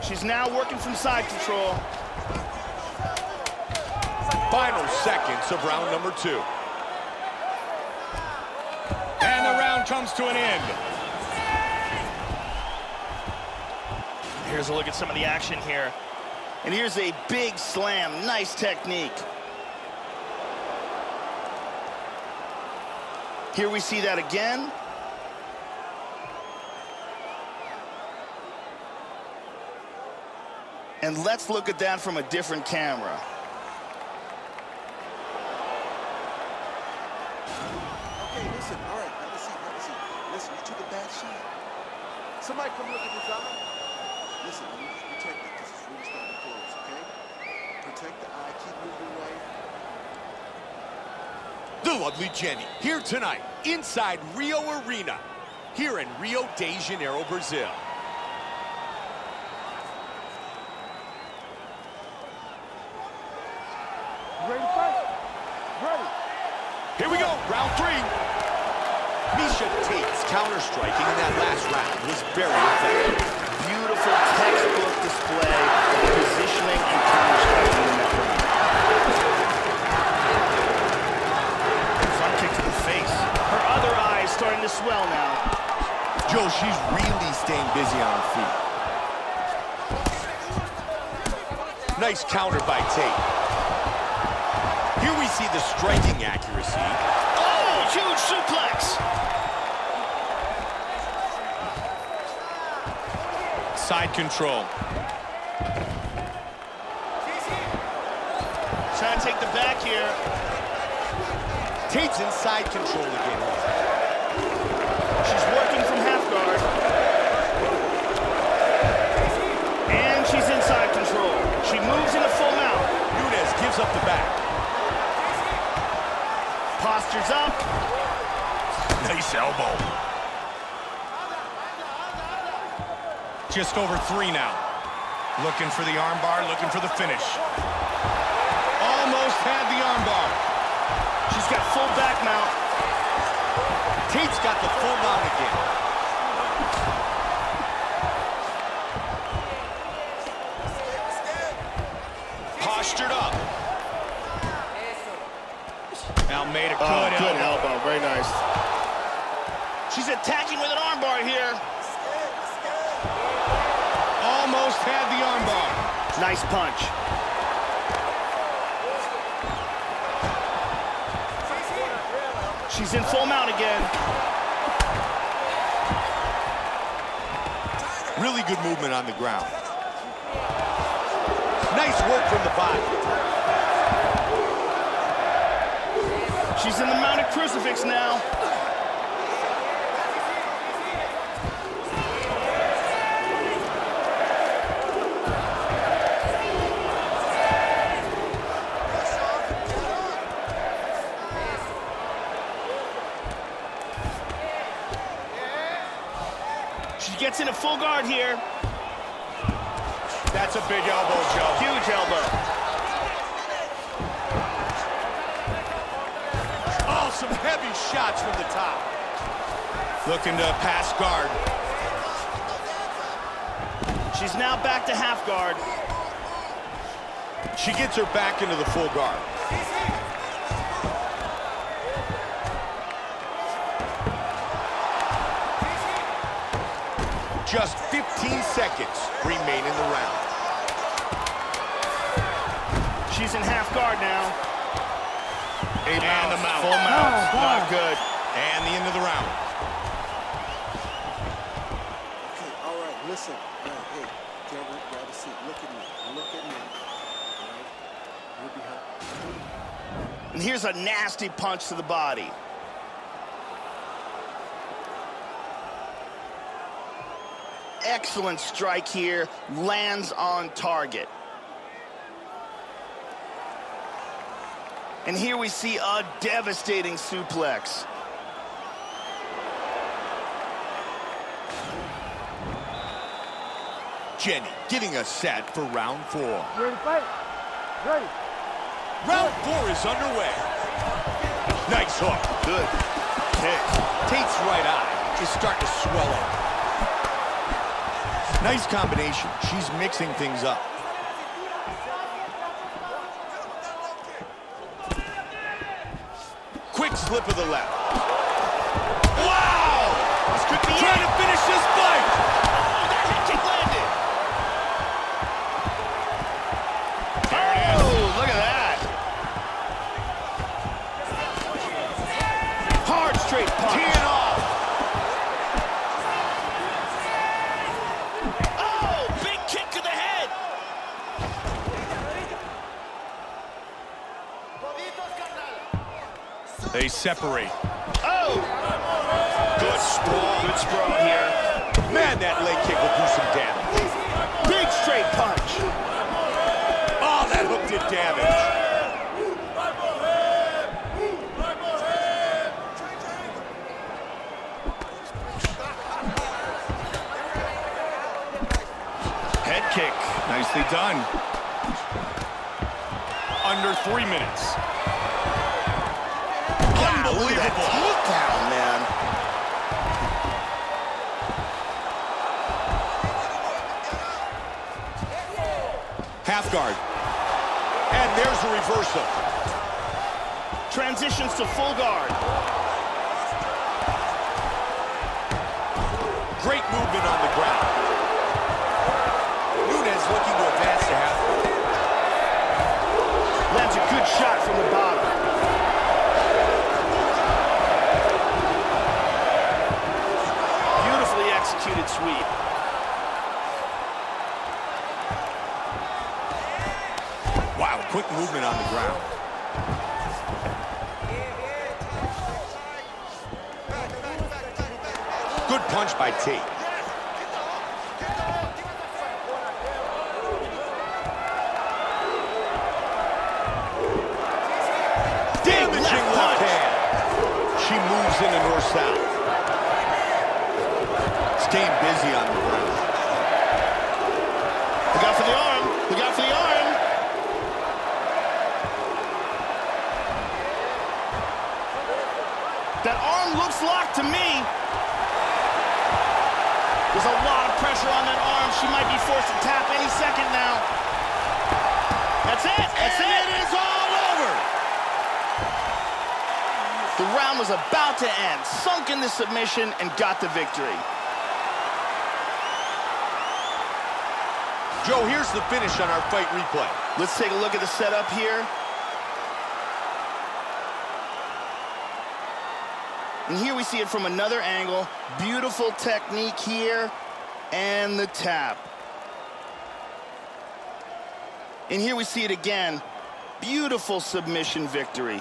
She's now working from side control. Final seconds of round number 2. And the round comes to an end. Here's a look at some of the action here. And here's a big slam, nice technique. Here we see that again. And let's look at that from a different camera. Okay, listen, all right, have a seat, have a seat. Listen, you took a that shot. Somebody come look at this eye. Listen, I need you to protect it because it's really starting to close, okay? Protect the eye, keep moving right. The lovely Jenny, here tonight, inside Rio Arena, here in Rio de Janeiro, Brazil. Ready to fight? Ready. Here we go, round 3. Miesha Tate's counter-striking in that last round was very effective. Beautiful textbook display of positioning and counter-striking in that round. Front kick to the face. Her other eye is starting to swell now. Joe, she's really staying busy on her feet. Nice counter by Tate. Here we see the striking accuracy. Oh, huge suplex. Side control. Trying to take the back here. Tate's in side control again. She's working from half guard. And she's in side control. She moves in a full mount. Nunes gives up the back. Postures up. Nice elbow. Just over 3 now. Looking for the armbar, looking for the finish. Almost had the armbar. She's got full back mount. Tate's got the full mount again. Postured up. Almeida, good elbow. Very nice. She's attacking with an armbar here. Almost had the armbar. Nice punch. She's in full mount again. Really good movement on the ground. Nice work from the body. She's in the mounted crucifix now. She gets in a full guard here. That's a big elbow, Joe. Huge elbow. Oh, some heavy shots from the top. Looking to pass guard. She's now back to half guard. She gets her back into the full guard. Just 15 seconds remain in the round. She's in half guard now. And the mount. Full mount. Not good. And the end of the round. Okay, all right, listen. All right, hey, grab a seat. Look at me. Look at me. All right? You'll be happy. And here's a nasty punch to the body. Excellent strike here. Lands on target. And here we see a devastating suplex. Jenny getting us set for round 4. Ready to fight? Ready. Round 4 is underway. Nice hook. Good kick. Tate's right eye is starting to swell up. Nice combination. She's mixing things up. Quick slip of the left. Wow! This could be Trying it. to finish this fight. Oh, that head kick landed. Oh, look at that. Hard straight punch. Teeing off. Oh, big kick to the head. They separate. Oh. Good Good sprawl. Good sprawl here. Man, that leg kick will do some damage. Big straight punch. Oh, that hook did damage. Head kick. Nicely done. Under 3 minutes. Unbelievable. Takedown, man. Half guard. And there's a reversal. Transitions to full guard. Great movement on the ground. Nunes looking to advance to half guard. Lands a good shot from the bottom. Beautifully executed sweep. Wow, quick movement on the ground. Good punch by Tate. Damaging left hand. She moves into north-south. Staying busy on the ground. Look out for the arm. Look out for the arm. That arm looks locked to me. There's a lot of pressure on that arm. She might be forced to tap any second now. That's it. That's it. It is all over. The round was about to end. Sunk into submission and got the victory. Joe, here's the finish on our fight replay. Let's take a look at the setup here. And here we see it from another angle. Beautiful technique here. And the tap. And here we see it again. Beautiful submission victory.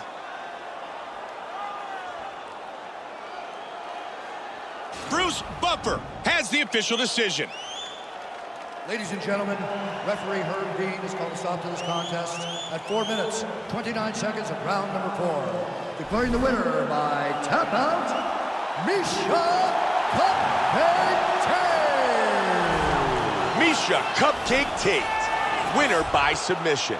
Bruce Buffer has the official decision. Ladies and gentlemen, referee Herb Dean has called a stop to this contest at 4 minutes, 29 seconds of round number 4. Declaring the winner by tap out, Miesha Cupcake Tate. Miesha Cupcake Tate, winner by submission.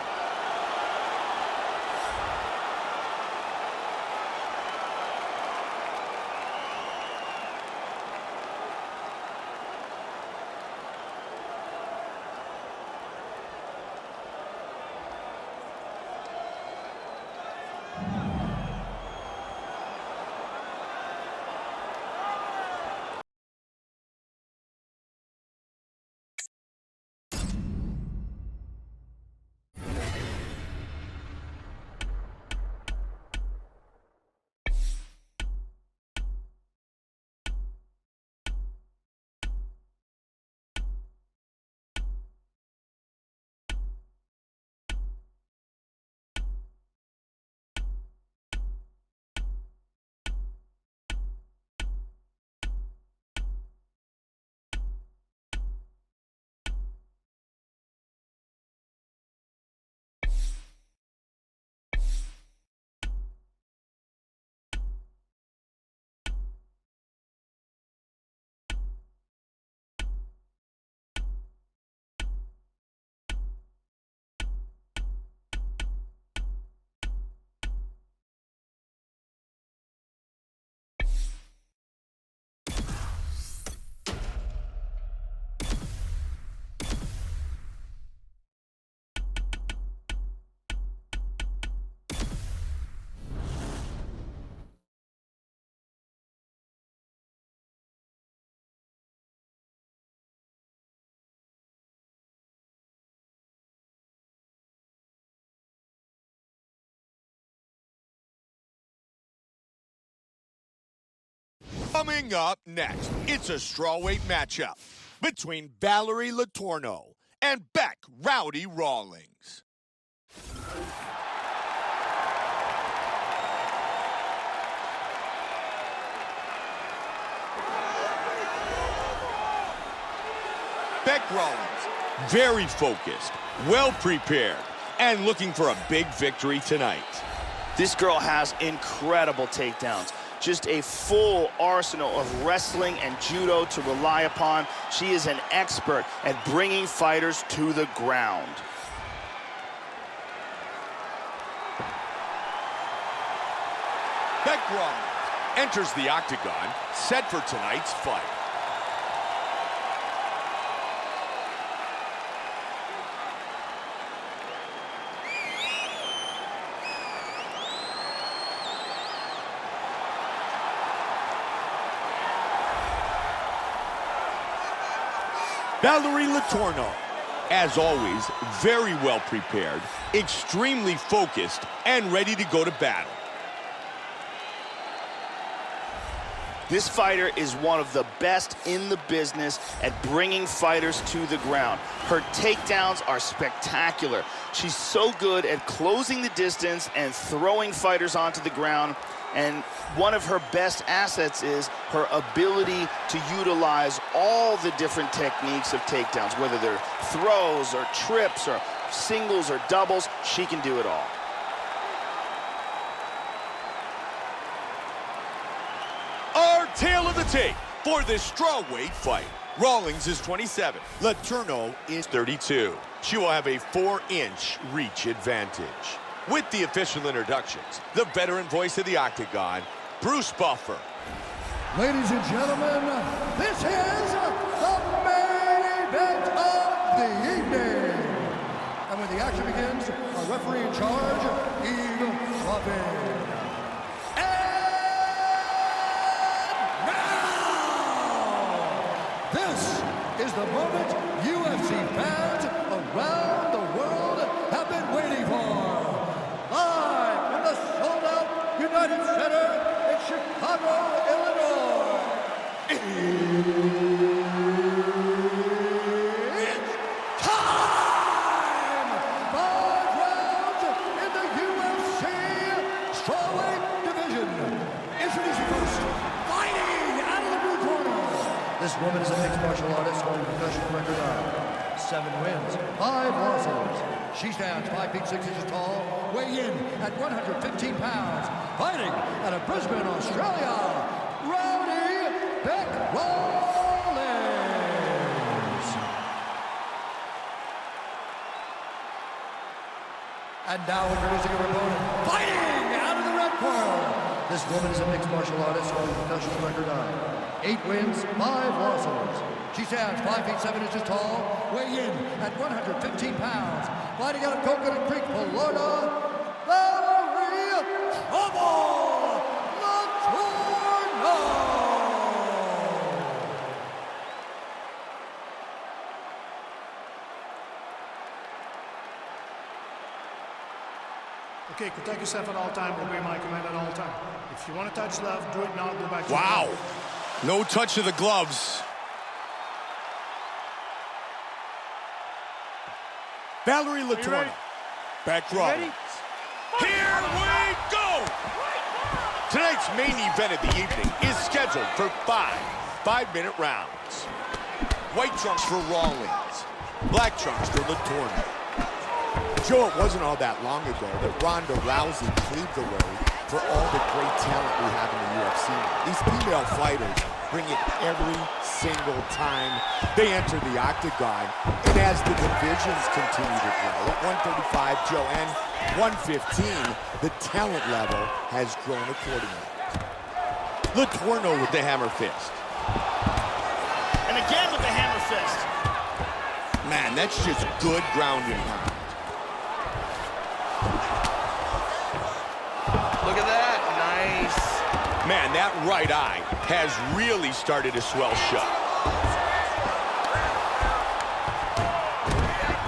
Coming up next, it's a strawweight matchup between Valerie Letourneau and Beck Rowdy Rawlings. Beck Rollins, very focused, well prepared, and looking for a big victory tonight. This girl has incredible takedowns. Just a full arsenal of wrestling and judo to rely upon. She is an expert at bringing fighters to the ground. Beck Rollins enters the octagon, set for tonight's fight. Valerie Letourneau, as always, very well prepared, extremely focused, and ready to go to battle. This fighter is one of the best in the business at bringing fighters to the ground. Her takedowns are spectacular. She's so good at closing the distance and throwing fighters onto the ground. And one of her best assets is her ability to utilize all the different techniques of takedowns, whether they're throws or trips or singles or doubles. She can do it all. Our tale of the tape for this strawweight fight. Rawlings is 27. Letourneau is 32. She will have a 4-inch reach advantage. With the official introductions, the veteran voice of the octagon, Bruce Buffer. Ladies and gentlemen, this is the main event of the evening. And when the action begins, our referee in charge, Yves Lavin. Is the moment UFC fans around the world have been waiting for. Live from the sold-out United Center in Chicago, Illinois. It's time! 5 rounds in the UFC strawweight division. Introducing first, fighting out of the blue corner. This woman is a mixed martial artist holding a professional record of 7 wins, 5 losses. She stands 5 feet 6 inches tall, weighing in at 115 pounds, fighting out of Brisbane, Australia, Rowdy Beck Rollins. And now introducing her opponent, fighting out of the red corner. This woman is a mixed martial artist holding a professional record of 8 wins, 5 losses. She stands 5 feet 7 inches tall, weighing in at 115 pounds, fighting out of Coconut Creek, Florida, Valerie Trouble Letourneau. Okay, protect yourself at all times, obey my command at all times. If you want to touch left, do it now, go back to Wow. No touch of the gloves. Valerie Letourneau. Beck Rollins. Here we go! Tonight's main event of the evening is scheduled for 5 5-minute rounds. White trunks for Rawlings. Black trunks for Letourneau. Joe, it wasn't all that long ago that Ronda Rousey paved the way for all the great talent we have in the UFC. These female fighters bring it every single time they enter the octagon. And as the divisions continue to grow, at 135, Joe, and 115, the talent level has grown accordingly. Letourneau with the hammer fist. And again with the hammer fist. Man, that's just good ground and pound. Look at that, nice. Man, that right eye has really started to swell shut.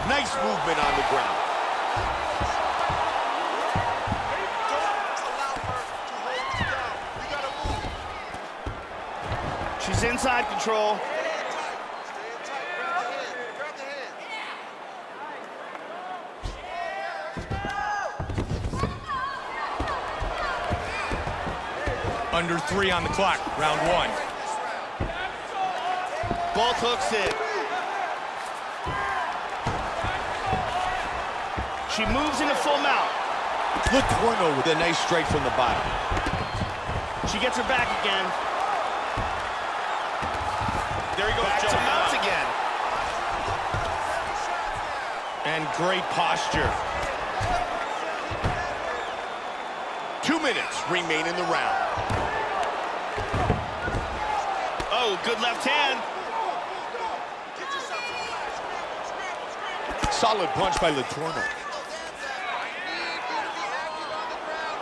Nice movement on the ground. She's inside control. Under 3 on the clock, round 1. Both hooks in. She moves into full mount. Letourneau with a nice strike from the bottom. She gets her back again. There he goes, Back to mount again. And great posture. 2 minutes remain in the round. Oh, good left hand. Solid punch by Letourneau.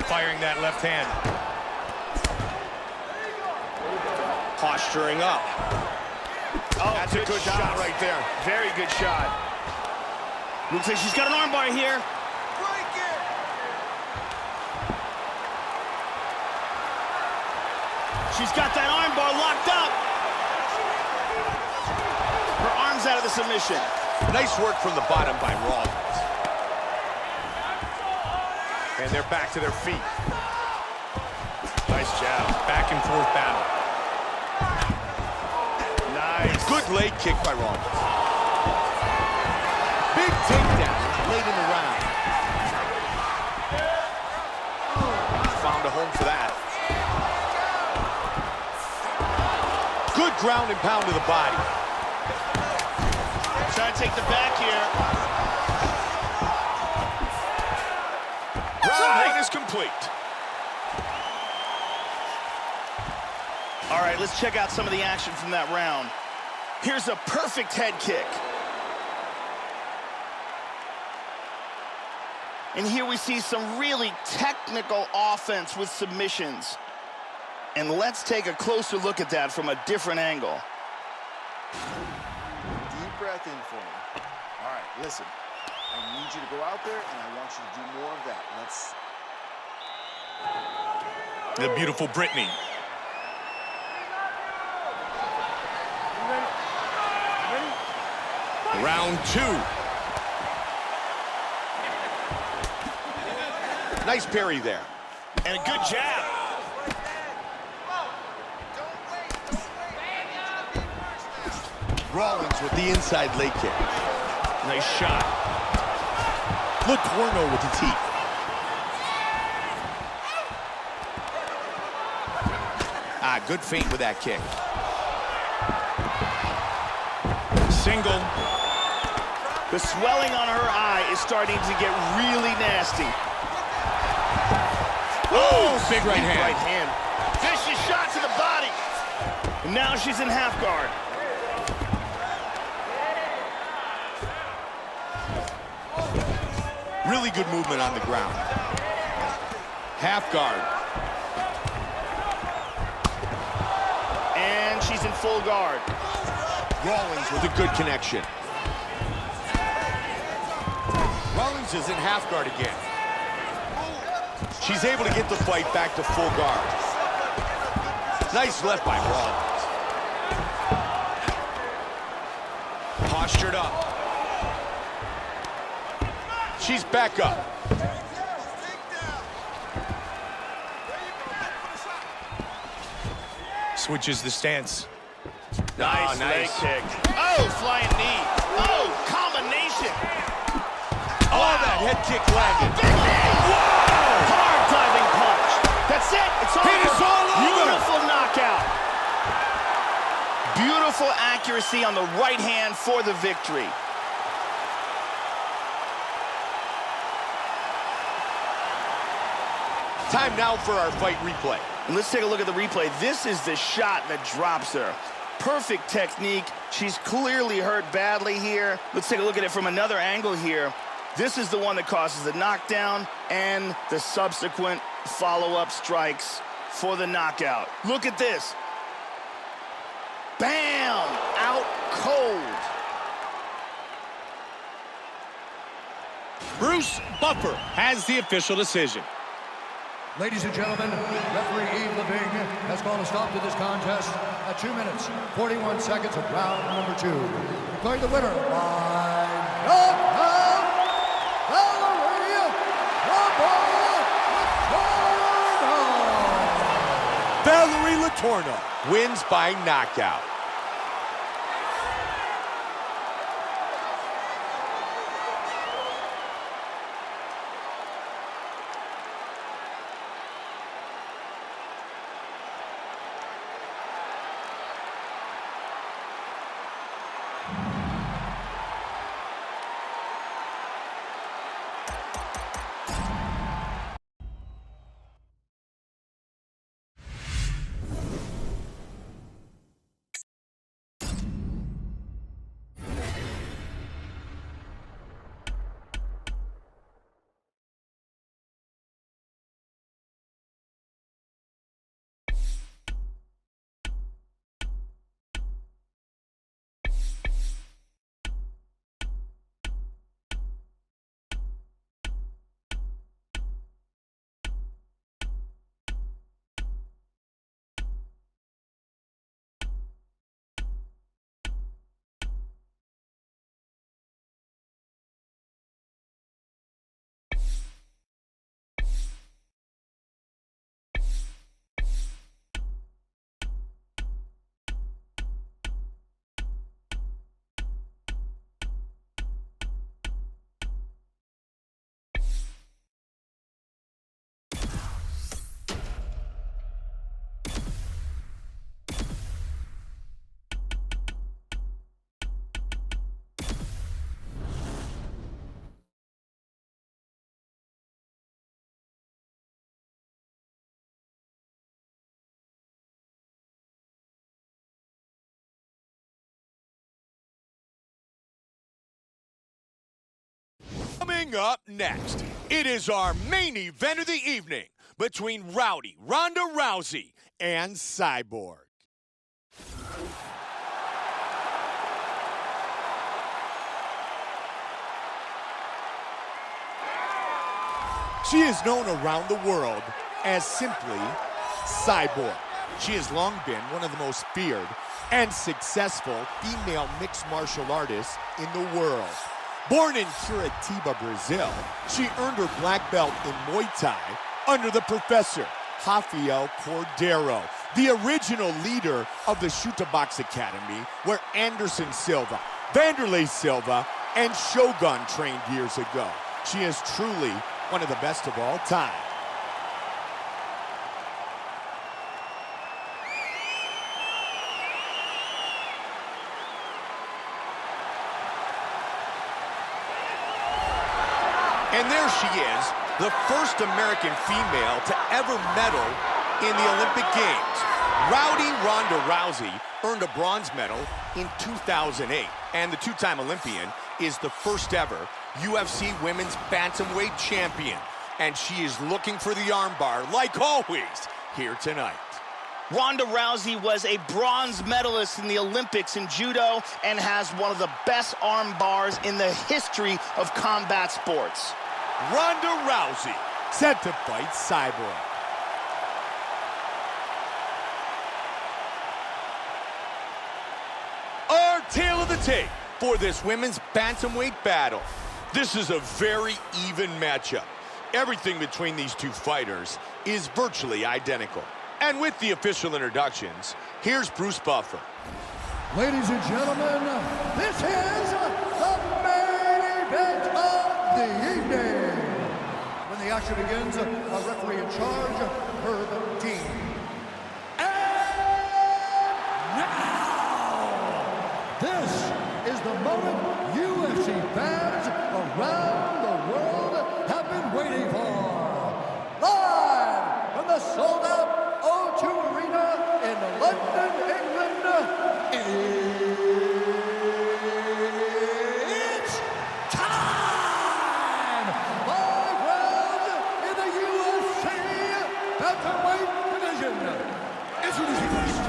Firing that left hand. Posturing up. Oh, That's a good shot right there. Very good shot. Looks like she's got an armbar here. She's got that armbar locked up. Her arm's out of the submission. Nice work from the bottom by Rawlins. And they're back to their feet. Nice jab. Back and forth battle. Nice. Good leg kick by Rawlins. Big takedown late in the round. Found a home for that. Good ground and pound to the body. Trying to take the back here. Round one is complete. All right, let's check out some of the action from that round. Here's a perfect head kick. And here we see some really technical offense with submissions. And let's take a closer look at that from a different angle. Deep breath in for me. All right, listen. I need you to go out there, and I want you to do more of that. Let's... The beautiful Brittany. Round two. Nice parry there. And a good jab. Rawlins with the inside leg kick. Nice shot. Letourneau with the teeth. Good feint with that kick. Single. The swelling on her eye is starting to get really nasty. Oh, big right hand. Right hand. Vicious shot to the body. And now she's in half guard. Really good movement on the ground. Half guard. And she's in full guard. Rawlins with a good connection. Rawlins is in half guard again. She's able to get the fight back to full guard. Nice left by Rawlins. Postured up. She's back up. Switches the stance. Nice leg kick. Oh, flying knee. Oh, combination. Oh, that head kick landed. Big knee. Whoa! Hard diving punch. That's it. It's over. It is all over. Beautiful knockout. Beautiful accuracy on the right hand for the victory. Time now for our fight replay. And let's take a look at the replay. This is the shot that drops her. Perfect technique. She's clearly hurt badly here. Let's take a look at it from another angle here. This is the one that causes the knockdown and the subsequent follow-up strikes for the knockout. Look at this. Bam! Out cold. Bruce Buffer has the official decision. Ladies and gentlemen, referee Yves Leving has called a stop to this contest at 2 minutes, 41 seconds of round number 2. Declaring the winner by knockout, Valerie Letourneau wins by knockout. Coming up next, it is our main event of the evening between Rowdy Ronda Rousey and Cyborg. She is known around the world as simply Cyborg. She has long been one of the most feared and successful female mixed martial artists in the world. Born in Curitiba, Brazil, she earned her black belt in Muay Thai under the professor, Rafael Cordeiro, the original leader of the Chuta Box Academy, where Anderson Silva, Vanderlei Silva, and Shogun trained years ago. She is truly one of the best of all time. And there she is, the first American female to ever medal in the Olympic Games. Rowdy Ronda Rousey earned a bronze medal in 2008, and the two-time Olympian is the first ever UFC Women's Bantamweight Champion. And she is looking for the armbar, like always, here tonight. Ronda Rousey was a bronze medalist in the Olympics in judo and has one of the best arm bars in the history of combat sports. Ronda Rousey, set to fight Cyborg. Our tale of the tape for this women's bantamweight battle. This is a very even matchup. Everything between these two fighters is virtually identical. And with the official introductions, here's Bruce Buffer. Ladies and gentlemen, this is the main event of the evening. When the action begins, a referee in charge, Herb Dean. And now, this is the moment UFC fans around the world have been waiting for. Live from the sold-out O2 Arena in London, England, it's time! 5 rounds in the UFC Bantamweight division. Introducing first,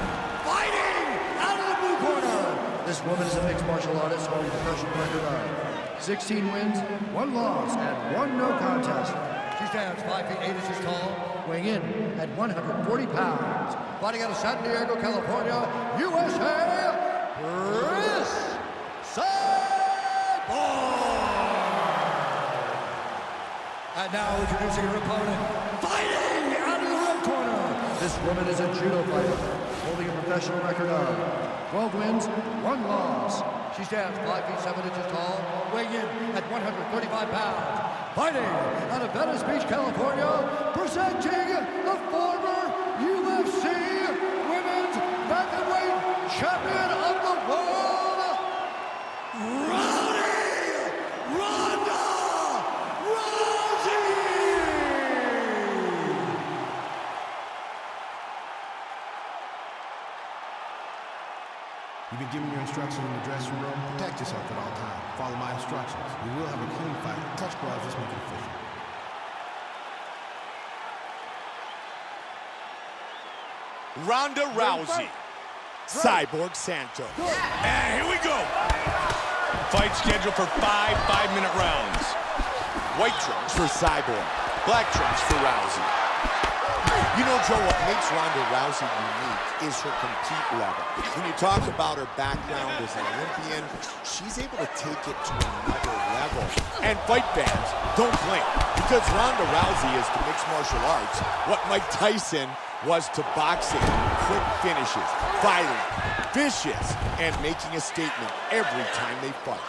fighting out of the blue corner. This woman is a mixed martial artist holding a professional record of 16 wins, 1 loss, and 1 no contest. She stands 5 feet 8 inches tall, weighing in at 140 pounds. Fighting out of San Diego, California, USA, Chris Cyborg! And now introducing her opponent, fighting out of the red corner. This woman is a judo fighter, holding a professional record of 12 wins, 1 loss. She stands 5 feet 7 inches tall, weighing in at 135 pounds. Fighting out of Venice Beach, California, presenting the former UFC Women's Bantamweight Champion of the World, Rowdy Ronda Rousey! You've been given your instructions in the dressing room. Protect yourself at all times. Follow my instructions. We will have a clean fight. Touch gloves, let's make it official. Ronda Rousey, Cyborg Santos. And here we go. Fight scheduled for 5 5-minute rounds. White trunks for Cyborg, black trunks for Rousey. You know, Joe, what makes Ronda Rousey unique is her compete level. When you talk about her background as an Olympian, she's able to take it to another level. And fight fans, don't blink, because Ronda Rousey is to mixed martial arts what Mike Tyson was to boxing. Quick finishes, violent, vicious, and making a statement every time they fight.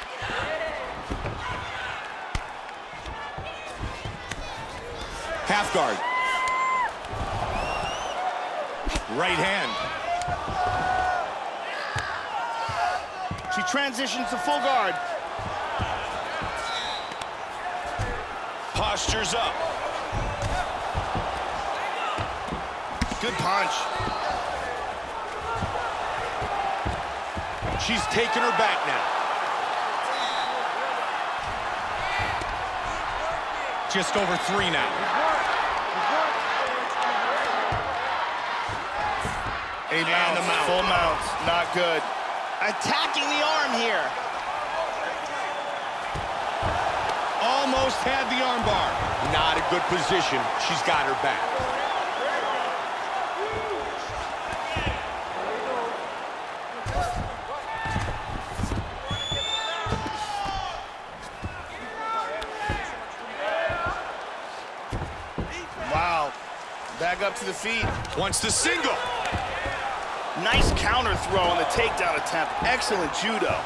Half guard. Right hand. She transitions to full guard. Postures up. Good punch. She's taking her back now. Just over 3 now. And the mount. Full mount. Not good. Attacking the arm here. Almost had the armbar. Not a good position. She's got her back. Wow. Back up to the feet. Wants the single. Nice counter throw on the takedown attempt. Excellent judo.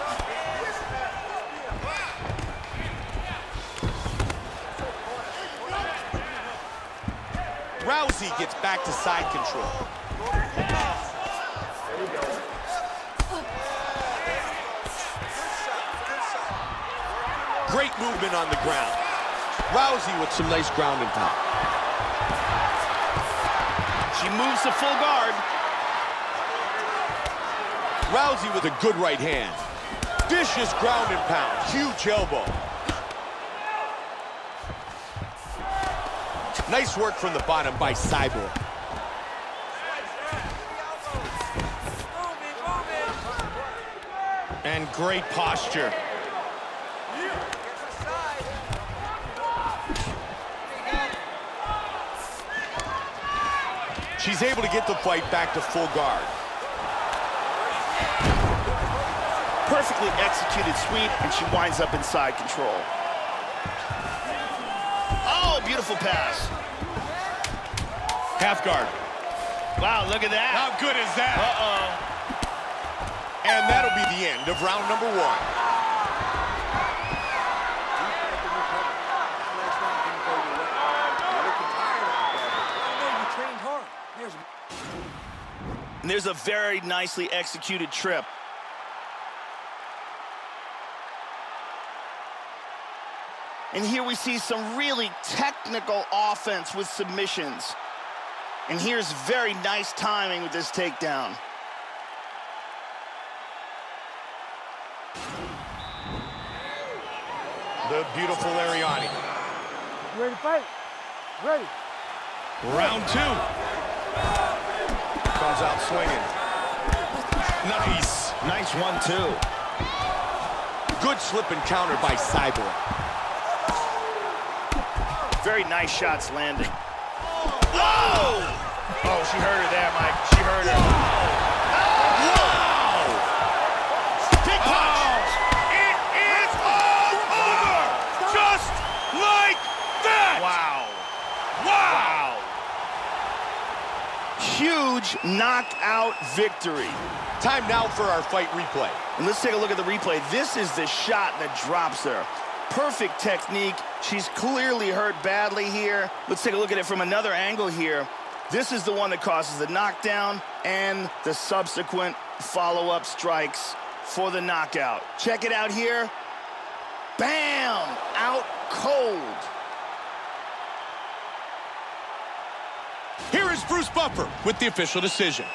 Rousey gets back to side control. Great movement on the ground. Rousey with some nice ground and pound. She moves to full guard. Rousey with a good right hand. Vicious ground and pound. Huge elbow. Nice work from the bottom by Cyborg. And great posture. She's able to get the fight back to full guard. Perfectly executed sweep, and she winds up inside control. Oh, beautiful pass. Half guard. Wow, look at that. How good is that? Uh-oh. And that'll be the end of round number 1. And there's a very nicely executed trip. And here we see some really technical offense with submissions. And here's very nice timing with this takedown. The beautiful Ariani. You ready to fight? Ready. Round 2. Comes out swinging. Nice. Nice 1-2. Good slip and counter by Cyborg. Very nice shots landing. Whoa! Oh, she hurt her there, Mike. She hurt her. Wow! Big punch. It is all over. Just like that. Wow. Wow. Huge knockout victory. Time now for our fight replay. And let's take a look at the replay. This is the shot that drops her. Perfect technique. She's clearly hurt badly here. Let's take a look at it from another angle here. This is the one that causes the knockdown and the subsequent follow-up strikes for the knockout. Check it out here. Bam! Out cold. Here is Bruce Buffer with the official decision.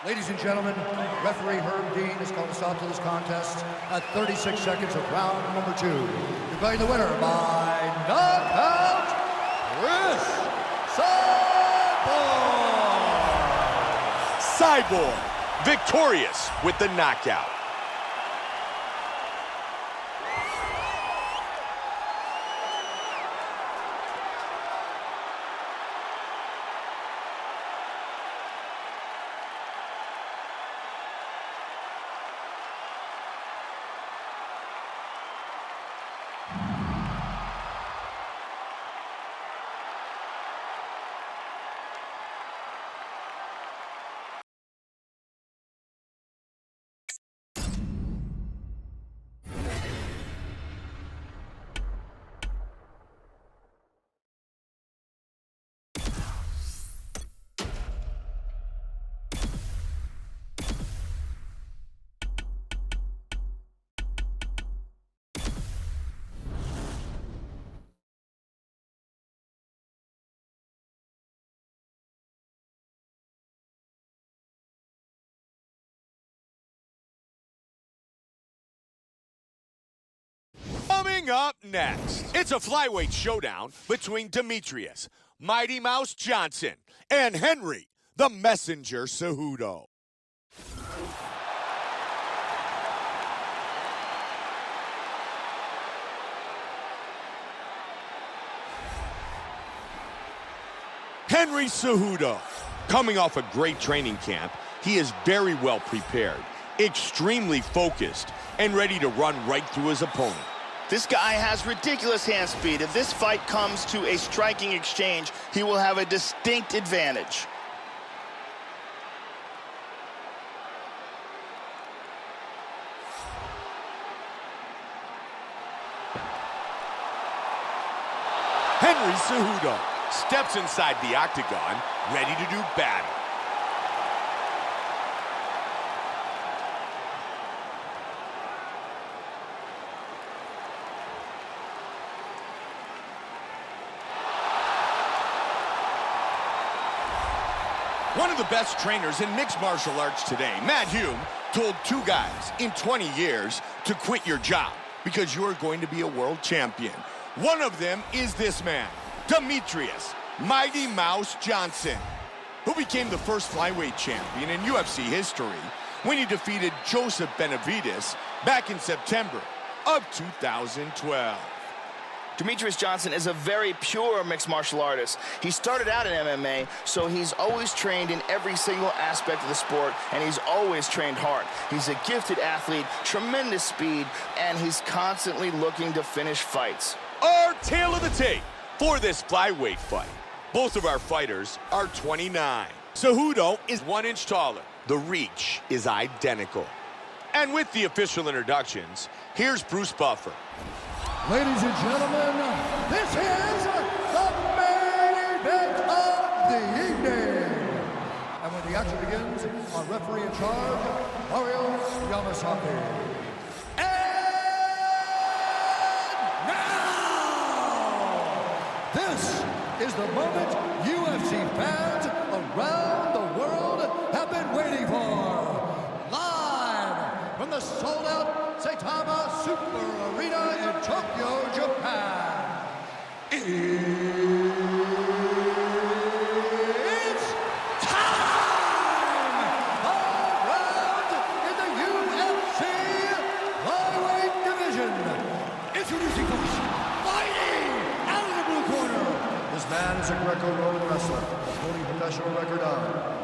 Ladies and gentlemen, referee Herb Dean has called a stop to this contest at 36 seconds of round number 2. Declaring the winner by knockout, Chris Cyborg. Cyborg, victorious with the knockout. Coming up next, it's a flyweight showdown between Demetrius, Mighty Mouse Johnson, and Henry, the Messenger Cejudo. Henry Cejudo, coming off a great training camp, he is very well prepared, extremely focused, and ready to run right through his opponent. This guy has ridiculous hand speed. If this fight comes to a striking exchange, he will have a distinct advantage. Henry Cejudo steps inside the octagon, ready to do battle. One of the best trainers in mixed martial arts today, Matt Hume, told 2 guys in 20 years to quit your job because you're going to be a world champion. One of them is this man, Demetrius Mighty Mouse Johnson, who became the first flyweight champion in UFC history when he defeated Joseph Benavidez back in September of 2012. Demetrius Johnson is a very pure mixed martial artist. He started out in MMA, so he's always trained in every single aspect of the sport, and he's always trained hard. He's a gifted athlete, tremendous speed, and he's constantly looking to finish fights. Our tale of the tape for this flyweight fight. Both of our fighters are 29. Cejudo is 1 inch taller. The reach is identical. And with the official introductions, here's Bruce Buffer. Ladies and gentlemen, this is the main event of the evening. And when the action begins, our referee in charge, Mario Yamasaki. And now, this is the moment UFC fans around the world have been waiting for. Live from the sold-out Saitama Super Arena in Tokyo, Japan. It's time! 5 rounds in the UFC flyweight division. Introducing first, fighting out of the blue corner. This man is a Greco-Roman wrestler, holding a professional record of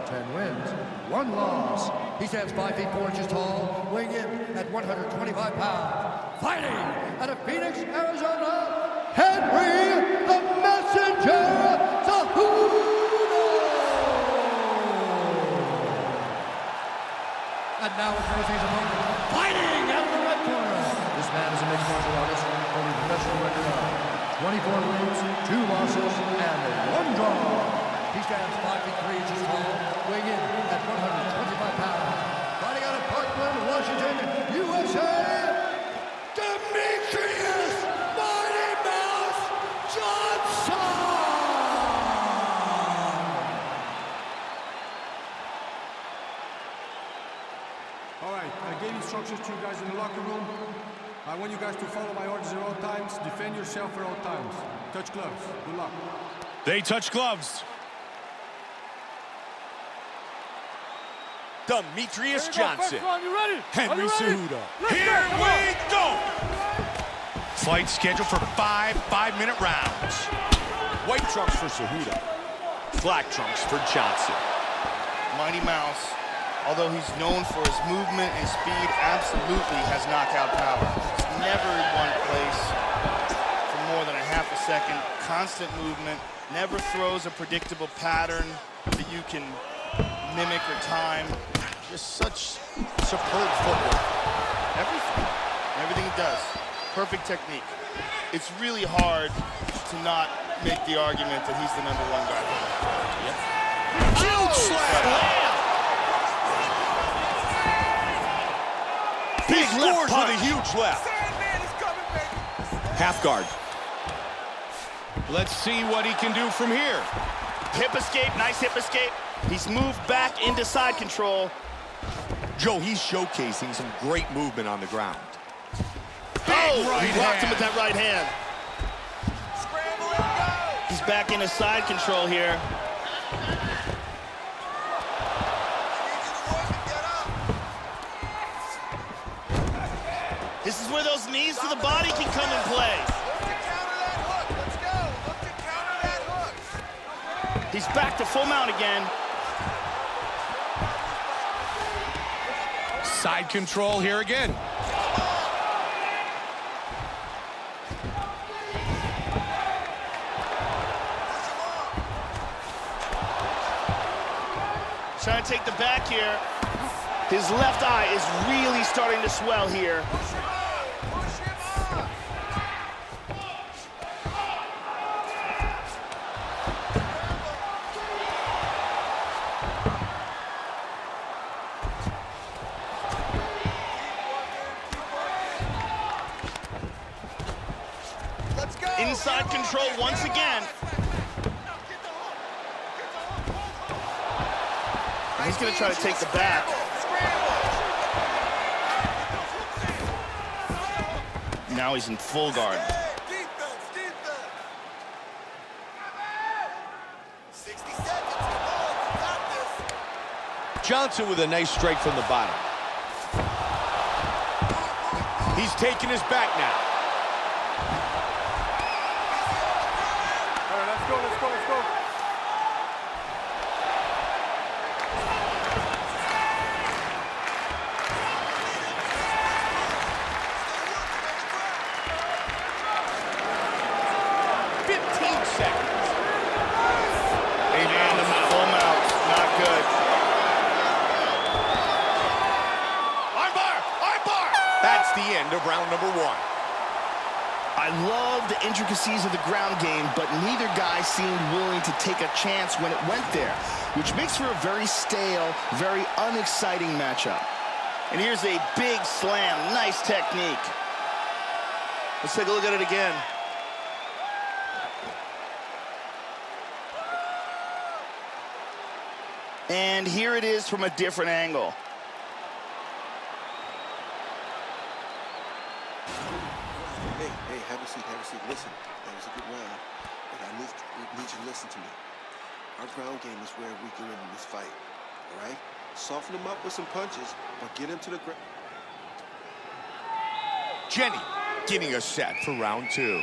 10 wins, 1 loss. He stands 5 feet 4 inches tall, weighing in at 125 pounds. Fighting out of Phoenix, Arizona, Henry the Messenger Cejudo. And now introducing his opponent, fighting out of the red corner. This man is a mixed martial artist, holding a professional record of 24 wins, 2 losses, and 1 draw. He stands 5 feet 3 inches tall, weighing in at 125 pounds. Fighting out of Parkland, Washington, USA, Demetrius Mighty Mouse Johnson! All right, I gave instructions to you guys in the locker room. I want you guys to follow my orders at all times. Defend yourself at all times. Touch gloves. Good luck. They touch gloves. Demetrius Johnson, You ready? Henry Cejudo. Here we go! Fight scheduled for 5 5-minute rounds. White trunks for Cejudo, black trunks for Johnson. Mighty Mouse, although he's known for his movement and speed, absolutely has knockout power. He's never in one place for more than a half a second. Constant movement, never throws a predictable pattern that you can mimic or time. Just such superb footwork. Everything he does. Perfect technique. It's really hard to not make the argument that he's the #1 guy. Yep. Huge slap! He scores with a huge left. Half guard. Let's see what he can do from here. Hip escape, nice hip escape. He's moved back into side control. Joe, he's showcasing some great movement on the ground. Oh, He blocked him with that right hand. Scramble and go. He's back into side control here. This is where those knees to the body can come in play. Look to counter that hook. Let's go. Look to counter that hook. He's back to full mount again. Side control here again. Trying to take the back here. His left eye is really starting to swell here. Push him up. Push him up. Let's go. Inside control once again. He's going to try to take the back. Now he's in full guard. Defense. 60 seconds. Come on, you got this. Johnson with a nice strike from the bottom. He's taking his back now. All right, let's go. Full mount. Not good. Armbar! That's the end of round number 1. I love the intricacies of the ground game, but neither guy seemed willing to take a chance when it went there, which makes for a very stale, very unexciting matchup. And here's a big slam. Nice technique. Let's take a look at it again. And here it is from a different angle. Hey, have a seat. Listen, that was a good round, but I need you to listen to me. Our ground game is where we can win this fight, all right? Soften him up with some punches, but get him to the ground. Jenny getting us set for round 2. Here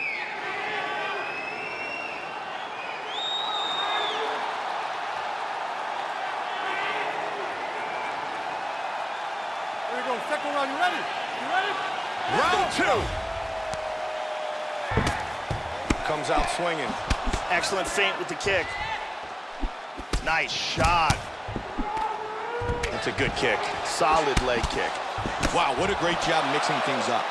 we go. Second round. You ready? Round 2. Comes out swinging. Excellent feint with the kick. Nice shot. That's a good kick. Solid leg kick. Wow, what a great job mixing things up.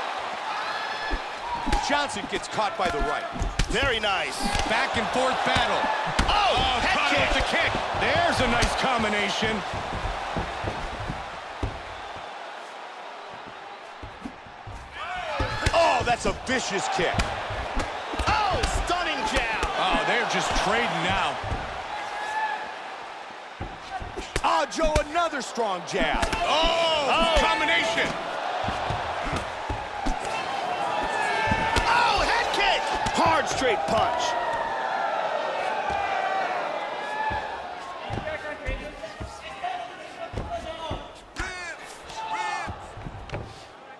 Johnson gets caught by the right. Very nice. Back and forth battle. Oh, head caught kick. with the kick. There's a nice combination. Oh, that's a vicious kick. Oh, stunning jab. Oh, they're just trading now. Oh, Joe, another strong jab. Oh, combination. Oh, head kick. Hard straight punch.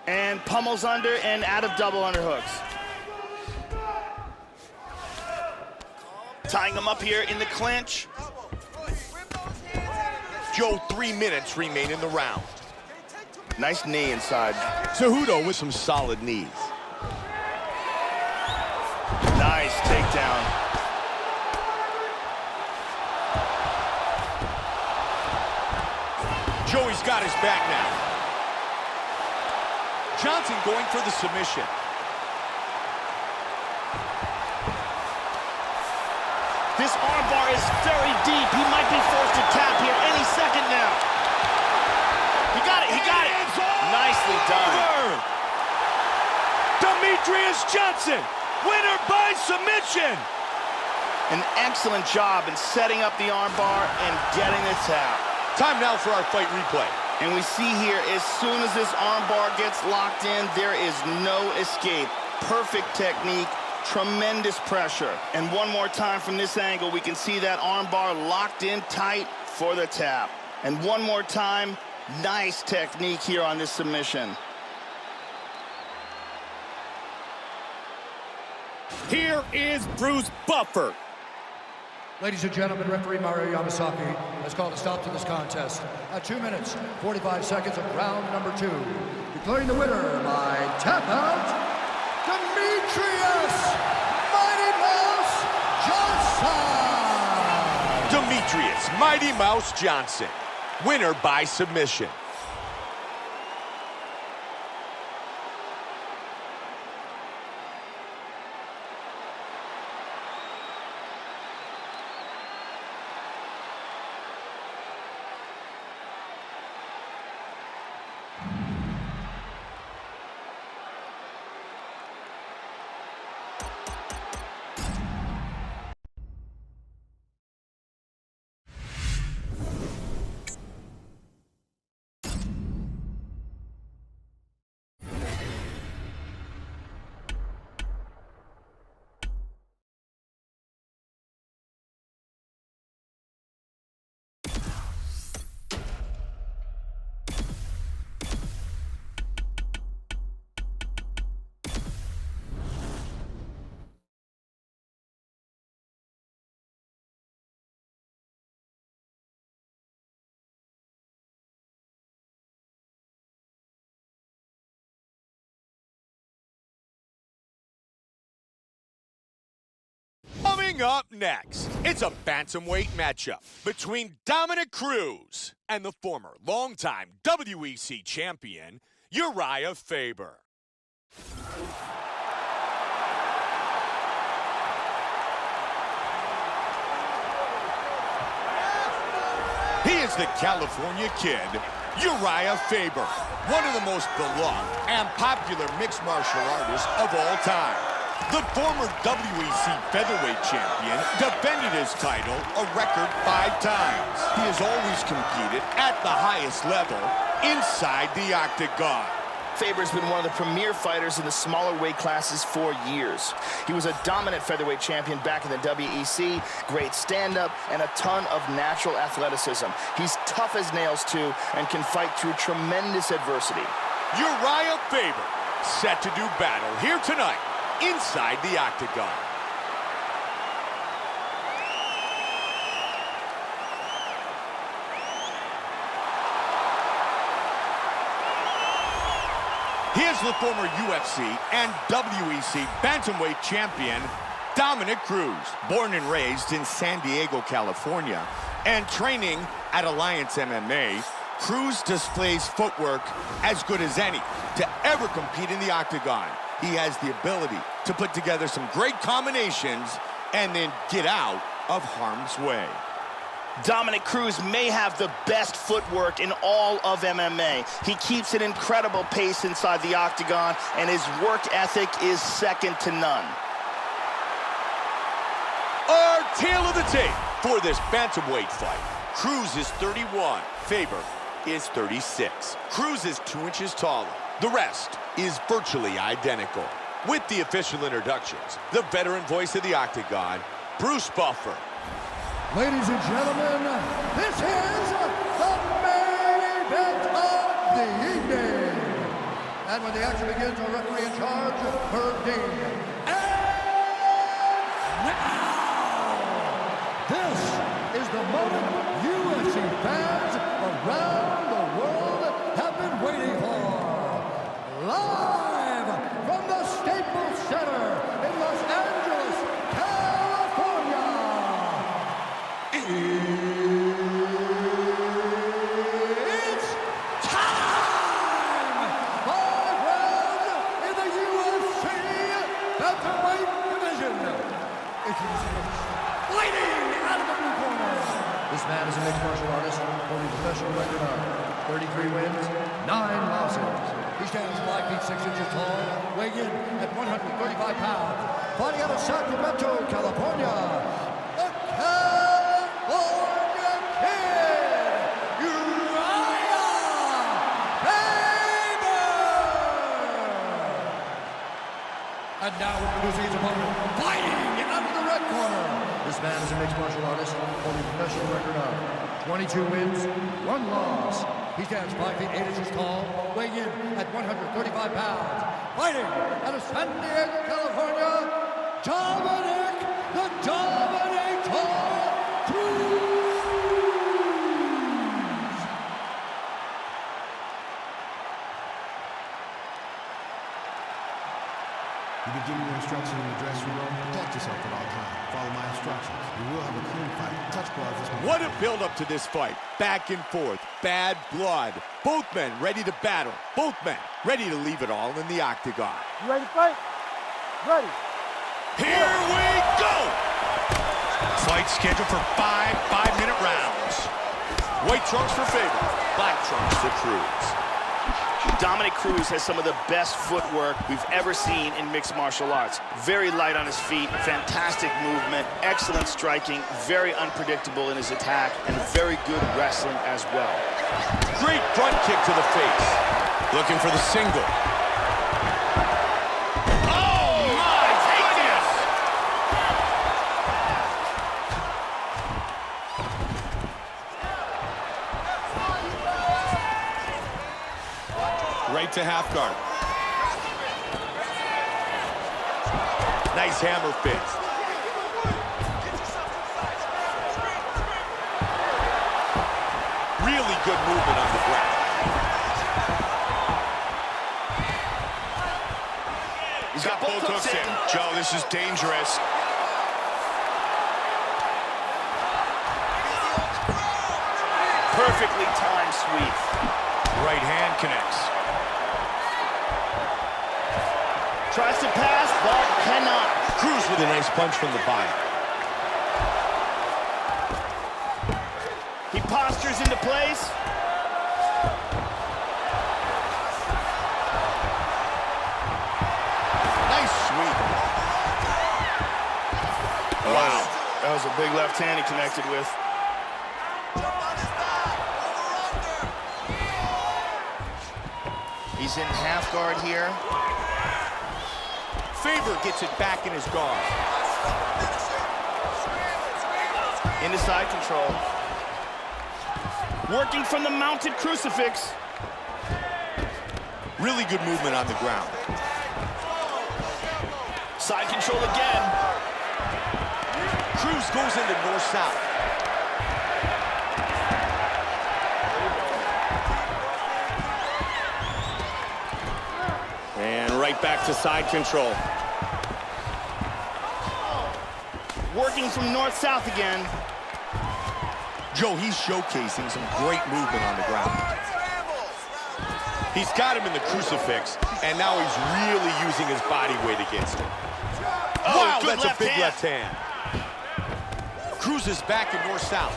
And pummels under and out of double underhooks. Tying him up here in the clinch. Joe, 3 minutes remain in the round. Nice knee inside. Cejudo with some solid knees. Nice takedown. Joey's got his back now. Johnson going for the submission. This armbar is very deep. He might be forced to tap here any second now. He got it. Nicely done. Demetrius Johnson, winner by submission. An excellent job in setting up the armbar and getting the tap. Time now for our fight replay. And we see here, as soon as this armbar gets locked in, there is no escape. Perfect technique, tremendous pressure. And one more time from this angle, we can see that armbar locked in tight for the tap. And one more time, nice technique here on this submission. Here is Bruce Buffer. Ladies and gentlemen, referee Mario Yamasaki has called a stop to this contest at 2 minutes, 45 seconds of round number 2. Declaring the winner by tap out, Demetrius Mighty Mouse Johnson. Demetrius Mighty Mouse Johnson, winner by submission. Coming up next, it's a bantamweight matchup between Dominic Cruz and the former longtime WEC champion, Uriah Faber. He is the California Kid, Uriah Faber, one of the most beloved and popular mixed martial artists of all time. The former WEC featherweight champion defended his title a record 5 times. He has always competed at the highest level inside the octagon. Faber's been one of the premier fighters in the smaller weight classes for years. He was a dominant featherweight champion back in the WEC, great stand-up, and a ton of natural athleticism. He's tough as nails, too, and can fight through tremendous adversity. Uriah Faber, set to do battle here tonight inside the octagon. He is the former UFC and WEC bantamweight champion, Dominic Cruz. Born and raised in San Diego, California, and training at Alliance MMA, Cruz displays footwork as good as any to ever compete in the octagon. He has the ability to put together some great combinations and then get out of harm's way. Dominic Cruz may have the best footwork in all of MMA. He keeps an incredible pace inside the octagon, and his work ethic is second to none. Our tale of the tape for this bantamweight fight. Cruz is 31, Faber is 36. Cruz is 2 inches taller. The rest is virtually identical. With the official introductions, the veteran voice of the octagon, Bruce Buffer. Ladies and gentlemen, this is the main event of the evening. And when the action begins, our referee in charge, Herb Dean. And now, this is the moment UFC fans around the world have been waiting for. Live from the Staples Center in Los Angeles, California. It's time! 5 rounds in the UFC bantamweight division. Introducing fighting out of the blue corner. This man is a mixed martial artist holding a professional record of 33 wins, 9 losses. He stands 5 feet 6 inches tall, weighing in at 135 pounds. Fighting out of Sacramento, California, the California Kid, Uriah And now introducing his opponent, fighting out of the red corner. This man is a mixed martial artist holding a professional record of 22 wins, 1 loss. He stands 5 feet 8 inches tall, weighing in at 135 pounds. Fighting out of San Diego, California, Dominic the Dominator Cruz. You've been given your instructions in the dressing room. Protect yourself at all times. Follow my instructions. We will have a clean fight. Touch gloves. What a build-up to this fight. Back and forth. Bad blood. Both men ready to battle. Both men ready to leave it all in the octagon. You ready to fight? Ready. Here we go! Fight scheduled for 5 5-minute rounds. White trunks for Faber. Black trunks for Cruz. Dominic Cruz has some of the best footwork we've ever seen in mixed martial arts. Very light on his feet, fantastic movement, excellent striking, very unpredictable in his attack, and very good wrestling as well. Great front kick to the face. Looking for the single. Right to half guard. Nice hammer fist. Really good movement on the ground. He's got both hooks in. Joe, this is dangerous. Perfectly timed sweep. Right hand connects. Tries to pass, but cannot. Cruz with a nice punch from the body. He postures into place. Nice sweep. Wow. That was a big left hand he connected with. He's in half guard here. Faber gets it back in his guard. Into side control. Working from the mounted crucifix. Really good movement on the ground. Side control again. Cruz goes into north-south. And right back to side control. Working from north-south again. Joe, he's showcasing some great movement on the ground. He's got him in the crucifix, and now he's really using his body weight against him. Oh, wow, that's a big hand. left hand. Cruz is back in north-south.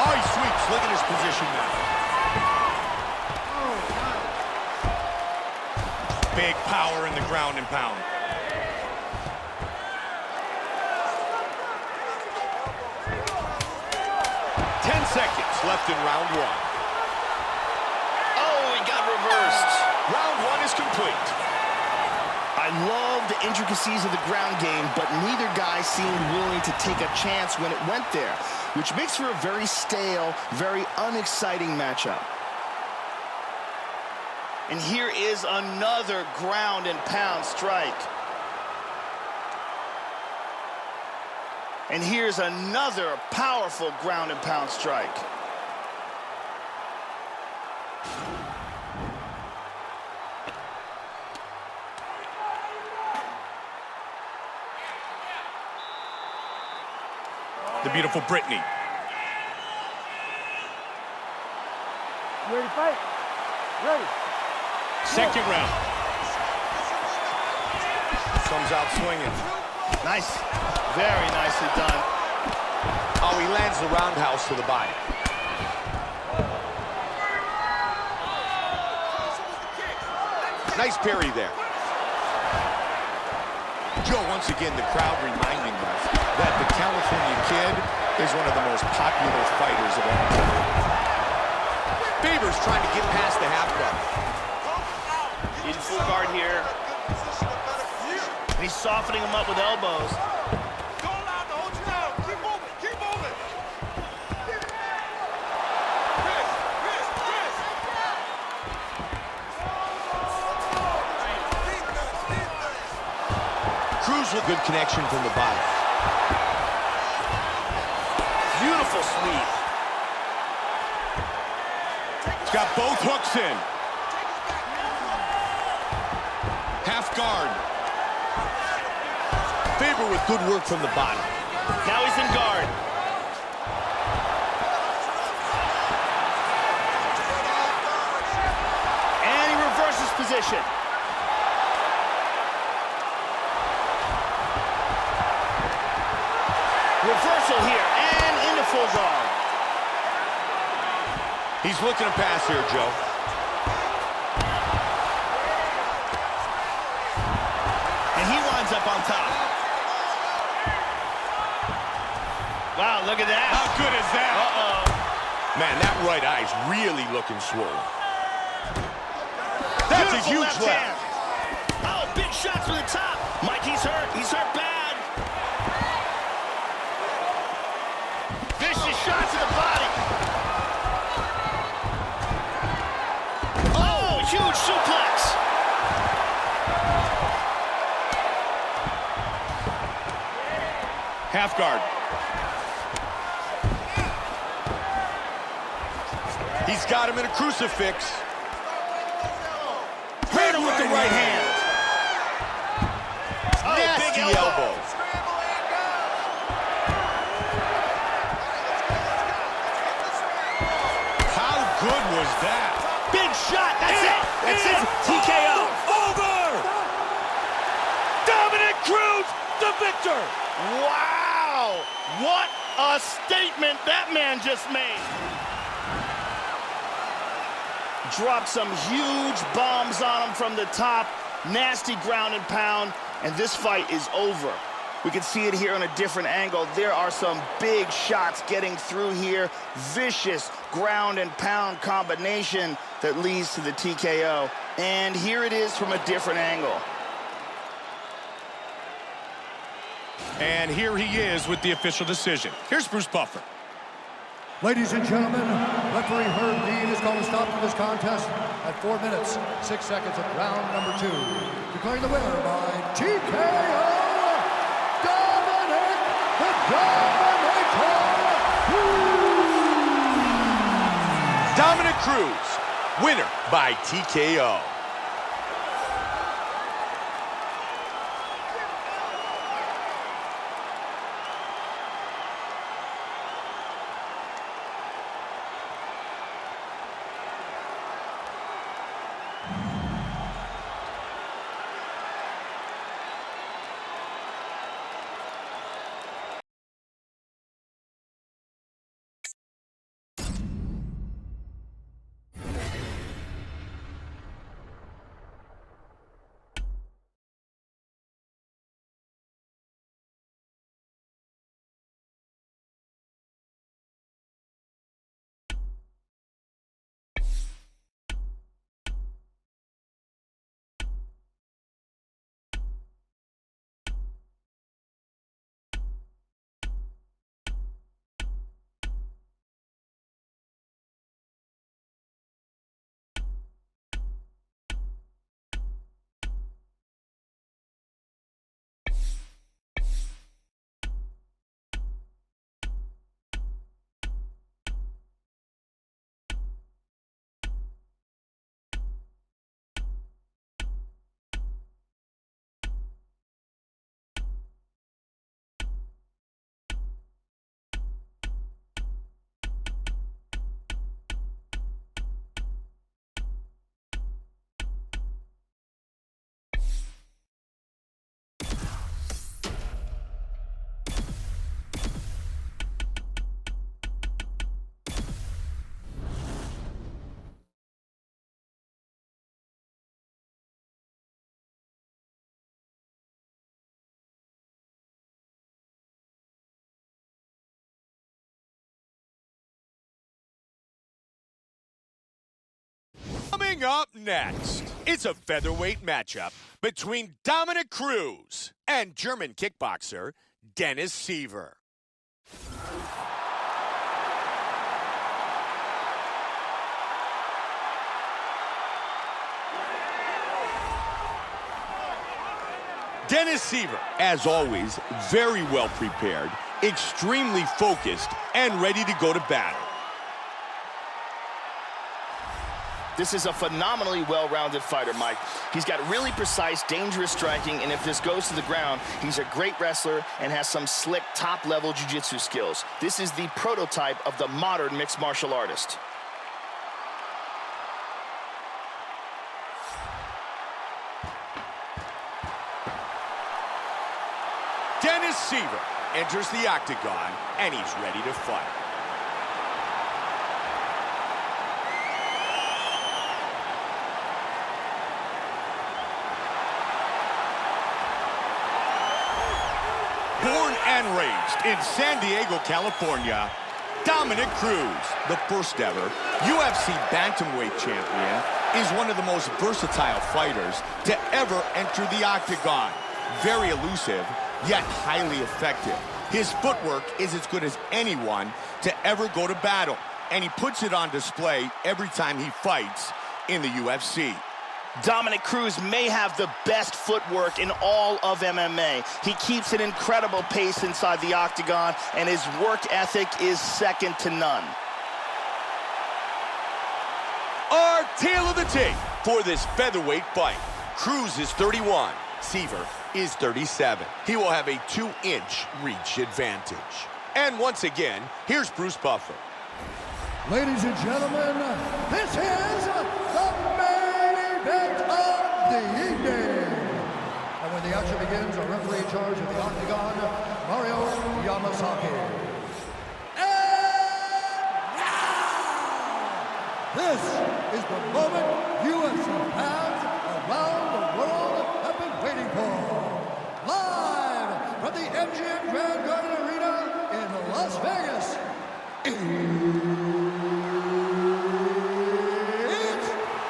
Oh, he sweeps. Look at his position now. Big power in the ground and pound. Seconds left in round 1. Oh, he got reversed. Round 1 is complete. I love the intricacies of the ground game, but neither guy seemed willing to take a chance when it went there, which makes for a very stale, very unexciting matchup. And here is another ground and pound strike. And here's another powerful ground and pound strike. The beautiful Brittany. You ready to fight? Ready. Second round. Comes out swinging. Nice. Very nicely done. Oh, he lands the roundhouse to the body. Nice parry there. Joe, once again, the crowd reminding us that the California Kid is one of the most popular fighters of all time. Faber is trying to get past the half guard. In full guard here. And he's softening him up with elbows. Cruz with good connection from the bottom. Beautiful sweep. He's got both hooks in. Half guard. Faber with good work from the bottom. Now he's in guard. And he reverses position. Reversal here, and into full guard. He's looking to pass here, Joe. And he winds up on top. Wow, look at that. How good is that? Uh-oh. Man, that right eye's really looking swollen. That's a huge left. Hand. Oh, big shots from the top. Mike, he's hurt. He's hurt bad. Vicious shot to the body. Oh, huge suplex. Half guard. He's got him in a crucifix. Hit him with the right hand. Oh, Nasty big elbow. How good was that? Big shot. That's it. That's it. TKO. Over. Dominic Cruz, the victor. Wow. What a statement that man just made. Dropped some huge bombs on him from the top. Nasty ground and pound. And this fight is over. We can see it here on a different angle. There are some big shots getting through here. Vicious ground and pound combination that leads to the TKO. And here it is from a different angle. And here he is with the official decision. Here's Bruce Buffer. Ladies and gentlemen, referee Herb Dean is calling a stop to this contest at 4 minutes, 6 seconds of round number 2. Declaring the winner by TKO, Dominic the Dominator Cruz. Dominic Cruz, winner by TKO. Coming up next, it's a featherweight matchup between Dominic Cruz and German kickboxer Dennis Siver. Dennis Siver, as always, very well prepared, extremely focused, and ready to go to battle. This is a phenomenally well-rounded fighter, Mike. He's got really precise, dangerous striking, and if this goes to the ground, he's a great wrestler and has some slick, top-level jiu-jitsu skills. This is the prototype of the modern mixed martial artist. Dennis Siver enters the octagon, and he's ready to fight. Born and raised in San Diego, California, Dominic Cruz, the first ever UFC bantamweight champion, is one of the most versatile fighters to ever enter the octagon. Very elusive, yet highly effective. His footwork is as good as anyone to ever go to battle, and he puts it on display every time he fights in the UFC. Dominic Cruz may have the best footwork in all of MMA. He keeps an incredible pace inside the octagon, and his work ethic is second to none. Our tale of the tape for this featherweight fight. Cruz is 31. Siver is 37. He will have a 2-inch reach advantage. And once again, here's Bruce Buffer. Ladies and gentlemen, this is the main event of the evening. And when the action begins, our referee in charge of the octagon, Mario Yamasaki. And now, this is the moment UFC fans around the world have been waiting for. Live from the MGM Grand Garden Arena in Las Vegas. It's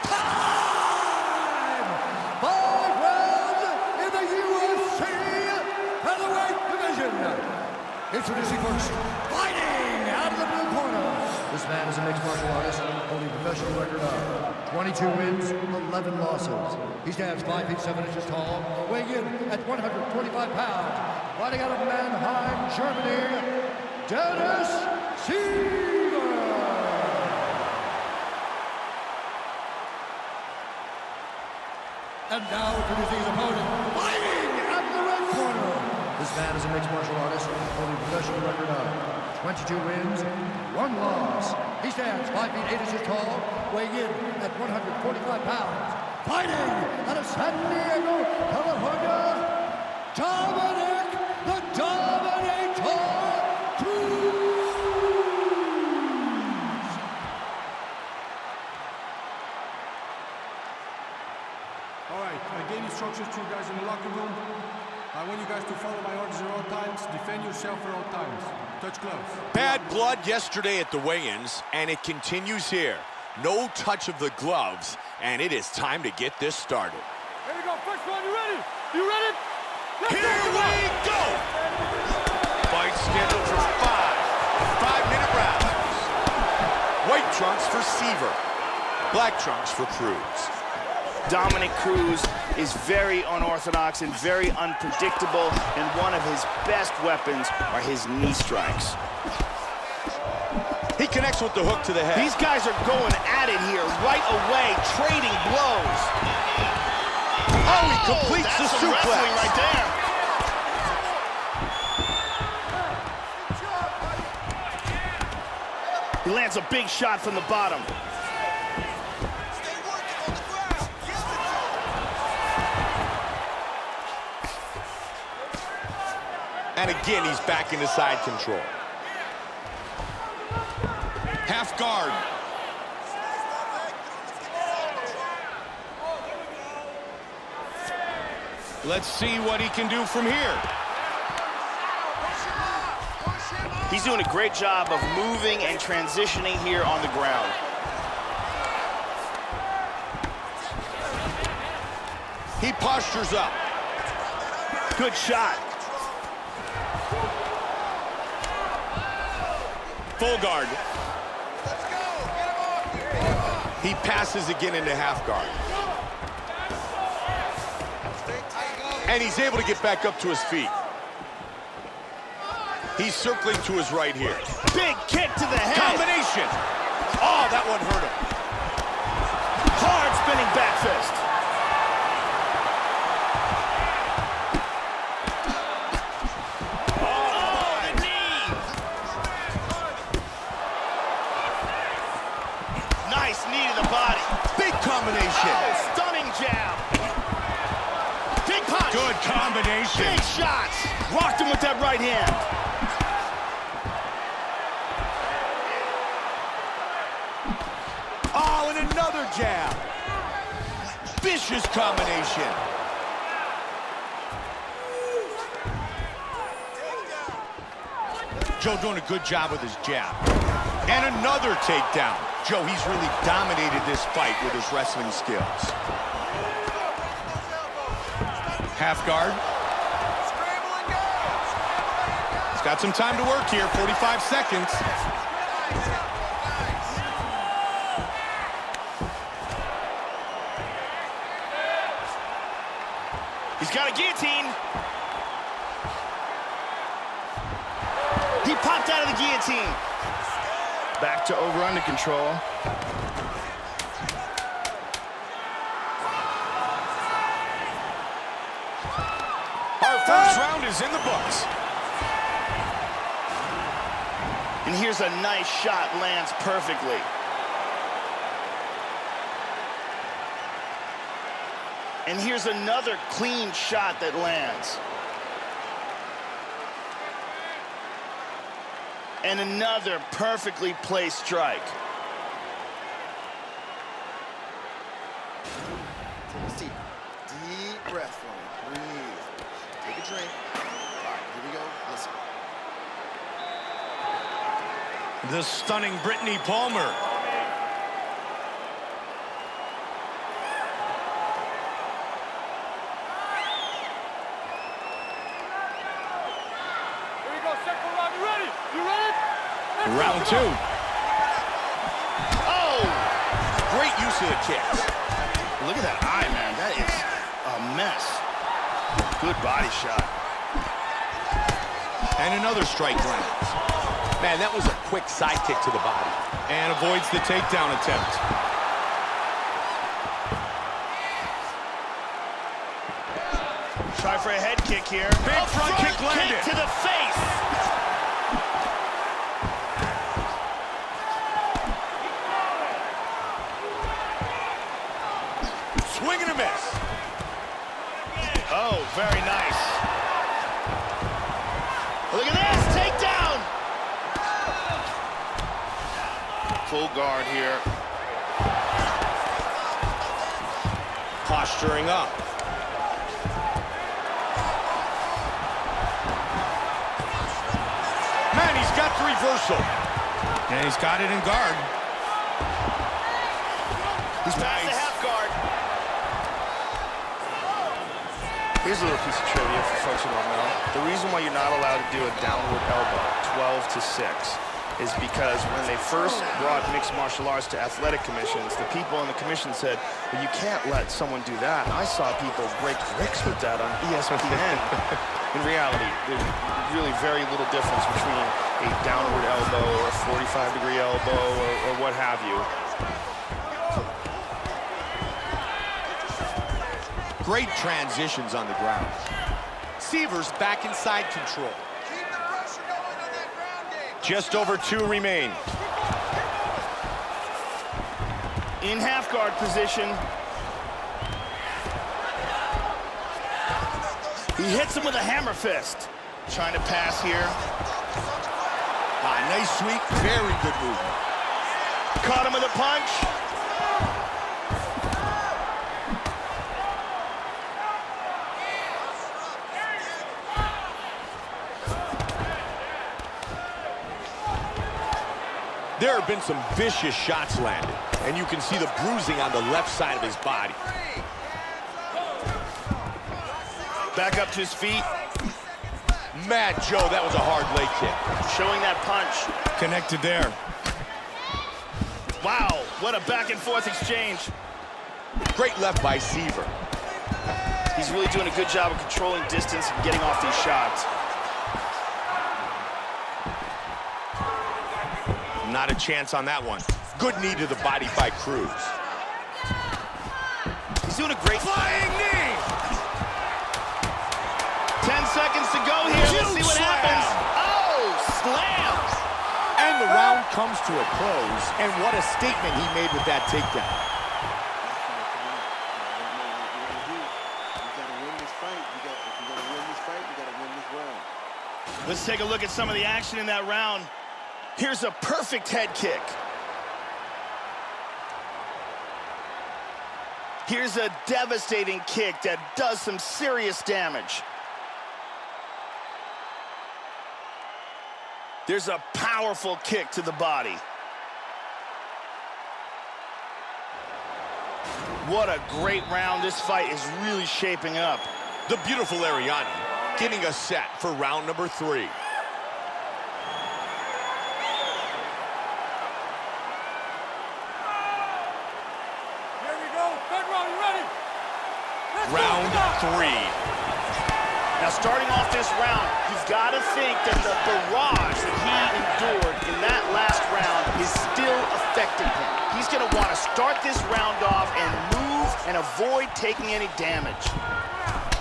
time! 5 rounds in the UFC featherweight division. Introducing first, fighting out of the blue corner. This man is a mixed martial artist, holding a professional record of 22 wins, 11 losses. He stands 5 feet 7 inches tall, weighing in at 145 pounds. Fighting out of Mannheim, Germany, Dennis Siver. And now introducing his opponent, fighting at the red corner. This man is a mixed martial artist, holding a professional record of 22 wins, 1 loss. He stands 5 feet 8 inches tall, weighing in at 145 pounds. Fighting out of San Diego, California, Dominic the Dominator Cruz. All right, I gave instructions to you guys in the locker room. I want you guys to follow my orders at all times. Defend yourself at all times. Touch gloves. Bad blood yesterday at the weigh-ins, and it continues here. No touch of the gloves, and it is time to get this started. Here we go, first one, you ready? You ready? Let's Here we go! Fight scheduled for 5-minute rounds. White trunks for Siver. Black trunks for Cruz. Dominic Cruz is very unorthodox and very unpredictable, and one of his best weapons are his knee strikes. He connects with the hook to the head. These guys are going at it here right away, trading blows. Oh, he completes the suplex. Wrestling right there. He lands a big shot from the bottom. And again, he's back into side control. Half guard. Let's see what he can do from here. He's doing a great job of moving and transitioning here on the ground. He postures up. Good shot. Full guard. He passes again into half guard. And he's able to get back up to his feet. He's circling to his right here. Big kick to the head. Combination. Oh, that one hurt him. Hard spinning back fist. Oh, the knee. Nice knee to the body. Big combination. Oh, stunning jab. Big punch. Good combination. Big shots. Rocked him with that right hand. Oh, and another jab. Vicious combination. Joe doing a good job with his jab. And another takedown. Joe, he's really dominated this fight with his wrestling skills. Half guard. He's got some time to work here, 45 seconds. He's got a guillotine. He popped out of the guillotine. Back to over under control. Our first round is in the books. And here's a nice shot, lands perfectly. And here's another clean shot that lands. And another perfectly placed strike. Take a seat. Deep breath for me. Breathe. Take a drink. All right, here we go. Listen. The stunning Brittany Palmer. Round two. Oh! Great use of the kicks. Look at that eye, man. That is a mess. Good body shot. And another strike lands. Man, that was a quick side kick to the body. And avoids the takedown attempt. Try for a head kick here. Big front kick landed. Kick to the face. Swing and a miss. Oh, very nice. Look at this, takedown. Full guard here. Posturing up. Man, he's got the reversal. And he's got it in guard. He's past the half guard. Here's a little piece of trivia for folks who don't know. The reason why you're not allowed to do a downward elbow, 12-6, is because when they first brought mixed martial arts to athletic commissions, the people in the commission said, well, you can't let someone do that. And I saw people break bricks with that on ESPN. In reality, there's really very little difference between a downward elbow or a 45-degree elbow or what have you. Great transitions on the ground. Severs back inside control. Keep the pressure going on that ground game. Just over 2 remain. In half guard position. He hits him with a hammer fist. Trying to pass here. Nice sweep, very good movement. Caught him with a punch. There have been some vicious shots landed, and you can see the bruising on the left side of his body. Back up to his feet. Man, Joe, that was a hard leg kick. Showing that punch. Connected there. Wow, what a back and forth exchange. Great left by Seaver. He's really doing a good job of controlling distance and getting off these shots. Not a chance on that one. Good knee to the body by Cruz. He's doing a great flying knee. 10 seconds to go here. Let's see what happens. Oh, slams. And the round comes to a close. And what a statement he made with that takedown. Let's take a look at some of the action in that round. Here's a perfect head kick. Here's a devastating kick that does some serious damage. There's a powerful kick to the body. What a great round. This fight is really shaping up. The beautiful Ariani getting us set for round number 3. Round 3. Now, starting off this round, you've got to think that the barrage that he endured in that last round is still affecting him. He's going to want to start this round off and move and avoid taking any damage.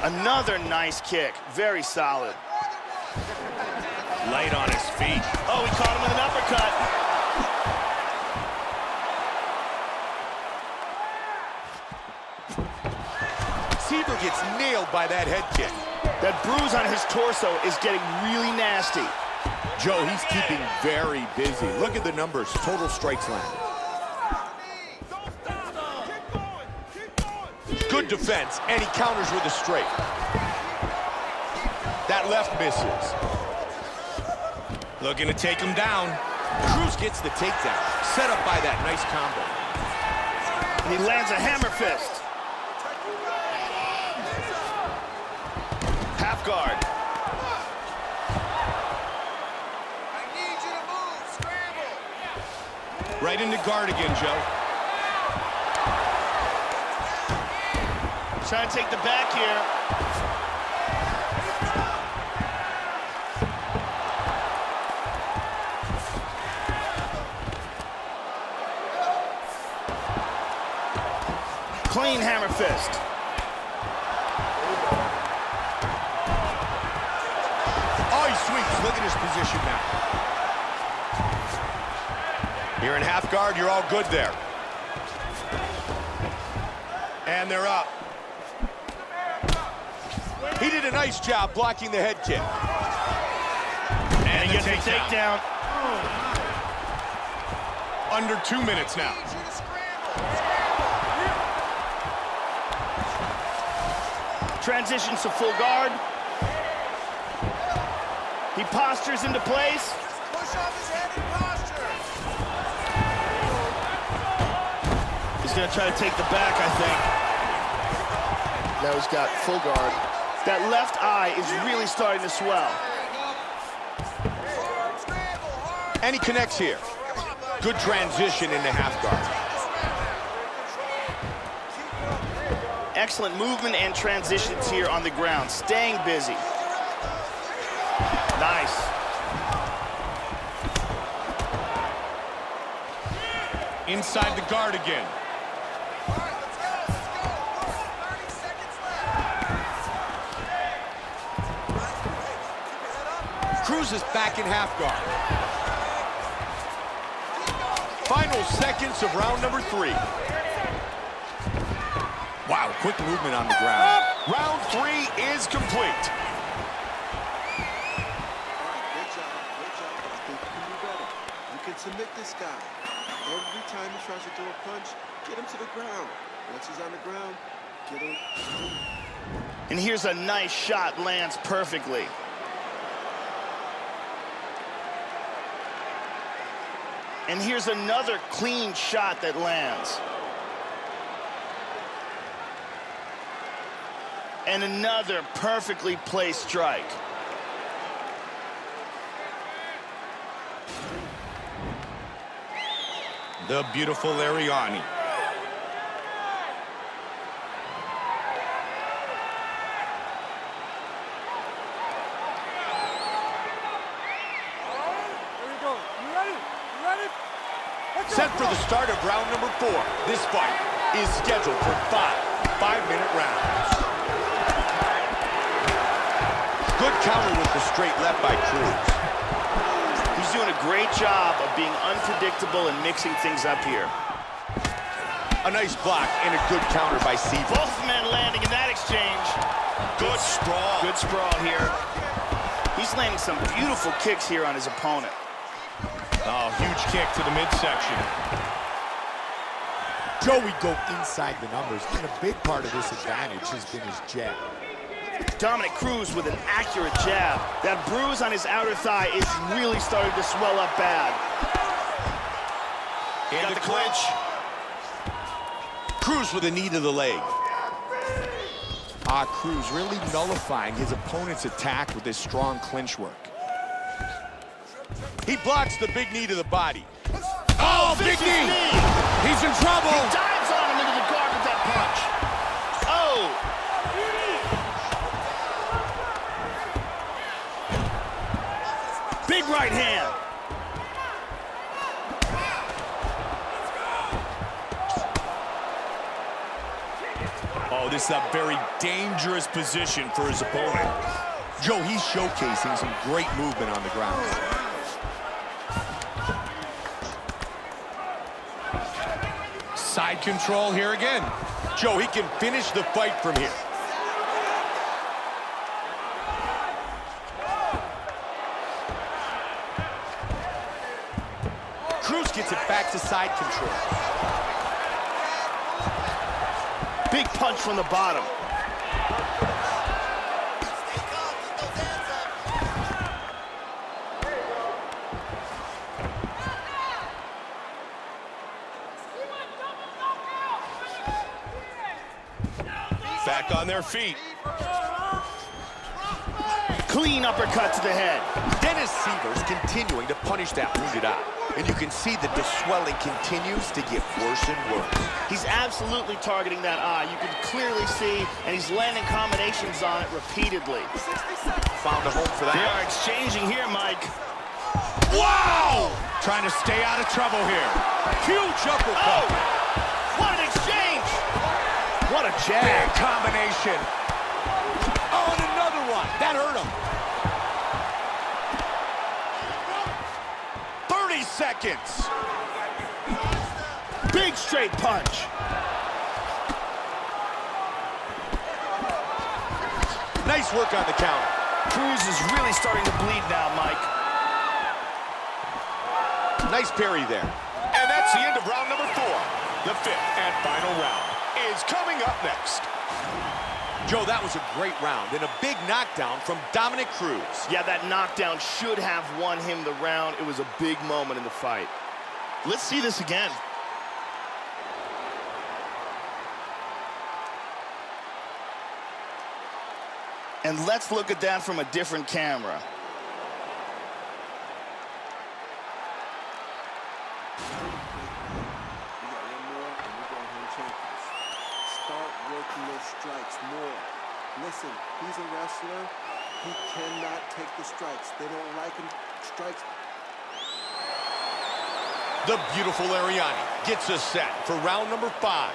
Another nice kick. Very solid. Light on his feet. Oh, he caught him with an uppercut. Seaver gets nailed by that head kick. That bruise on his torso is getting really nasty. Joe, he's keeping very busy. Look at the numbers. Total strikes landed. Good defense, and he counters with a straight. That left misses. Looking to take him down. Cruz gets the takedown. Set up by that nice combo. And he lands a hammer fist. Half guard. I need you to move. Scramble. Right into guard again, Joe. Trying to take the back here. Clean hammer fist. Oh, he sweeps. Look at his position now. You're in half guard. You're all good there. And they're up. He did a nice job blocking the head kick. And he gets a takedown. Under 2 minutes now. Transitions to full guard. He postures into place. Push off his head in posture. He's going to try to take the back, I think. Now he's got full guard. That left eye is really starting to swell. And he connects here. Good transition into half guard. Excellent movement and transitions here on the ground. Staying busy. Nice. Inside the guard again. All right, let's go. 30 seconds left. Cruz is back in half guard. Final seconds of round number 3. Wow, quick movement on the ground. Round 3 is complete. Good job. I think you can do better. You can submit this guy. Every time he tries to throw a punch, get him to the ground. Once he's on the ground, get him. And here's a nice shot, lands perfectly. And here's another clean shot that lands. And another perfectly placed strike. The beautiful Ariani. Set for the start of round number 4. This fight is scheduled for 5 5-minute rounds. Good counter with the straight left by Cruz. He's doing a great job of being unpredictable and mixing things up here. A nice block and a good counter by Seaver. Both men landing in that exchange. Good sprawl. Good sprawl here. He's landing some beautiful kicks here on his opponent. Oh, huge kick to the midsection. Joey go inside the numbers, and a big part of this advantage has been his jab. Dominic Cruz with an accurate jab. That bruise on his outer thigh is really starting to swell up bad. And the clinch. Cruz with a knee to the leg. Cruz really nullifying his opponent's attack with his strong clinch work. He blocks the big knee to the body. Oh, big knee! He's in trouble! He dives on him into the guard with that punch. Oh! Big right hand. Oh, this is a very dangerous position for his opponent. Joe, he's showcasing some great movement on the ground. Side control here again. Joe, he can finish the fight from here. Cruz gets it back to side control. Big punch from the bottom. Back on their feet. Clean uppercut to the head. Dennis Seaver's continuing to punish that wounded eye. And you can see that the swelling continues to get worse and worse. He's absolutely targeting that eye. You can clearly see, and he's landing combinations on it repeatedly. Found a home for that. They are exchanging here, Mike. Wow! Trying to stay out of trouble here. Huge uppercut. Oh! What an exchange! What a jab. Big combination. Oh, and another one. That hurt him. 30 seconds. Big straight punch. Nice work on the counter. Cruz is really starting to bleed now, Mike. Nice parry there. And that's the end of round number 4. The 5th and final round is coming up next. Joe, that was a great round and a big knockdown from Dominic Cruz. Yeah, that knockdown should have won him the round. It was a big moment in the fight. Let's see this again. And let's look at that from a different camera. Start working those strikes more. Listen, he's a wrestler. He cannot take the strikes. They don't like him. Strikes. The beautiful Ariani gets us set for round number 5.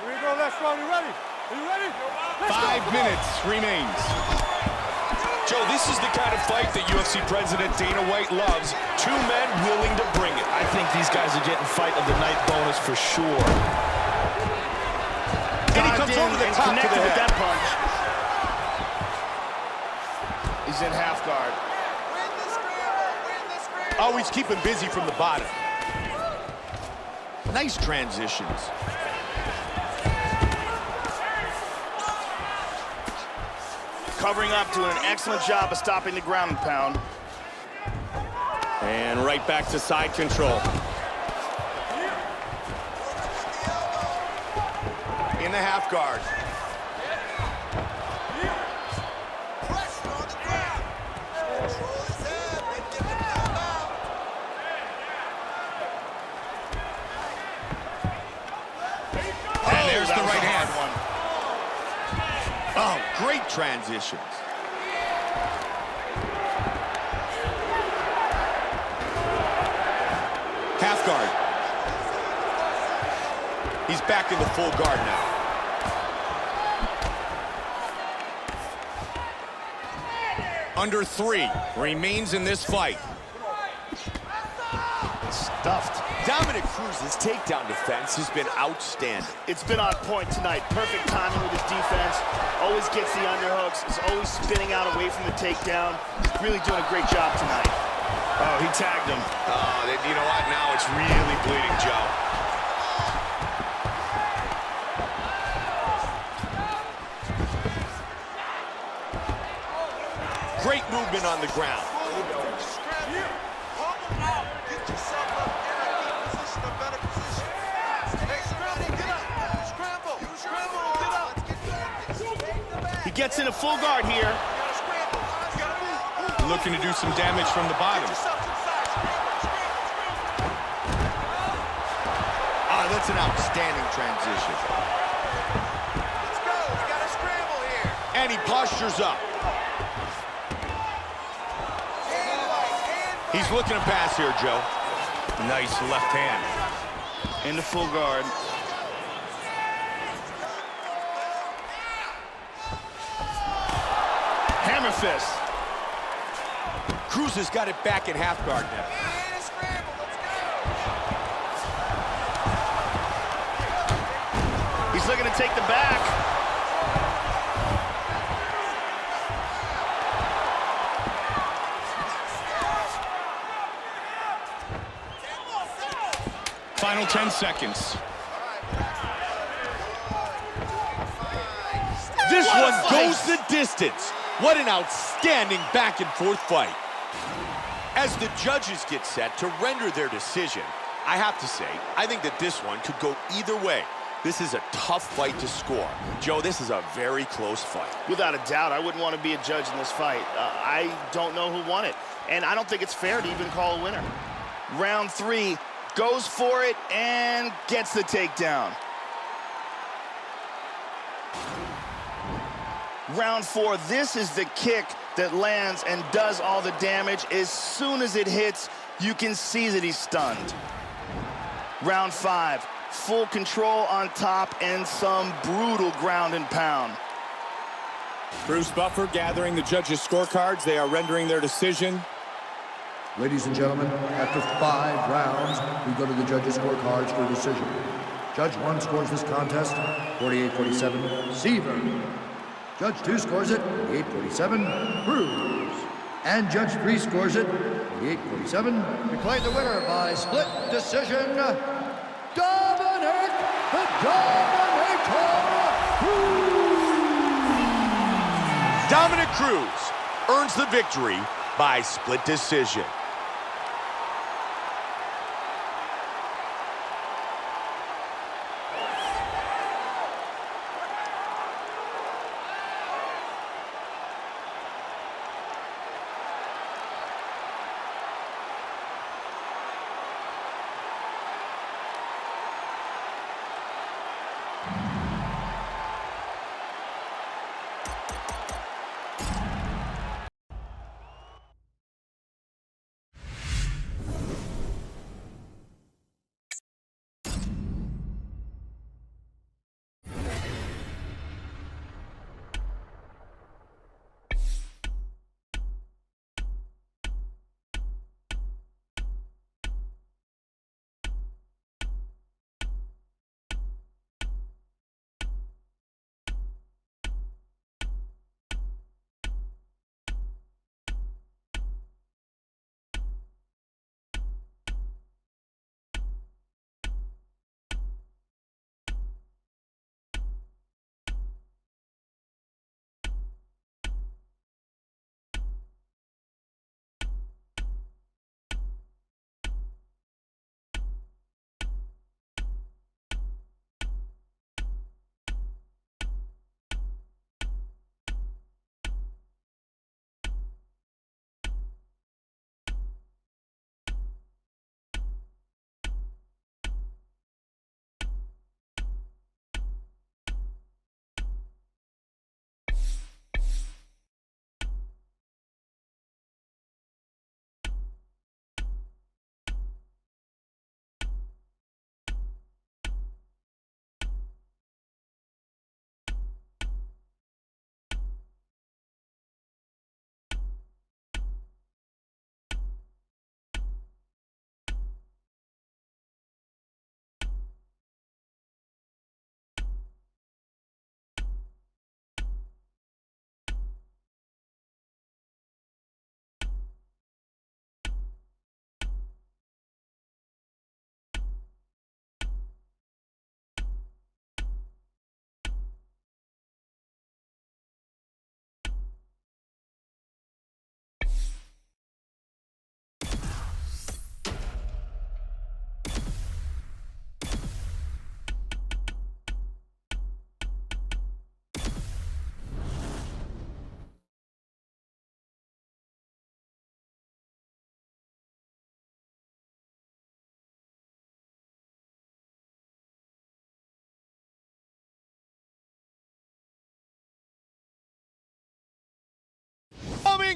Here we go, last round. You ready? Are you ready? 5 minutes remains. Joe, this is the kind of fight that UFC President Dana White loves. 2 men willing to bring it. I think these guys are getting fight of the night bonus for sure. And he comes over the top to the with head. that punch. He's in half guard. Always keep him busy from the bottom. Nice transitions. Covering up, doing an excellent job of stopping the ground and pound. And right back to side control. In the half guard. And there's the right hand. Oh, great transitions. Half guard. He's back in the full guard now. Under 3. Remains in this fight. Stuffed. Dominic Cruz's takedown defense has been outstanding. It's been on point tonight. Perfect timing with his defense. Always gets the underhooks. Is always spinning out away from the takedown. Really doing a great job tonight. Oh, he tagged him. You know what? Now it's really bleeding, Joe. Great movement on the ground. He gets in a full guard here. Looking to do some damage from the bottom. Ah, that's an outstanding transition. Let's go. We got a scramble here. And he postures up. He's looking to pass here, Joe. Nice left hand. In the full guard. Hammer fist. Cruz has got it back in half guard now. He's looking to take the back. Final 10 seconds. This one goes the distance. What an outstanding back-and-forth fight. As the judges get set to render their decision, I have to say, I think that this one could go either way. This is a tough fight to score. Joe, this is a very close fight. Without a doubt, I wouldn't want to be a judge in this fight. I don't know who won it, and I don't think it's fair to even call a winner. Round 3, goes for it and gets the takedown. Round 4, this is the kick that lands and does all the damage. As soon as it hits, you can see that he's stunned. Round 5, full control on top and some brutal ground and pound. Bruce Buffer gathering the judges' scorecards. They are rendering their decision. Ladies and gentlemen, after 5 rounds, we go to the judges' scorecards for a decision. Judge 1 scores this contest 48-47, Seaver. Judge 2 scores it 48-47, Cruz. And Judge 3 scores it 48-47. Declared the winner by split decision, Dominic the Dominator Cruz. Dominic Cruz earns the victory by split decision.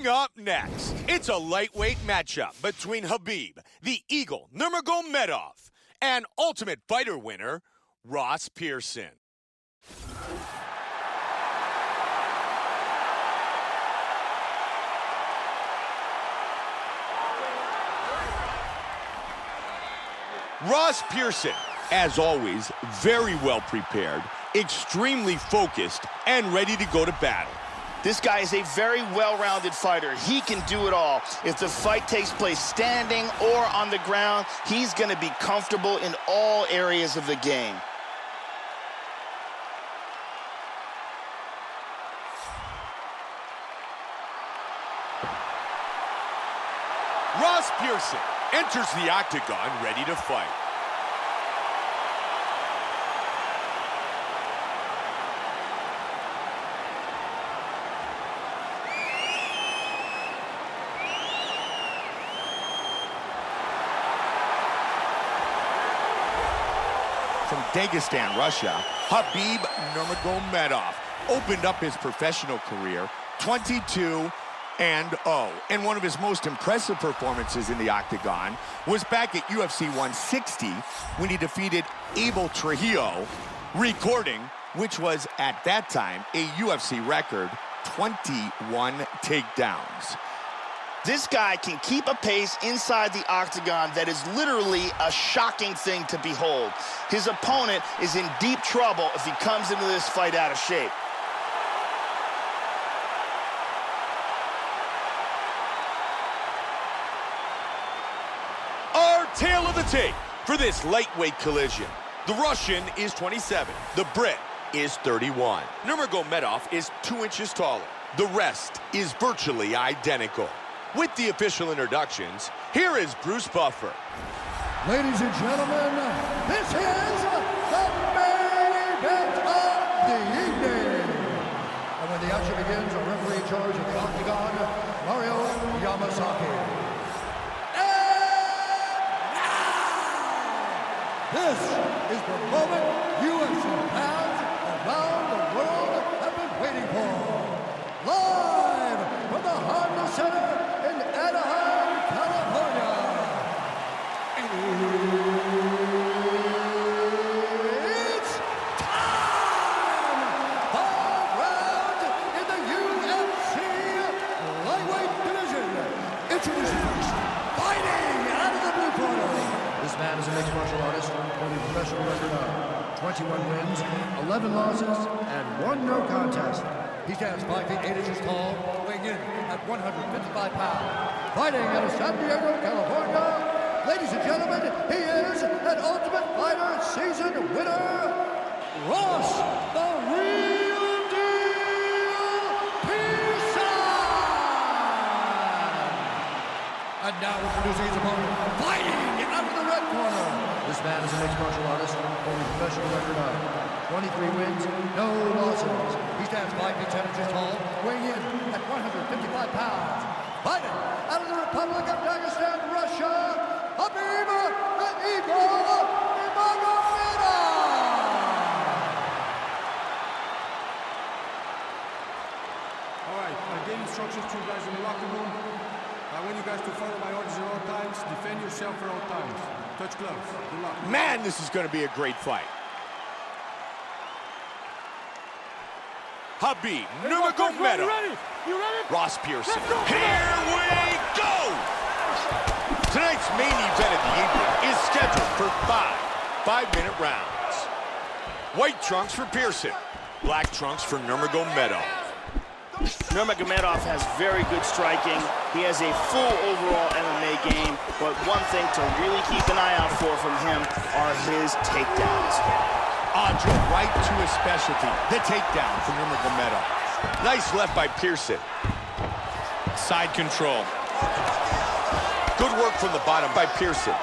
Coming up next, it's a lightweight matchup between Khabib, the Eagle Nurmagomedov, and Ultimate Fighter winner, Ross Pearson. Ross Pearson, as always, very well prepared, extremely focused, and ready to go to battle. This guy is a very well-rounded fighter. He can do it all. If the fight takes place standing or on the ground, he's going to be comfortable in all areas of the game. Ross Pearson enters the octagon ready to fight. From Dagestan, Russia, Khabib Nurmagomedov opened up his professional career 22-0. And one of his most impressive performances in the octagon was back at UFC 160 when he defeated Abel Trujillo, recording, which was at that time a UFC record, 21 takedowns. This guy can keep a pace inside the octagon that is literally a shocking thing to behold. His opponent is in deep trouble if he comes into this fight out of shape. Our tale of the tape for this lightweight collision. The Russian is 27. The Brit is 31. Nurmagomedov is 2 inches taller. The rest is virtually identical. With the official introductions, here is Bruce Buffer. Ladies and gentlemen, this is the main event of the evening. And when the action begins, a referee in charge of the octagon, Mario Yamasaki. And now, this is the moment UFC fans around the world have been waiting for. Live from the Honda Center in Anaheim, California. It's time! 5 rounds in the UFC lightweight division. Introducing first, fighting out of the blue corner. This man is a mixed martial artist, holding a professional record of 21 wins, 11 losses, and 1 no contest. He stands 5 feet 8 inches tall, weighing in at 155 pounds. Fighting out of San Diego, California. Ladies and gentlemen, he is an Ultimate Fighter season winner, Ross the Real Deal Pearson. And now introducing his opponent, fighting out of the red corner. This man is a mixed martial artist, holding a professional record of 23 wins, no losses. He stands 5 feet 10 inches tall, weighing in at 155 pounds. Fighting out of the Republic of Dagestan, Russia, Khabib the Eagle Nurmagomedov. All right, I gave instructions to you guys in the locker room. I want you guys to follow my orders at all times, defend yourself at all times. Touch gloves. Good luck. Man, this is going to be a great fight. Khabib Nurmagomedov. You ready? Ross Pearson. Here we go! Tonight's main event of the evening is scheduled for 5 5-minute rounds. White trunks for Pearson. Black trunks for Nurmagomedov. Nurmagomedov has very good striking. He has a full overall MMA game, but one thing to really keep an eye out for from him are his takedowns. Drilled right to his specialty, the takedown from Nurmagomedov. Nice left by Pearson. Side control. Good work from the bottom by Pearson.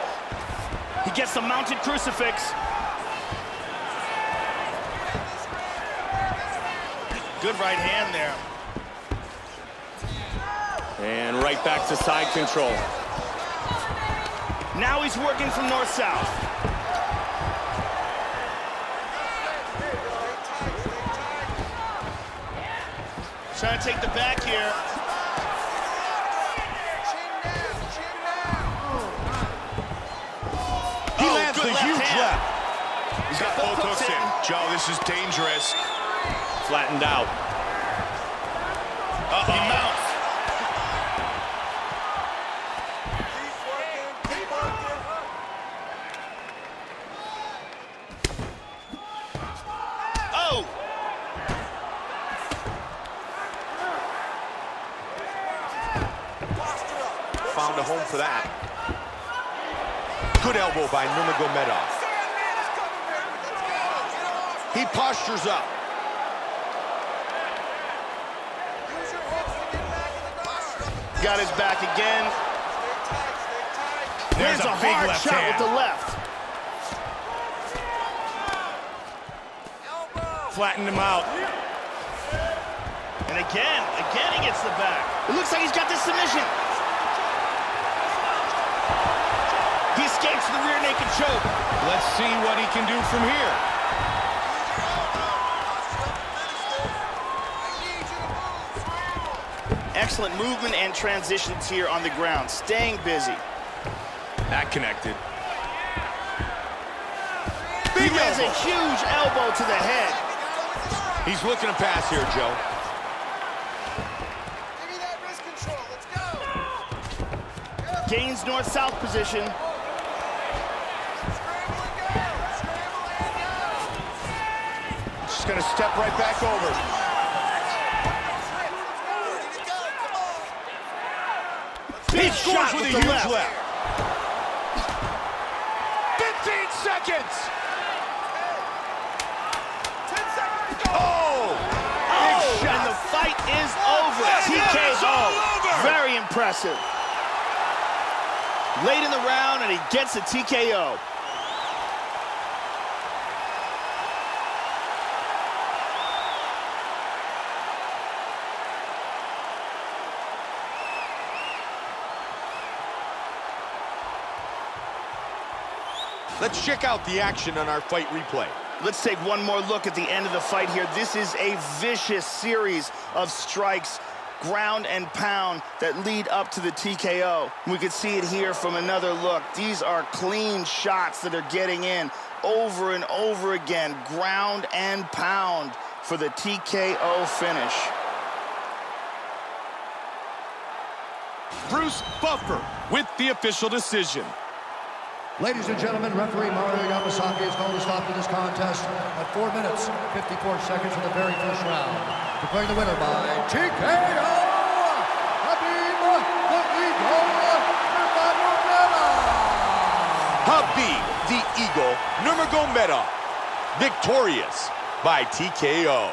He gets the mounted crucifix. Good right hand there. And right back to side control. Now he's working from north-south. Trying to take the back here. He's got both hooks in. Joe, this is dangerous. Flattened out. He mounts. Oh! Found a home for that. Good elbow by Nurmagomedov. He postures up. Got his back again. There's Lands a big hard left shot hand. with the left. Flattened him out. And again he gets the back. It looks like he's got this submission. He escapes the rear naked choke. Let's see what he can do from here. Excellent movement and transitions here on the ground. Staying busy. That connected. He lands a huge elbow to the head. He's looking to pass here, Joe. Give me that wrist control. Let's go. Gains north-south position. Just gonna step right back over. Big He scores shot with a the huge left. left. 15 seconds. 10 seconds to go. Oh! And the fight is over. TKO. Very impressive. Late in the round, and he gets a TKO. Let's check out the action on our fight replay. Let's take one more look at the end of the fight here. This is a vicious series of strikes, ground and pound, that lead up to the TKO. We could see it here from another look. These are clean shots that are getting in over and over again. Ground and pound for the TKO finish. Bruce Buffer with the official decision. Ladies and gentlemen, referee Mario Yamasaki has called a stop to this contest at 4 minutes, 54 seconds of the very first round. Declaring the winner by TKO, Habib the Eagle Nurmagomedov. Habib the Eagle Nurmagomedov, victorious by TKO.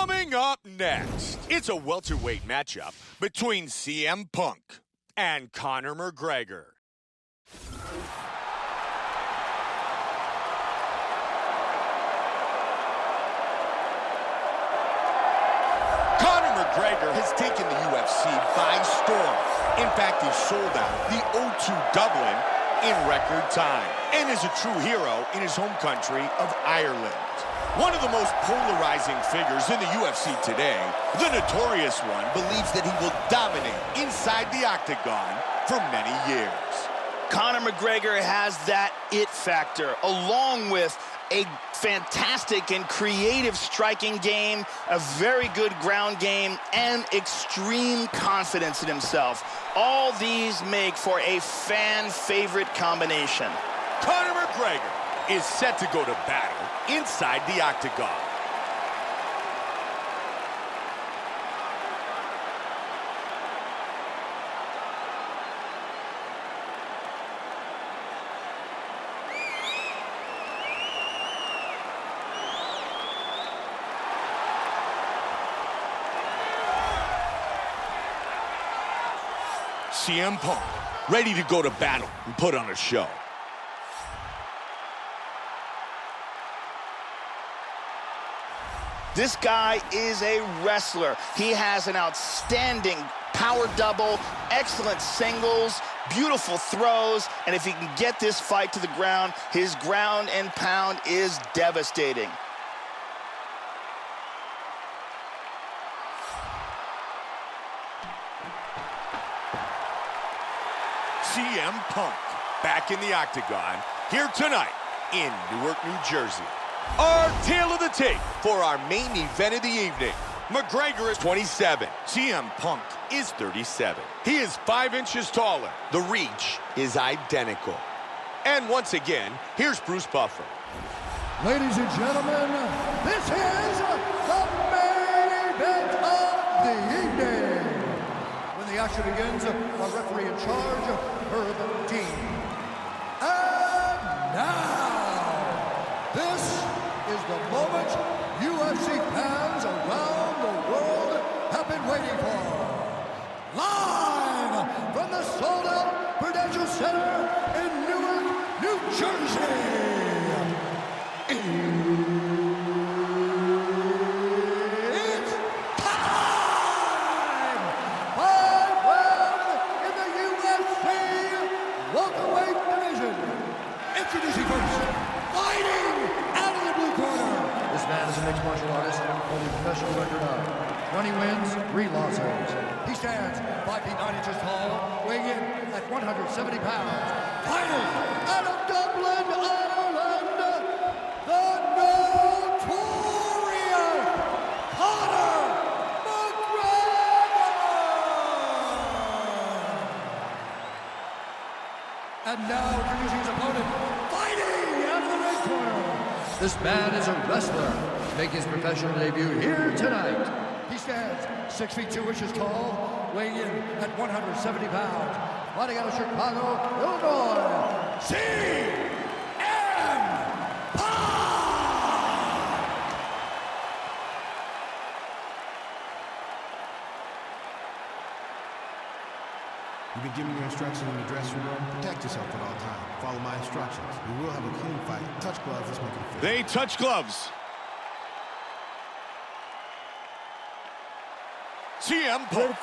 Coming up next, it's a welterweight matchup between CM Punk and Conor McGregor. Conor McGregor has taken the UFC by storm. In fact, he sold out the O2 Dublin in record time and is a true hero in his home country of Ireland. One of the most polarizing figures in the UFC today, the notorious one believes that he will dominate inside the octagon for many years. Conor McGregor has that it factor, along with a fantastic and creative striking game, a very good ground game, and extreme confidence in himself. All these make for a fan-favorite combination. Conor McGregor is set to go to battle inside the octagon. CM Punk, ready to go to battle and put on a show. This guy is a wrestler. He has an outstanding power double, excellent singles, beautiful throws, and if he can get this fight to the ground, his ground and pound is devastating. CM Punk back in the octagon here tonight in Newark, New Jersey. Our tale of the tape for our main event of the evening. McGregor is 27. CM Punk is 37. He is 5 inches taller. The reach is identical. And once again, here's Bruce Buffer. Ladies and gentlemen, this is the main event of the evening. When the action begins, our referee in charge, Herb Dean. And now, this is the moment UFC fans around the world have been waiting for. Live from the sold-out Prudential Center in Newark, New Jersey. It's time! 5 rounds in the UFC welterweight division. Introducing first, fighting out of the blue corner. This man is a mixed martial artist holding a professional record of 20 wins, 3 losses. He stands 5 feet 9 inches tall, weighing in at 170 pounds. Fighting out of Dublin, Ireland, the notorious Conor McGregor! And now introducing his opponent, fighting out of the red corner. This man is a wrestler, making his professional debut here tonight. He stands 6 feet 2 inches tall, weighing in at 170 pounds. Fighting out of Chicago, Illinois, CM Punk! You've been giving your instructions in the dressing room. Protect yourself at all times. Follow my instructions. We will have a clean fight. Touch gloves, let's make it fair. They touch gloves. CM Punk,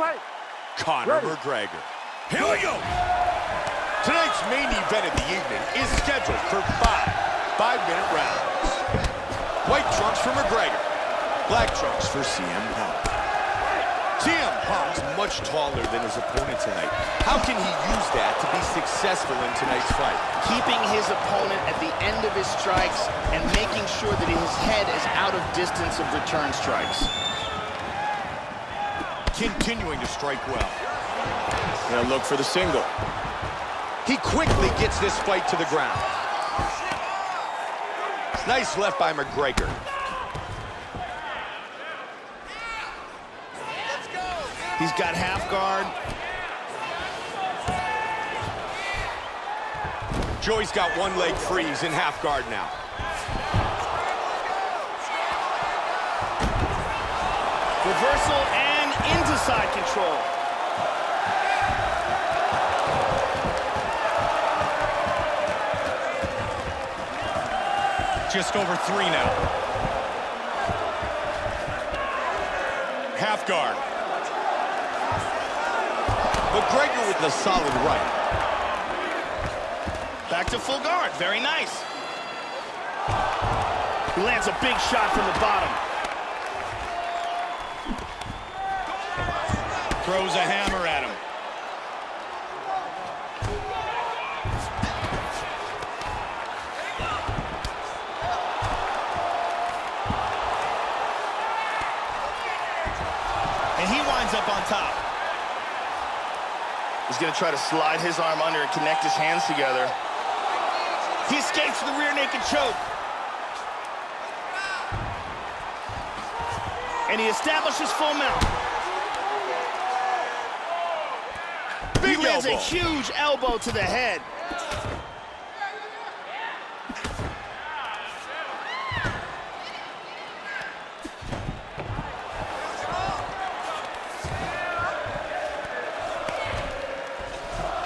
Conor McGregor. Here we go. Tonight's main event of the evening is scheduled for 5-minute rounds. White trunks for McGregor, black trunks for CM Punk. CM Punk's much taller than his opponent tonight. How can he use that to be successful in tonight's fight? Keeping his opponent at the end of his strikes and making sure that his head is out of distance of return strikes. Continuing to strike well. Now look for the single. He quickly gets this fight to the ground. Nice left by McGregor. He's got half guard. Joey's got one leg free. He's in half guard now. Reversal and into side control. Just over 3 now. Half guard. McGregor with the solid right. Back to full guard. Very nice. He lands a big shot from the bottom. Throws a hammer at him. And he winds up on top. He's going to try to slide his arm under and connect his hands together. He escapes the rear naked choke. And he establishes full mount. He lands a huge elbow to the head.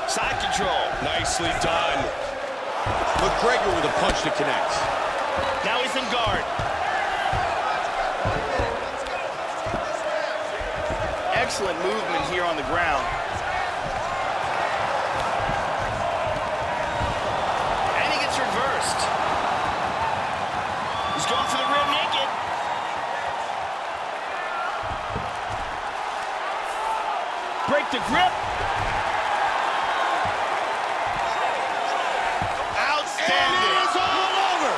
Side control. Nicely done. McGregor with a punch that connects. Now he's in guard. Excellent movement here on the ground. And he gets reversed. He's going for the rear naked. Break the grip. Outstanding. And it is all over.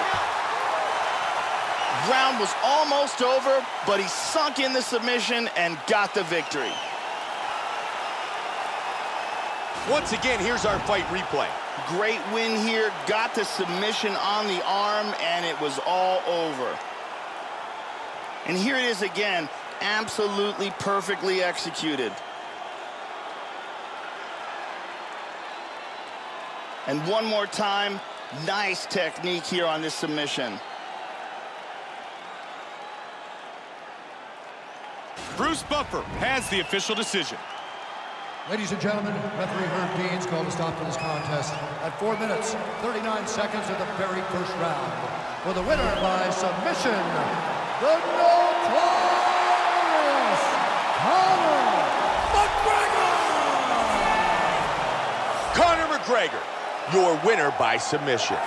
Round was almost over, but he sunk in the submission and got the victory. Once again, here's our fight replay. Great win here, got the submission on the arm, and it was all over. And here it is again, absolutely perfectly executed. And one more time, nice technique here on this submission. Bruce Buffer has the official decision. Ladies and gentlemen, referee Herb Dean's called a stop to this contest at 4 minutes, 39 seconds of the very first round. For the winner by submission, the notorious Conor McGregor! Conor McGregor, your winner by submission.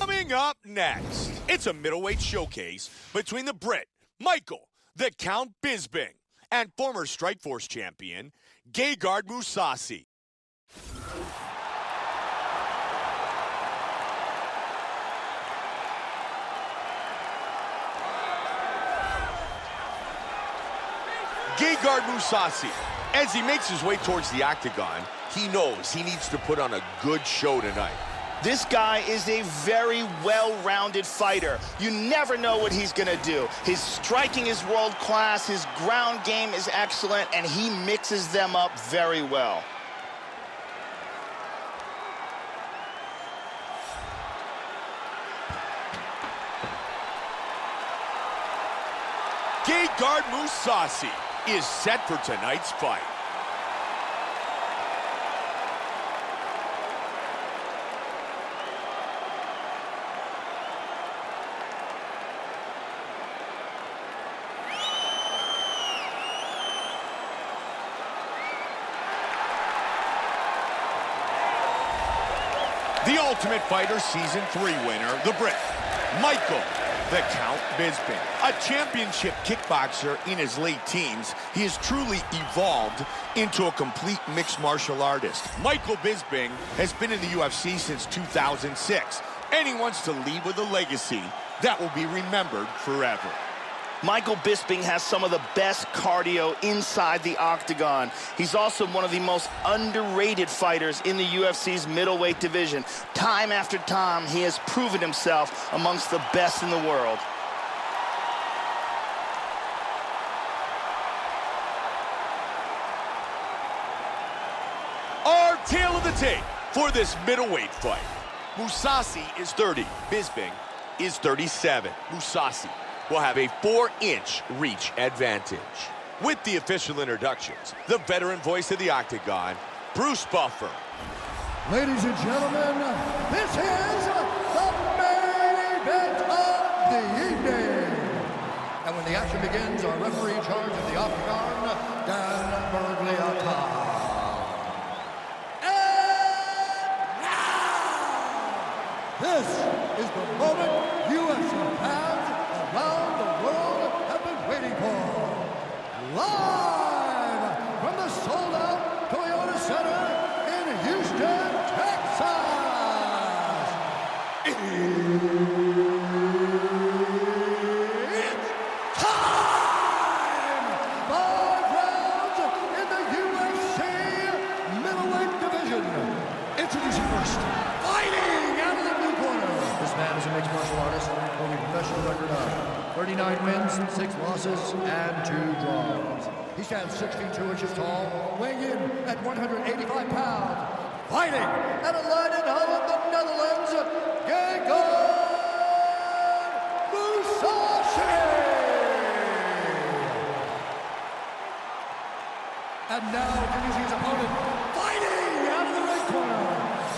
Coming up next, it's a middleweight showcase between the Brit, Michael, the Count Bisping, and former Strikeforce champion, Gegard Mousasi. Gegard Mousasi, as he makes his way towards the octagon, he knows he needs to put on a good show tonight. This guy is a very well-rounded fighter. You never know what he's gonna do. His striking is world-class, his ground game is excellent, and he mixes them up very well. Gegard Mousasi is set for tonight's fight. The Ultimate Fighter Season 3 winner, the Brit, Michael, the Count Bisping. A championship kickboxer in his late teens, he has truly evolved into a complete mixed martial artist. Michael Bisping has been in the UFC since 2006, and he wants to leave with a legacy that will be remembered forever. Michael Bisping has some of the best cardio inside the octagon. He's also one of the most underrated fighters in the UFC's middleweight division. Time after time, he has proven himself amongst the best in the world. Our tale of the tape for this middleweight fight. Mousasi is 30, Bisping is 37. Mousasi will have a 4-inch reach advantage. With the official introductions, the veteran voice of the octagon, Bruce Buffer. Ladies and gentlemen, this is the main event of the evening. And when the action begins, our referee in charge of the octagon, Dan Bergliata. And now, this is the moment UFC fans around the world have been waiting for. Live from the sold-out Toyota Center in Houston, Texas. It's time! 5 rounds in the UFC middleweight division. Introducing first, fighting out of the blue corner. This man is a mixed martial artist holding a professional record of 39 wins, 6 losses, and 2 draws. He stands 6 feet 2 inches tall, weighing in at 185 pounds. Fighting at a line in Holland, the Netherlands, Gegard Mousasi. And now introducing his opponent, fighting out of the right corner.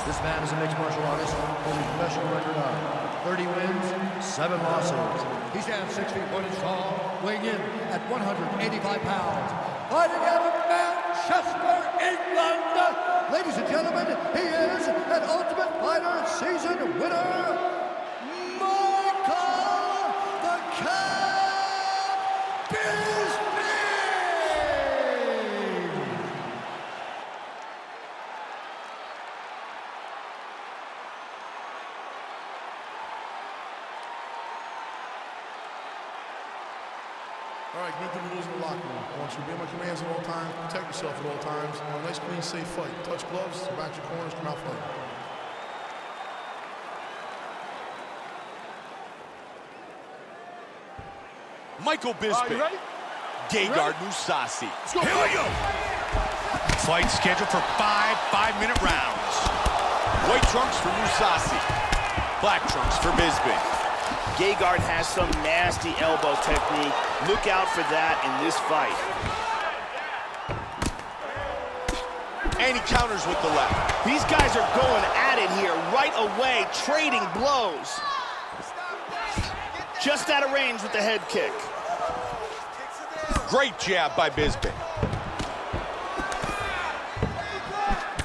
This man is a mixed martial artist holding a professional record of 30 wins, 7 losses. He stands 6 feet 1 inch tall, weighing in at 185 pounds. Fighting out of Manchester, England. Ladies and gentlemen, he is an Ultimate Fighter season winner, Michael the Count Bisping. All right, get the rules in the locker room. I want you to be my commands at all times, protect yourself at all times. A nice, clean, safe fight. Touch gloves, back your corners, come out fighting. Michael Bisping, Gegard Mousasi. Here we go. Fight scheduled for 5 5-minute rounds. White trunks for Mousasi, black trunks for Bisping. Gegard has some nasty elbow technique. Look out for that in this fight. And he counters with the left. These guys are going at it here right away, trading blows. Just out of range with the head kick. Great jab by Bisping.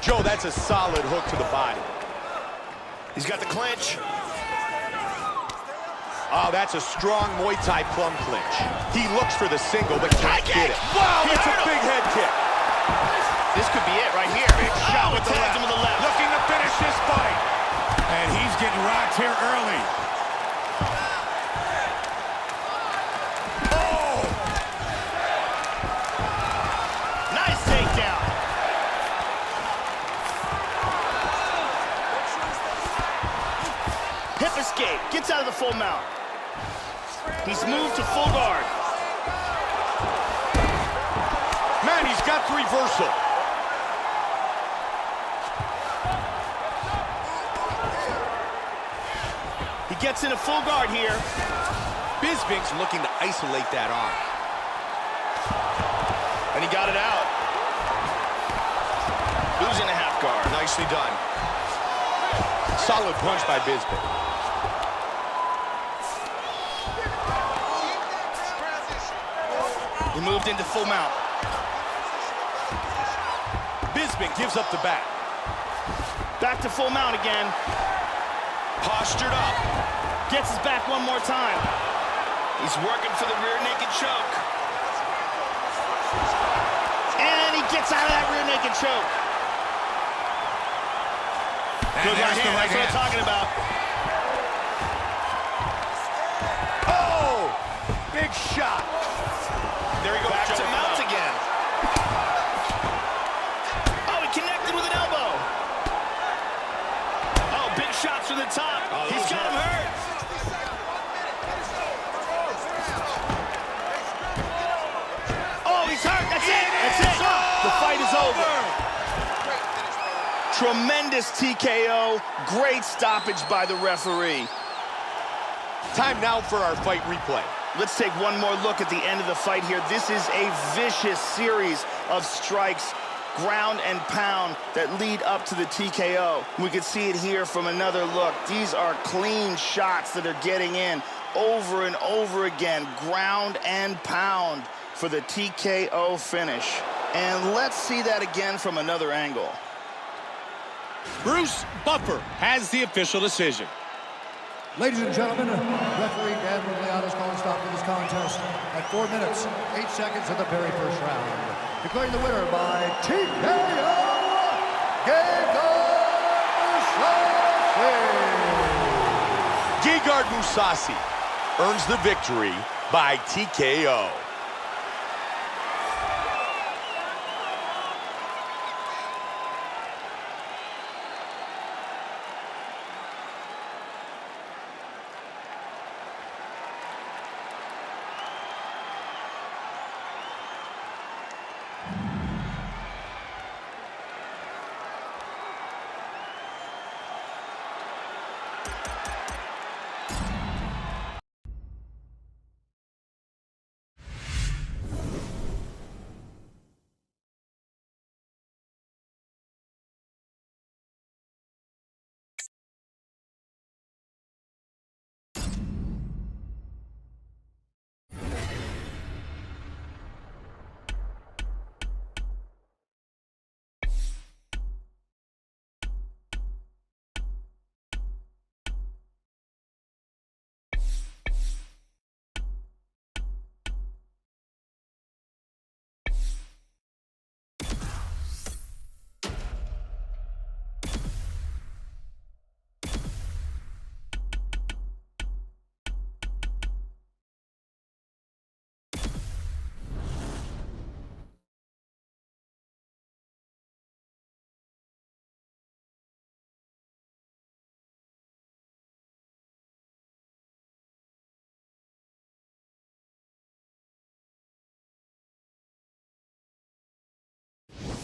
Joe, that's a solid hook to the body. He's got the clinch. Oh, that's a strong Muay Thai plum clinch. He looks for the single, but can't get it. Wow, that's a big head kick. This could be it right here. Big shot with the left. With the left. Looking to finish this fight. And he's getting rocked here early. Oh! Nice takedown. Hip escape. Gets out of the full mount. He's moved to full guard. Man, he's got the reversal. He gets in a full guard here. Bisping's looking to isolate that arm. And he got it out. Losing a half guard. Nicely done. Solid punch by Bisping. He moved into full mount. Bisping gives up the back. Back to full mount again. Postured up. Gets his back one more time. He's working for the rear naked choke. And he gets out of that rear naked choke. Good right hand. That's what I'm talking about. Oh! Big shot. There he goes. Back to mount again. Oh, he connected with an elbow. Oh, big shots from the top. He's got him hurt. Oh, he's hurt. That's it. That's it. The fight is over. Tremendous TKO. Great stoppage by the referee. Time now for our fight replay. Let's take one more look at the end of the fight here. This is a vicious series of strikes, ground and pound, that lead up to the TKO. We can see it here from another look. These are clean shots that are getting in over and over again, ground and pound for the TKO finish. And let's see that again from another angle. Bruce Buffer has the official decision. Ladies and gentlemen, referee Dan Rugliano's calling stop for this contest at 4 minutes, 8 seconds of the very first round. Declaring the winner by TKO, Gegard Mousasi earns the victory by TKO.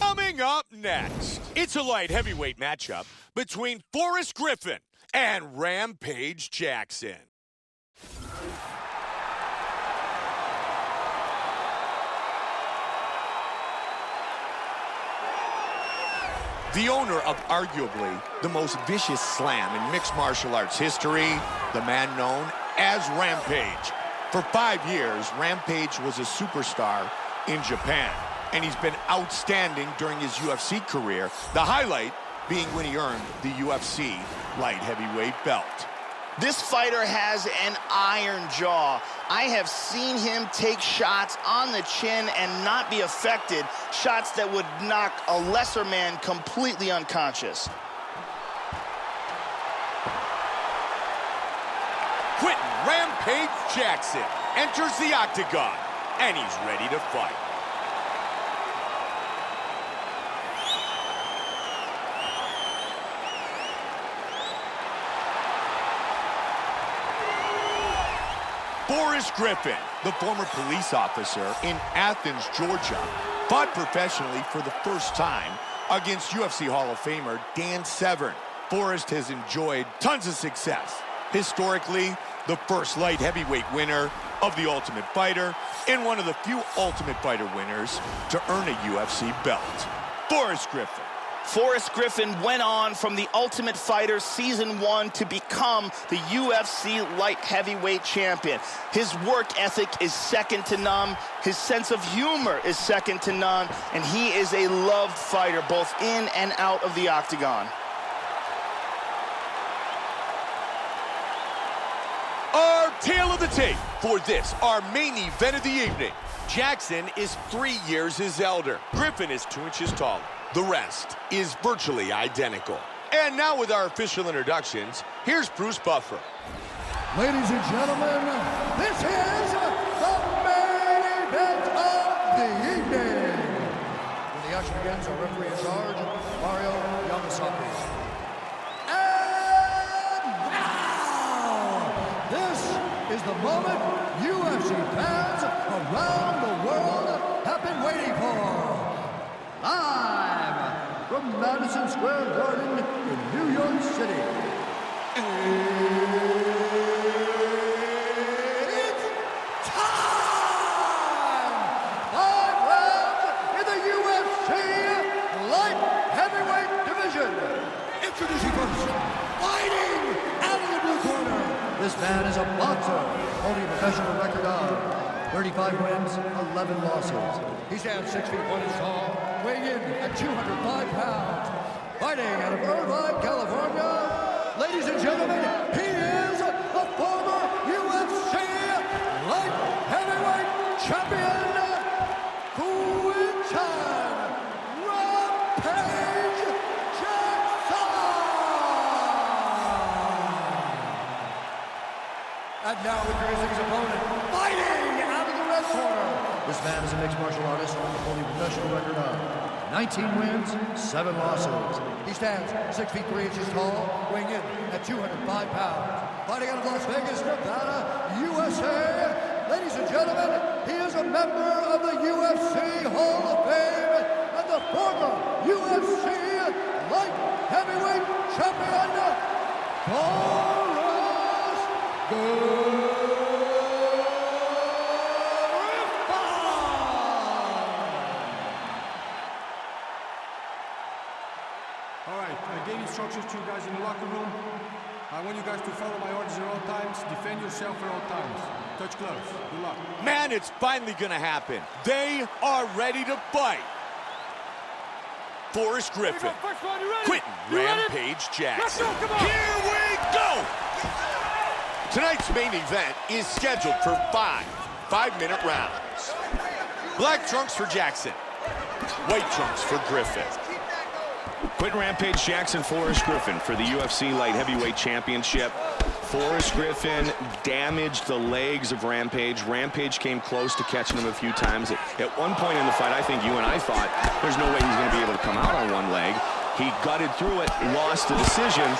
Coming up next, it's a light heavyweight matchup between Forrest Griffin and Rampage Jackson. The owner of arguably the most vicious slam in mixed martial arts history, the man known as Rampage. For 5 years, Rampage was a superstar in Japan, and he's been outstanding during his UFC career, the highlight being when he earned the UFC light heavyweight belt. This fighter has an iron jaw. I have seen him take shots on the chin and not be affected, shots that would knock a lesser man completely unconscious. Quentin Rampage Jackson enters the octagon, and he's ready to fight. Forrest Griffin, the former police officer in Athens, Georgia, fought professionally for the first time against UFC Hall of Famer Dan Severn. Forrest has enjoyed tons of success. Historically, the first light heavyweight winner of The Ultimate Fighter and one of the few Ultimate Fighter winners to earn a UFC belt. Forrest Griffin. Forrest Griffin went on from The Ultimate Fighter Season 1 to become the UFC light heavyweight champion. His work ethic is second to none. His sense of humor is second to none. And he is a loved fighter both in and out of the octagon. Our tale of the tape for this, our main event of the evening. Jackson is 3 years his elder. Griffin is 2 inches taller. The rest is virtually identical. And now with our official introductions, here's Bruce Buffer. Ladies and gentlemen, this is the main event of the evening. When the action begins, our referee in charge, Mario Yamasaki. And now, this is the moment UFC fans around the world have been waiting for. Live from Madison Square Garden in New York City. It's time! 5 rounds in the UFC light heavyweight division. Introducing first, fighting out of the blue corner. This man is a boxer, holding a professional record of 35 wins, 11 losses. He stands 6 feet 1 inch tall, weighing in at 205 pounds. Fighting out of Irvine, California, ladies and gentlemen, he is the former UFC light heavyweight champion, Quentin Rampage Jackson. And now introducing his opponent, fighting out of the red corner. This man is a mixed martial artist holding a professional record of 19 wins, 7 losses. He stands 6 feet 3 inches tall, weighing in at 205 pounds. Fighting out of Las Vegas, Nevada, USA. Ladies and gentlemen, he is a member of the UFC Hall of Fame and the former UFC light heavyweight champion, Forrest Griffin. Instructions to you guys in the locker room. I want you guys to follow my orders at all times. Defend yourself at all times. Touch gloves. Good luck. Man, it's finally gonna happen. They are ready to fight. Forrest Griffin. Quentin Rampage Jackson. Here we go! Tonight's main event is scheduled for 5-minute rounds. Black trunks for Jackson. White trunks for Griffin. Quentin Rampage Jackson, Forrest Griffin for the UFC Light Heavyweight Championship. Forrest Griffin damaged the legs of Rampage. Rampage came close to catching him a few times. At one point in the fight, I think you and I thought there's no way he's going to be able to come out on one leg. He gutted through it, lost the decision,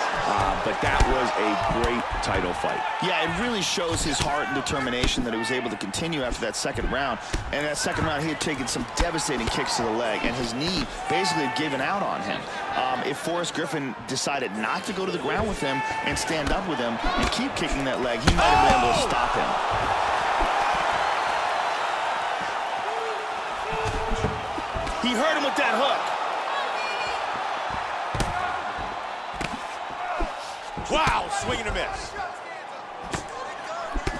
but that was a great title fight. Yeah, it really shows his heart and determination that he was able to continue after that second round. And that second round, he had taken some devastating kicks to the leg, and his knee basically had given out on him. If Forrest Griffin decided not to go to the ground with him and stand up with him and keep kicking that leg, he might have been able to stop him. He hurt him with that hook. Wow, swing and a miss.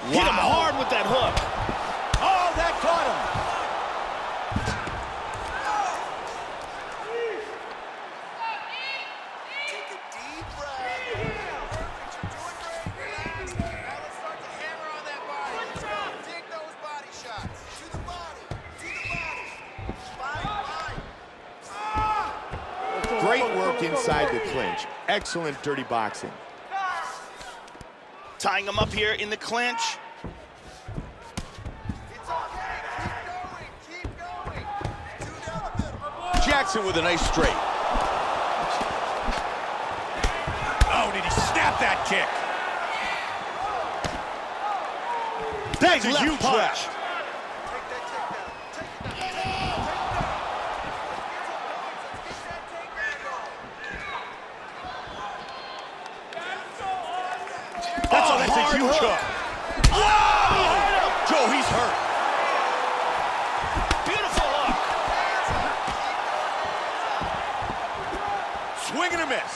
Hit him hard with that hook. Oh, that caught him. Take a deep breath. You're doing great. Relax. work inside the clinch. Excellent dirty boxing. Tying him up here in the clinch. It's okay. Keep going. Two down the middle. Jackson with a nice straight. Oh, did he snap that kick? That's a Left huge punch. left. That's a huge hook. Whoa! Joe, he's hurt. Beautiful hook. Swing and a miss.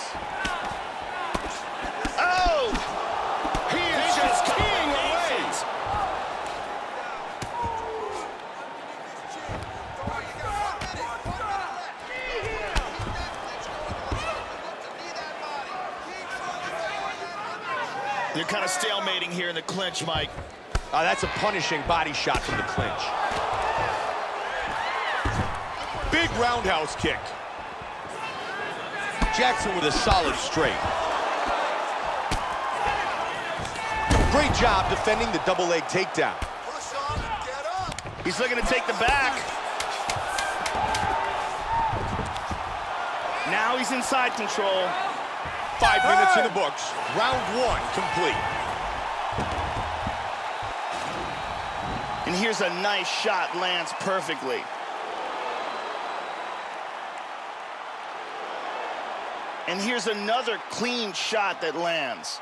Oh! He is just keying away. You're kind of stalemating here in the clinch, Mike. That's a punishing body shot from the clinch. Big roundhouse kick. Jackson with a solid straight. Great job defending the double leg takedown. Push on and get up. He's looking to take the back. Now he's in side control. 5 minutes in the books. Round 1 complete. And here's a nice shot, lands perfectly. And here's another clean shot that lands.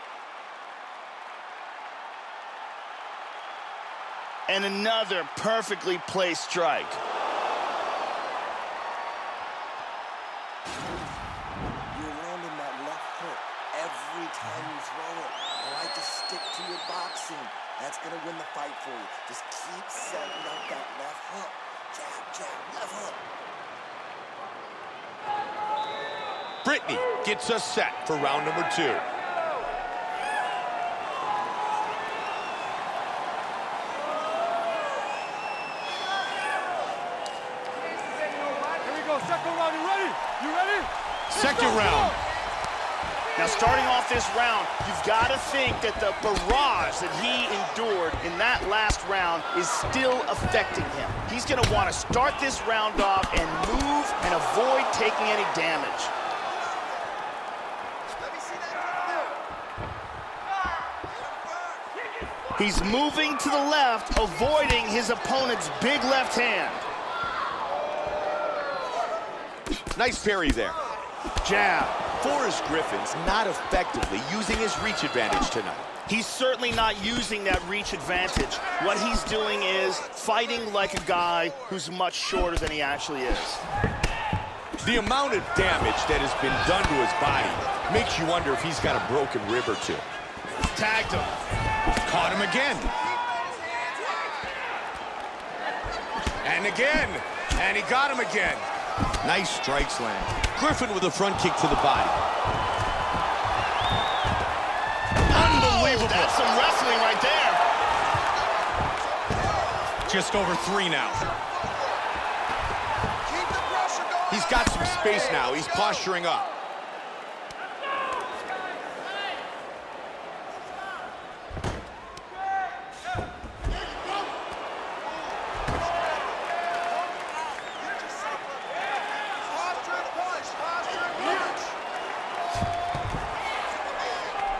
And another perfectly placed strike. You're landing that left hook every time you throw it. I like to stick to your boxing. That's going to win the fight for you. Just keep setting up that left hook. Jab, jab, left hook. Brittany gets us set for round number 2. Second round, you ready? You ready? Second round. Now, starting off this round, you've got to think that the barrage that he endured in that last round is still affecting him. He's going to want to start this round off and move and avoid taking any damage. He's moving to the left, avoiding his opponent's big left hand. Nice parry there. Jab. Forrest Griffin's not effectively using his reach advantage tonight. He's certainly not using that reach advantage. What he's doing is fighting like a guy who's much shorter than he actually is. The amount of damage that has been done to his body makes you wonder if he's got a broken rib or two. Tagged him. Caught him again. And again. And he got him again. Nice strikes land. Griffin with a front kick to the body. Unbelievable. That's some wrestling right there. Just over 3 now. Keep the pressure going. He's got some space now. He's posturing up.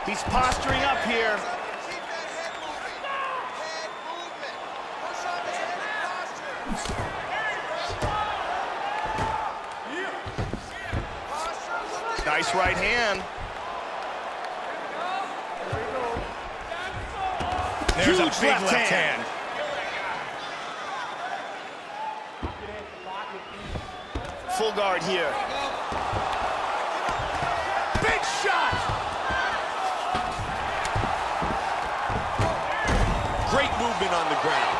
He's posturing up here. Keep that head moving. Head movement. Push on his head and posture. Nice right hand. There's Huge a big left hand. Full guard here. Big shot! Great movement on the ground.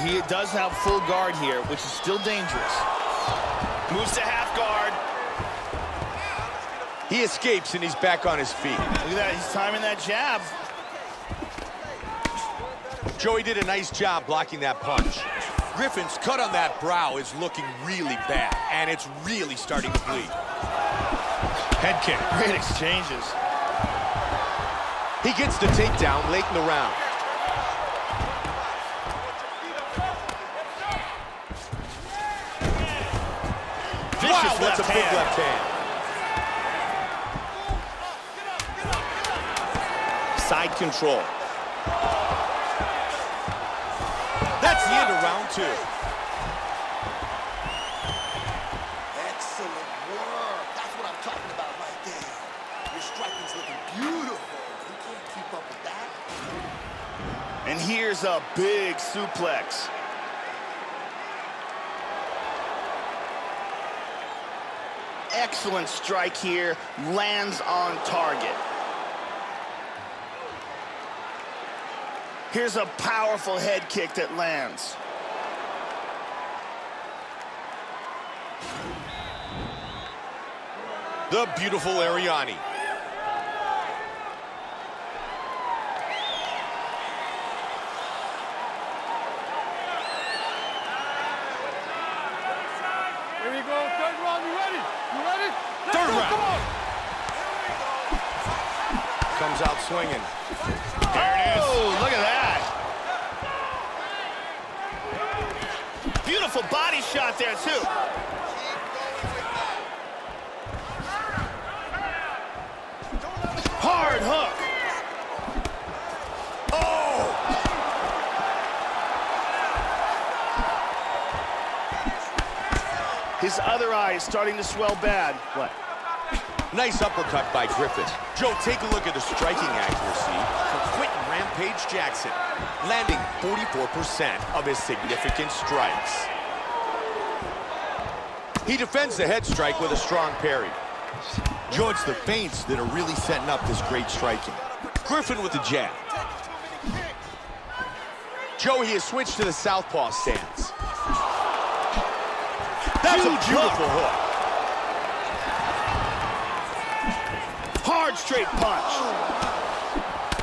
He does have full guard here, which is still dangerous. Moves to half guard. He escapes and he's back on his feet. Look at that, he's timing that jab. Joey did a nice job blocking that punch. Griffin's cut on that brow is looking really bad, and it's really starting to bleed. Head kick. Great exchanges. He gets the takedown late in the round. Wow, that's a big left hand. Side control. That's the end of round 2. Excellent work. That's what I'm talking about right there. Your striking's looking beautiful. You can't keep up with that. And here's a big suplex. Excellent strike here, lands on target. Here's a powerful head kick that lands. The beautiful Ariani. Here we go, third round, you ready? You ready? Third round. Come on. Comes out swinging. There it is. Oh, look at that. Beautiful body shot there, too. Hard hook. Oh! His other eye is starting to swell bad. What? Nice uppercut by Griffin. Joe, take a look at the striking accuracy for Quentin Rampage Jackson, landing 44% of his significant strikes. He defends the head strike with a strong parry. Joe, it's the feints that are really setting up this great striking. Griffin with the jab. Joe, he has switched to the southpaw stance. That's a beautiful hook. Hard straight punch.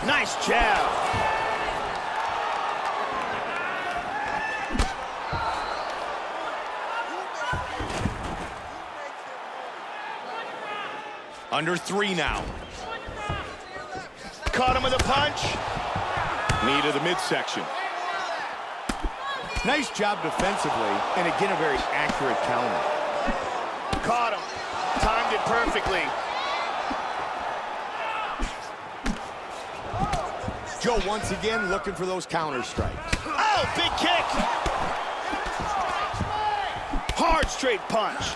Nice jab. Under 3 now. Caught him with a punch. Knee to the midsection. Nice job defensively, and again a very accurate counter. Caught him. Timed it perfectly. Joe once again looking for those counter strikes. Oh, big kick. Hard straight punch.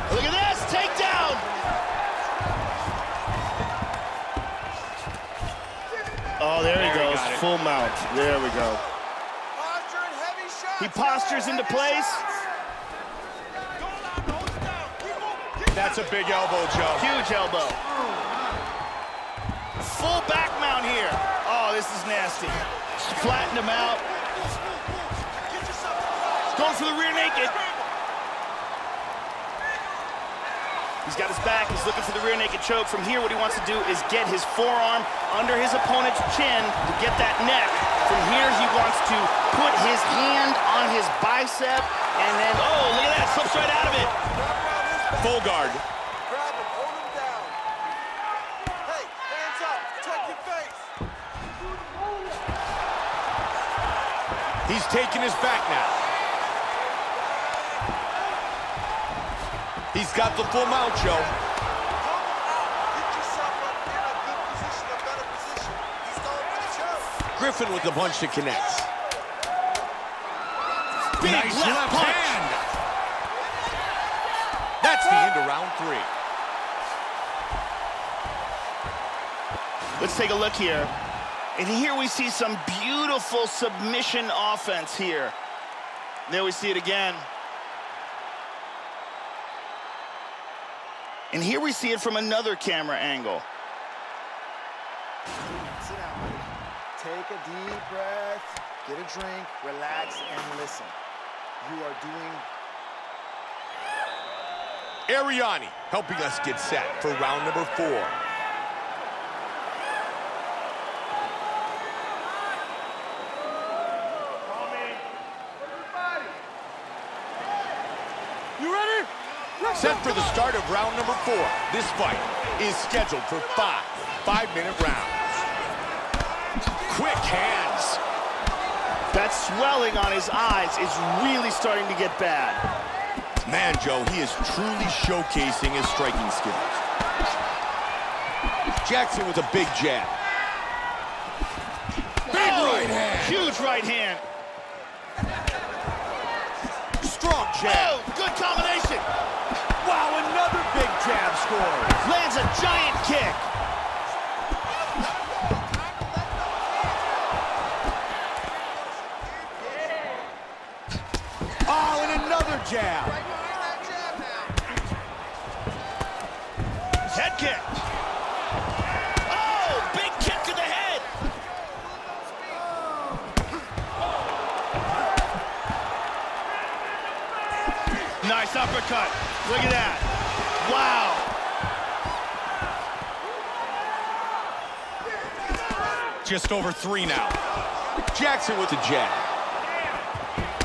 Look at this, takedown. Oh, there he goes, full mount. There we go. Posture and heavy shots. He postures into place. That's a big elbow, Joe. Huge elbow. Full back mount here. Oh, this is nasty. Flattened him out. Going for the rear naked. He's got his back. He's looking for the rear naked choke. From here, what he wants to do is get his forearm under his opponent's chin to get that neck. From here, he wants to put his hand on his bicep, and then, oh, look at that, slips right out of it. Full guard. Grab him, hold him down. Hey, hands up, protect your face. He's taking his back now. He's got the full mount, Joe. Get yourself up in a good position, a better position. He's going for the choke. Griffin with the punch that connects. Big Nice left punch. hand. That's the end of round 3. Let's take a look here. And here we see some beautiful submission offense here. There we see it again. And here we see it from another camera angle. Sit down, buddy. Take a deep breath, get a drink, relax, and listen. You are doing... Ariani helping us get set for round number 4. Set for the start of round number 4. This fight is scheduled for 5 5-minute rounds. Quick hands. That swelling on his eyes is really starting to get bad. Man, Joe, he is truly showcasing his striking skills. Jackson with a big jab. Big right hand. Huge right hand. Strong jab. Oh, good combination. Wow, another big jab score. Lands a giant kick. Oh, and another jab. Head kick. Oh, big kick to the head. Nice uppercut. Look at that. Wow. Just over 3 now. Jackson with the jab.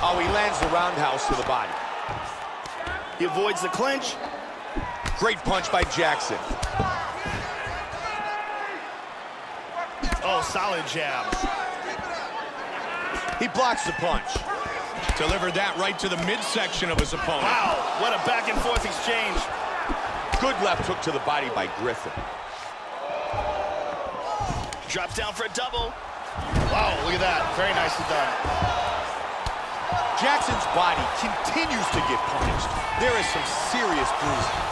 Oh, he lands the roundhouse to the body. He avoids the clinch. Great punch by Jackson. Oh, solid jab. He blocks the punch. Delivered that right to the midsection of his opponent. Wow, what a back and forth exchange. Good left hook to the body by Griffin. Drops down for a double. Wow, look at that. Very nicely done. Jackson's body continues to get punched. There is some serious bruising.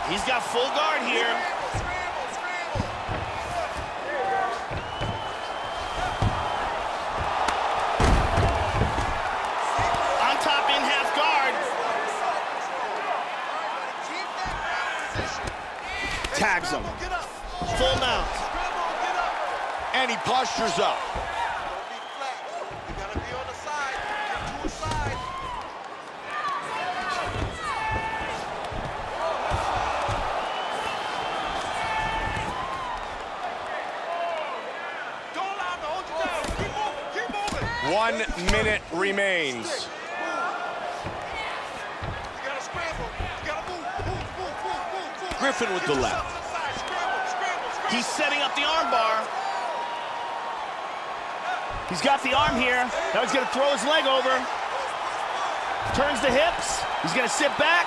He's got full guard here. On top in half guard. Tags him. Full mount. And he postures up. You gotta be on the side. Get to a side. Don't allow him to hold you down. Keep moving. Keep moving. 1 minute remains. You gotta scramble. You gotta move. Griffin with the left. Scramble. He's setting up the arm bar. He's got the arm here. Now he's going to throw his leg over. Turns the hips. He's going to sit back.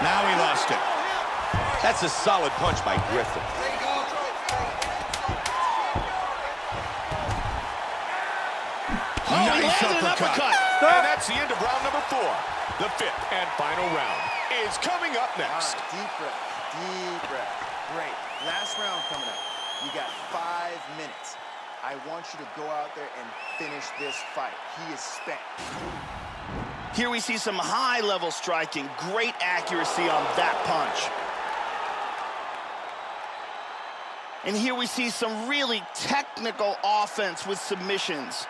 Now he lost it. That's a solid punch by Griffin. Oh, Nice he landed an uppercut. And that's the end of round number 4. The 5th and final round is coming up next. All right, deep breath, deep breath. Great. Last round coming up. You got 5 minutes. I want you to go out there and finish this fight. He is spent. Here we see some high-level striking. Great accuracy on that punch. And here we see some really technical offense with submissions.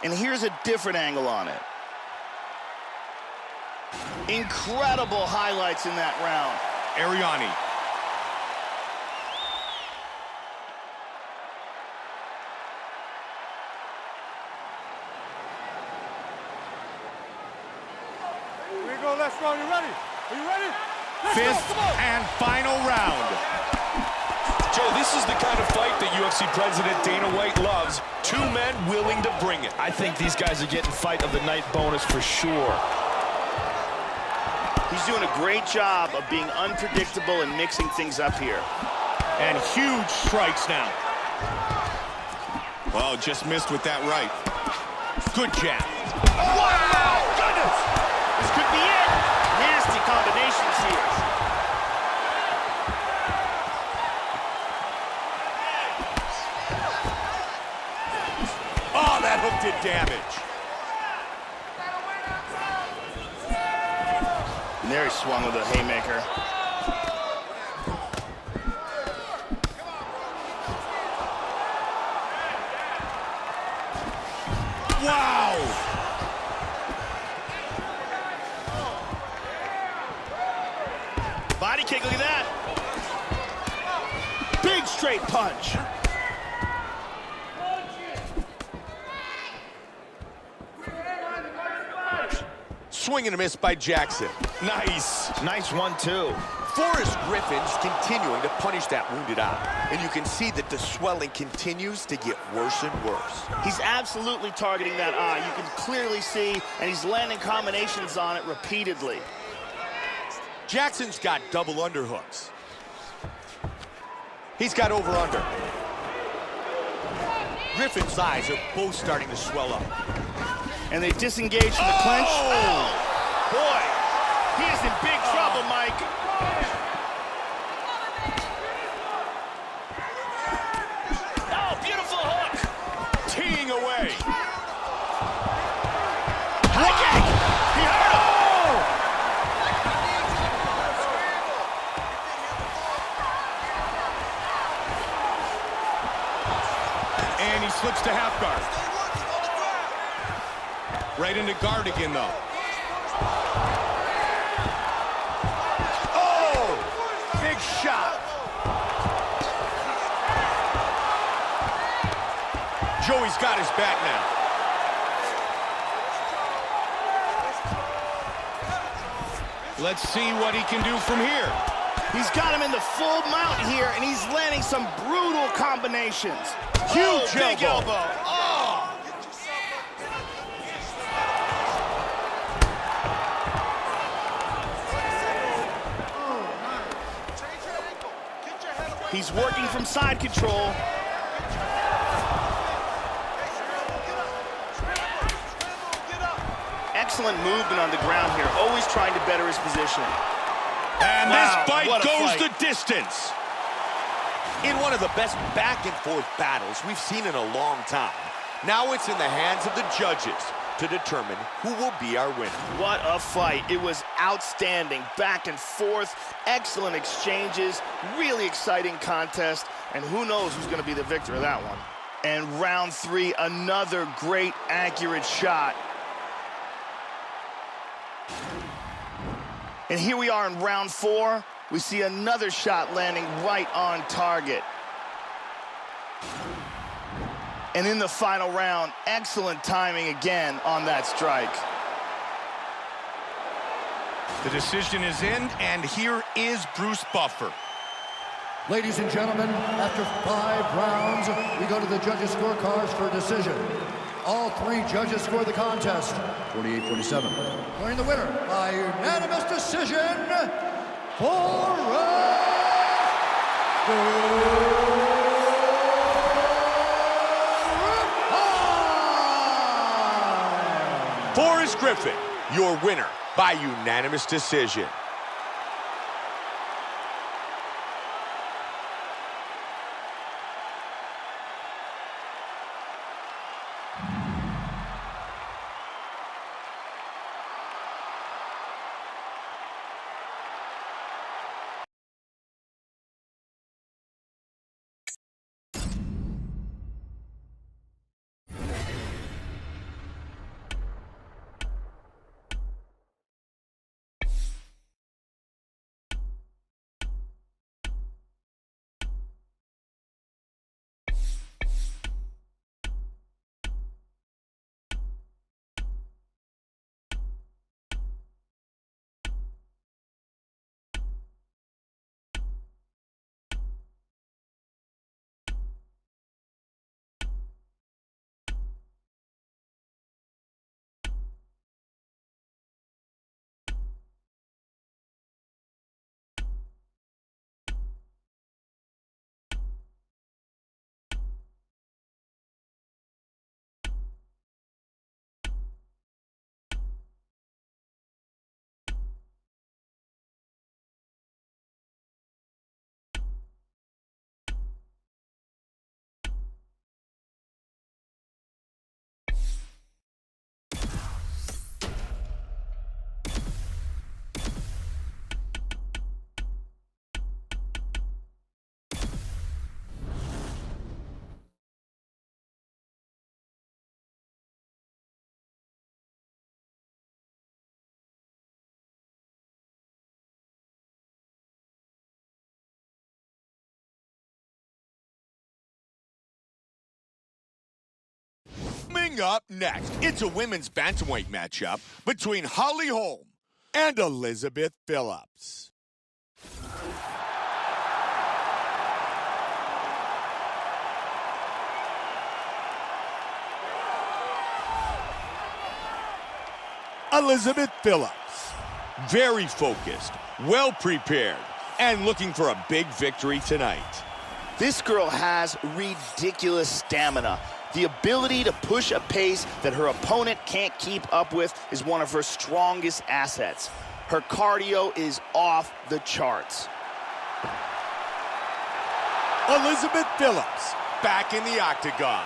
And here's a different angle on it. Incredible highlights in that round. Ariani. Here we go, let's go. You ready? Are you ready? Let's 5th go. Come on. and final round. Joe, this is the kind of fight that UFC President Dana White loves. 2 men willing to bring it. I think these guys are getting fight of the night bonus for sure. He's doing a great job of being unpredictable and mixing things up here. And huge strikes now. Well, just missed with that right. Good jab. Wow! Goodness! This could be it. Nasty combinations here. Oh, that hook did damage. And there he swung with a haymaker. Wow! Body kick, look at that. Big straight punch. Swing and a miss by Jackson. Nice. Nice one, too. Forrest Griffin's continuing to punish that wounded eye. And you can see that the swelling continues to get worse and worse. He's absolutely targeting that eye. You can clearly see, and he's landing combinations on it repeatedly. Jackson's got double underhooks. He's got over-under. Griffin's eyes are both starting to swell up. And they disengage from the clinch. Oh! Boy, he is in big trouble, Mike. Oh, beautiful hook. Teeing away. High kick. He hurt him. And he slips to half guard. Right into guard again, though. Oh! Big shot. Joey's got his back now. Let's see what he can do from here. He's got him in the full mount here, and he's landing some brutal combinations. Huge big elbow. Oh! He's working from side control. Excellent movement on the ground here, always trying to better his position. And wow, this fight goes fight. the distance. In one of the best back-and-forth battles we've seen in a long time, now it's in the hands of the judges to determine who will be our winner. What a fight. It was outstanding. Back and forth, excellent exchanges, really exciting contest, and who knows who's going to be the victor of that one. And round 3, another great, accurate shot. And here we are in round 4. We see another shot landing right on target. And in the final round, excellent timing again on that strike. The decision is in, and here is Bruce Buffer. Ladies and gentlemen, after 5 rounds, we go to the judges' scorecards for a decision. All 3 judges scored the contest, 48-47. Declaring the winner by unanimous decision, Forrest Griffin, your winner by unanimous decision. Coming up next, it's a women's bantamweight matchup between Holly Holm and Elizabeth Phillips. Elizabeth Phillips, very focused, well prepared, and looking for a big victory tonight. This girl has ridiculous stamina. The ability to push a pace that her opponent can't keep up with is one of her strongest assets. Her cardio is off the charts. Elizabeth Phillips, back in the octagon.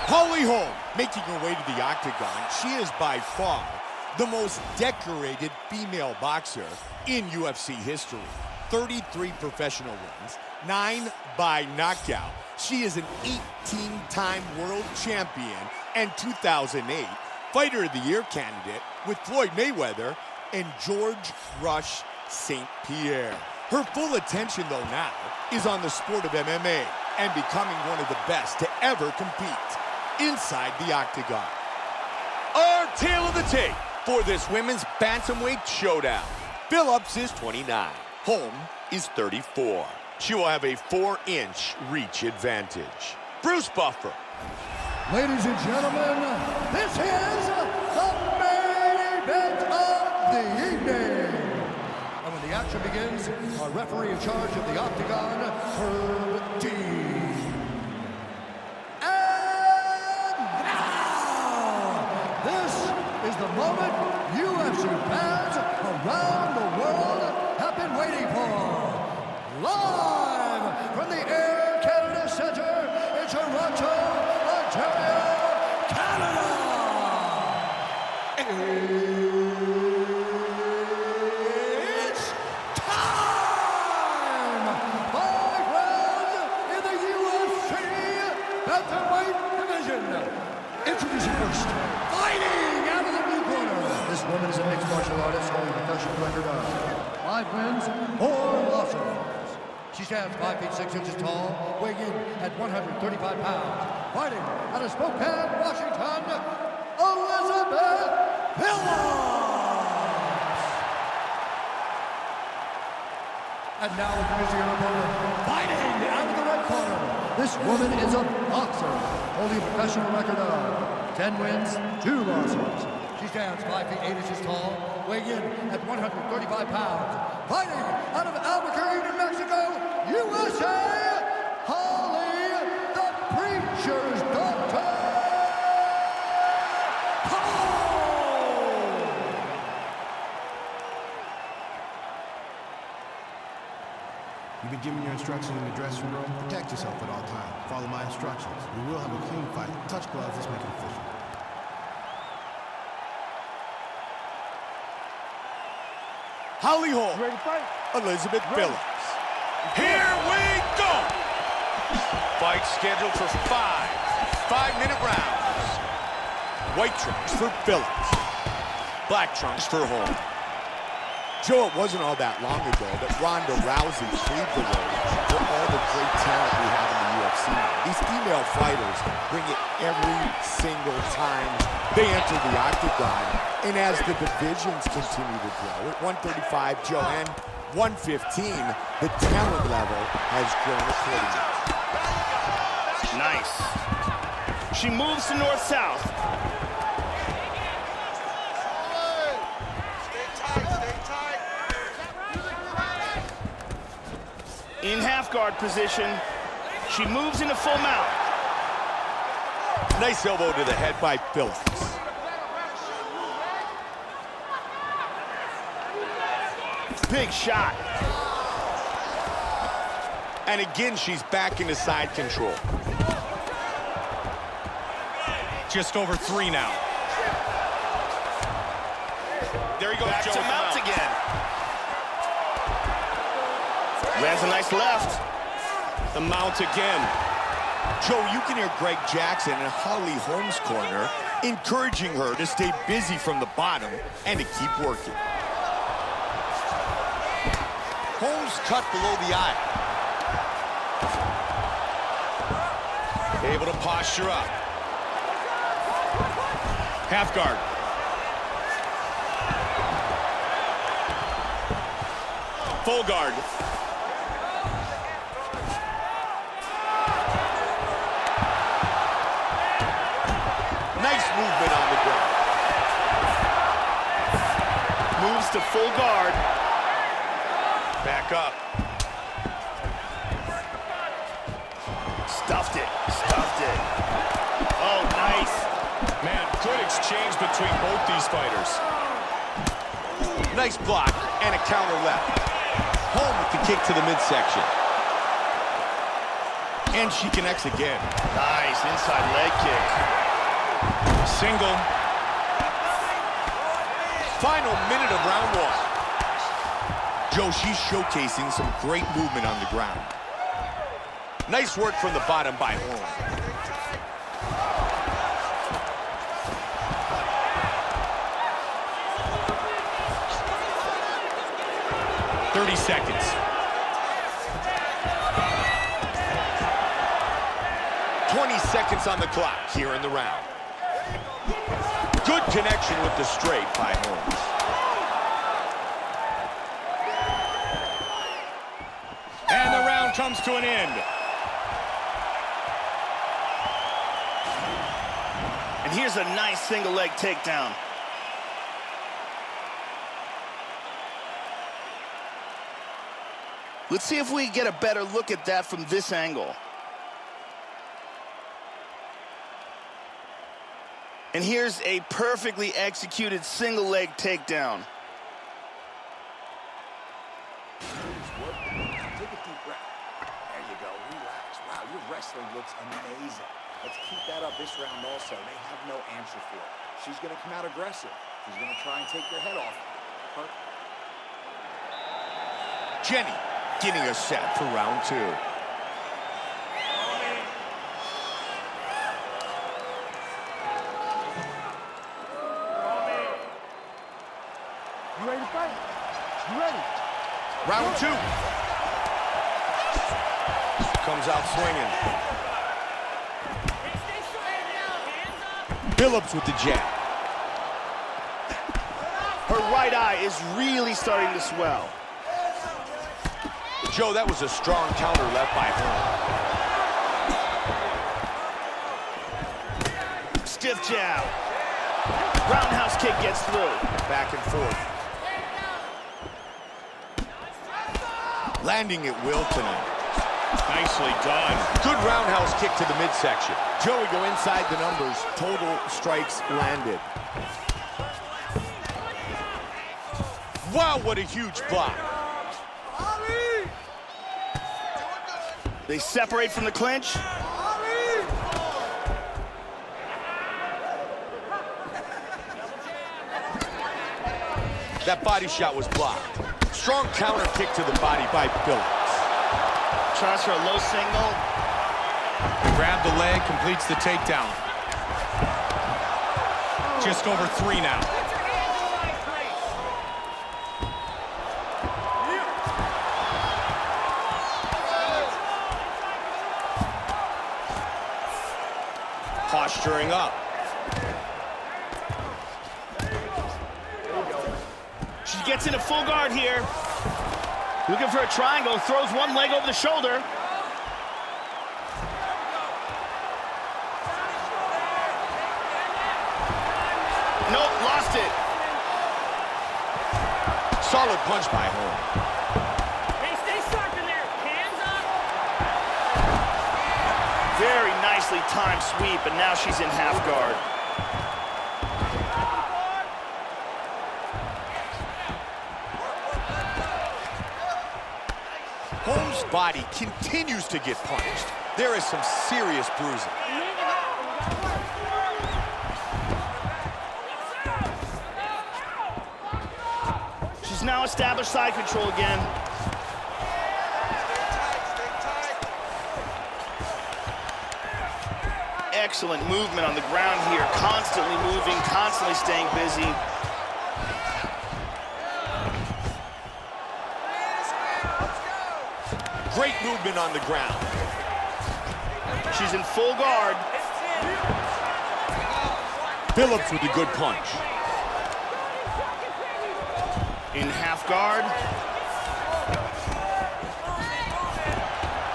Holly Holm making her way to the octagon. She is by far the most decorated female boxer in UFC history. 33 professional wins, 9 by knockout. She is an 18-time world champion and 2008 Fighter of the Year candidate with Floyd Mayweather and George Rush St. Pierre. Her full attention, though, now is on the sport of MMA and becoming one of the best to ever compete inside the octagon. Our tale of the tape for this women's bantamweight showdown. Phillips is 29. Holm is 34. She will have a 4-inch reach advantage. Bruce Buffer. Ladies and gentlemen, this is the main event of the evening. And when the action begins, our referee in charge of the octagon, Herb Dean. The moment UFC fans around the world have been waiting for. Live from the Air Canada Centre in Toronto, Ontario, Canada. It's time! 5 rounds in the UFC bantamweight division. Introducing first, fighting out of the blue corner. This woman is a mixed martial artist holding a professional record of 5 wins, 4 losses. She stands 5 feet 6 inches tall, weighing in at 135 pounds. Fighting out of Spokane, Washington, Elizabeth Phillips. And now introducing her opponent, fighting out of the red corner. This woman is a boxer, holding a professional record of 10 wins, 2 losses. She stands 5 feet 8 inches tall, weighing in at 135 pounds. Fighting out of Albuquerque, New Mexico, USA, Holly, the Preacher's Daughter. You've been given your instructions in the dressing room. Protect yourself at all times. Follow my instructions. We will have a clean fight. Touch gloves, let's make it official. Holly Holm, Elizabeth Phillips. Here we go! Fight scheduled for 5 5-minute rounds. White trunks for Phillips. Black trunks for Holm. Joe, it wasn't all that long ago that Ronda Rousey paved the way for all the great talent we have in the UFC. These female fighters bring it every single time they enter the octagon. And as the divisions continue to grow, at 135, Joe, and 115, the talent level has grown accordingly. Nice. She moves to north-south. In half-guard position, she moves into full mount. Nice elbow to the head by Phillips. Big shot. And again, she's back into side control. Just over 3 now. There he goes, Back Joe. to mount again. Lands a nice left. The mount again. Joe, you can hear Greg Jackson in Holly Holm's corner encouraging her to stay busy from the bottom and to keep working. Holmes cut below the eye. Able to posture up. Half guard. Full guard. Nice movement on the ground. Moves to full guard. Back up. Stuffed it. Stuffed it. Oh, nice. Man, good exchange between both these fighters. Nice block and a counter left. Home with the kick to the midsection. And she connects again. Nice inside leg kick. Single. Final minute of round one. Joe, she's showcasing some great movement on the ground. Nice work from the bottom by Holmes. 30 seconds. Seconds on the clock here in the round. Good connection with the straight by Holmes. And the round comes to an end. And here's a nice single leg takedown. Let's see if we get a better look at that from this angle. And here's a perfectly executed single leg takedown. Take a deep breath. There you go. Relax. Wow, your wrestling looks amazing. Let's keep that up this round also. They have no answer for it. She's going to come out aggressive. She's going to try and take your head off her. Jenny getting us set for round two. You ready to fight? You ready? Round two. Comes out swinging. Phillips with the jab. Her right eye is really starting to swell. Joe, that was a strong counter left by Holmes. Stiff jab. Roundhouse kick gets through. Back and forth. Landing at will tonight. Nicely done. Good roundhouse kick to the midsection. Joey go inside the numbers. Total strikes landed. Wow, what a huge block. They separate from the clinch. That body shot was blocked. Strong counter kick to the body by Phillips. Tries for a low single. Grab the leg, completes the takedown. Just over 3 now. Posturing up. She gets into full guard here. Looking for a triangle, throws one leg over the shoulder. Nope, lost it. Solid punch by Holmes. Hey, stay sharp in there. Hands up. Very nicely timed sweep, and now she's in half guard. Holmes' body continues to get punched. There is some serious bruising. She's now established side control again. excellent movement on the ground here. Constantly moving, constantly staying busy. Great movement on the ground. She's in full guard. Phillips with a good punch. In half guard.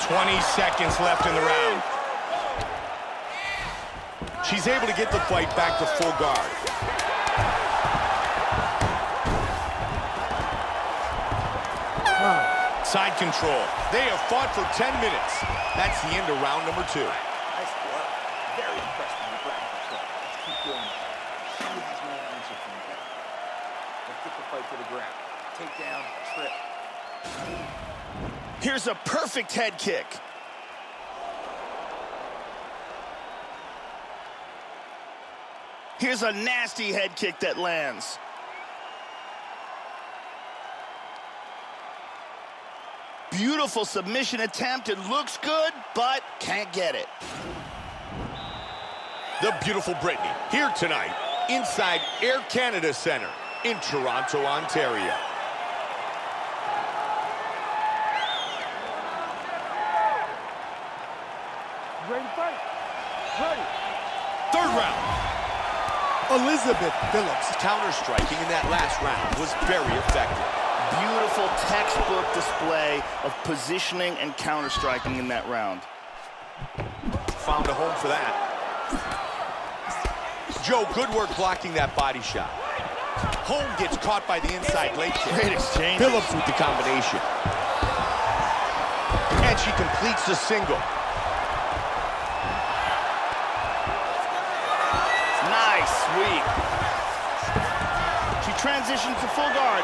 20 seconds left in the round. She's able to get the fight back to full guard. Side control. They have fought for 10 minutes. That's the end of round number 2. Nice work. Very impressed with the ground control. Let's keep doing that. She has no answer for me. Let's get the fight to the ground. Takedown, trip. Here's a perfect head kick. Here's a nasty head kick that lands. Beautiful submission attempt. It looks good, but can't get it. The beautiful Brittany, here tonight, inside Air Canada Centre in Toronto, Ontario. Ready to fight? Ready. Third round. Elizabeth Phillips' counter-striking in that last round was very effective. Beautiful textbook display of positioning and counter-striking in that round. Found a home for that. Joe, good work blocking that body shot. Home gets caught by the inside leg kick. Great exchange. Phillips with the combination. And she completes the single. Nice sweep. She transitions to full guard.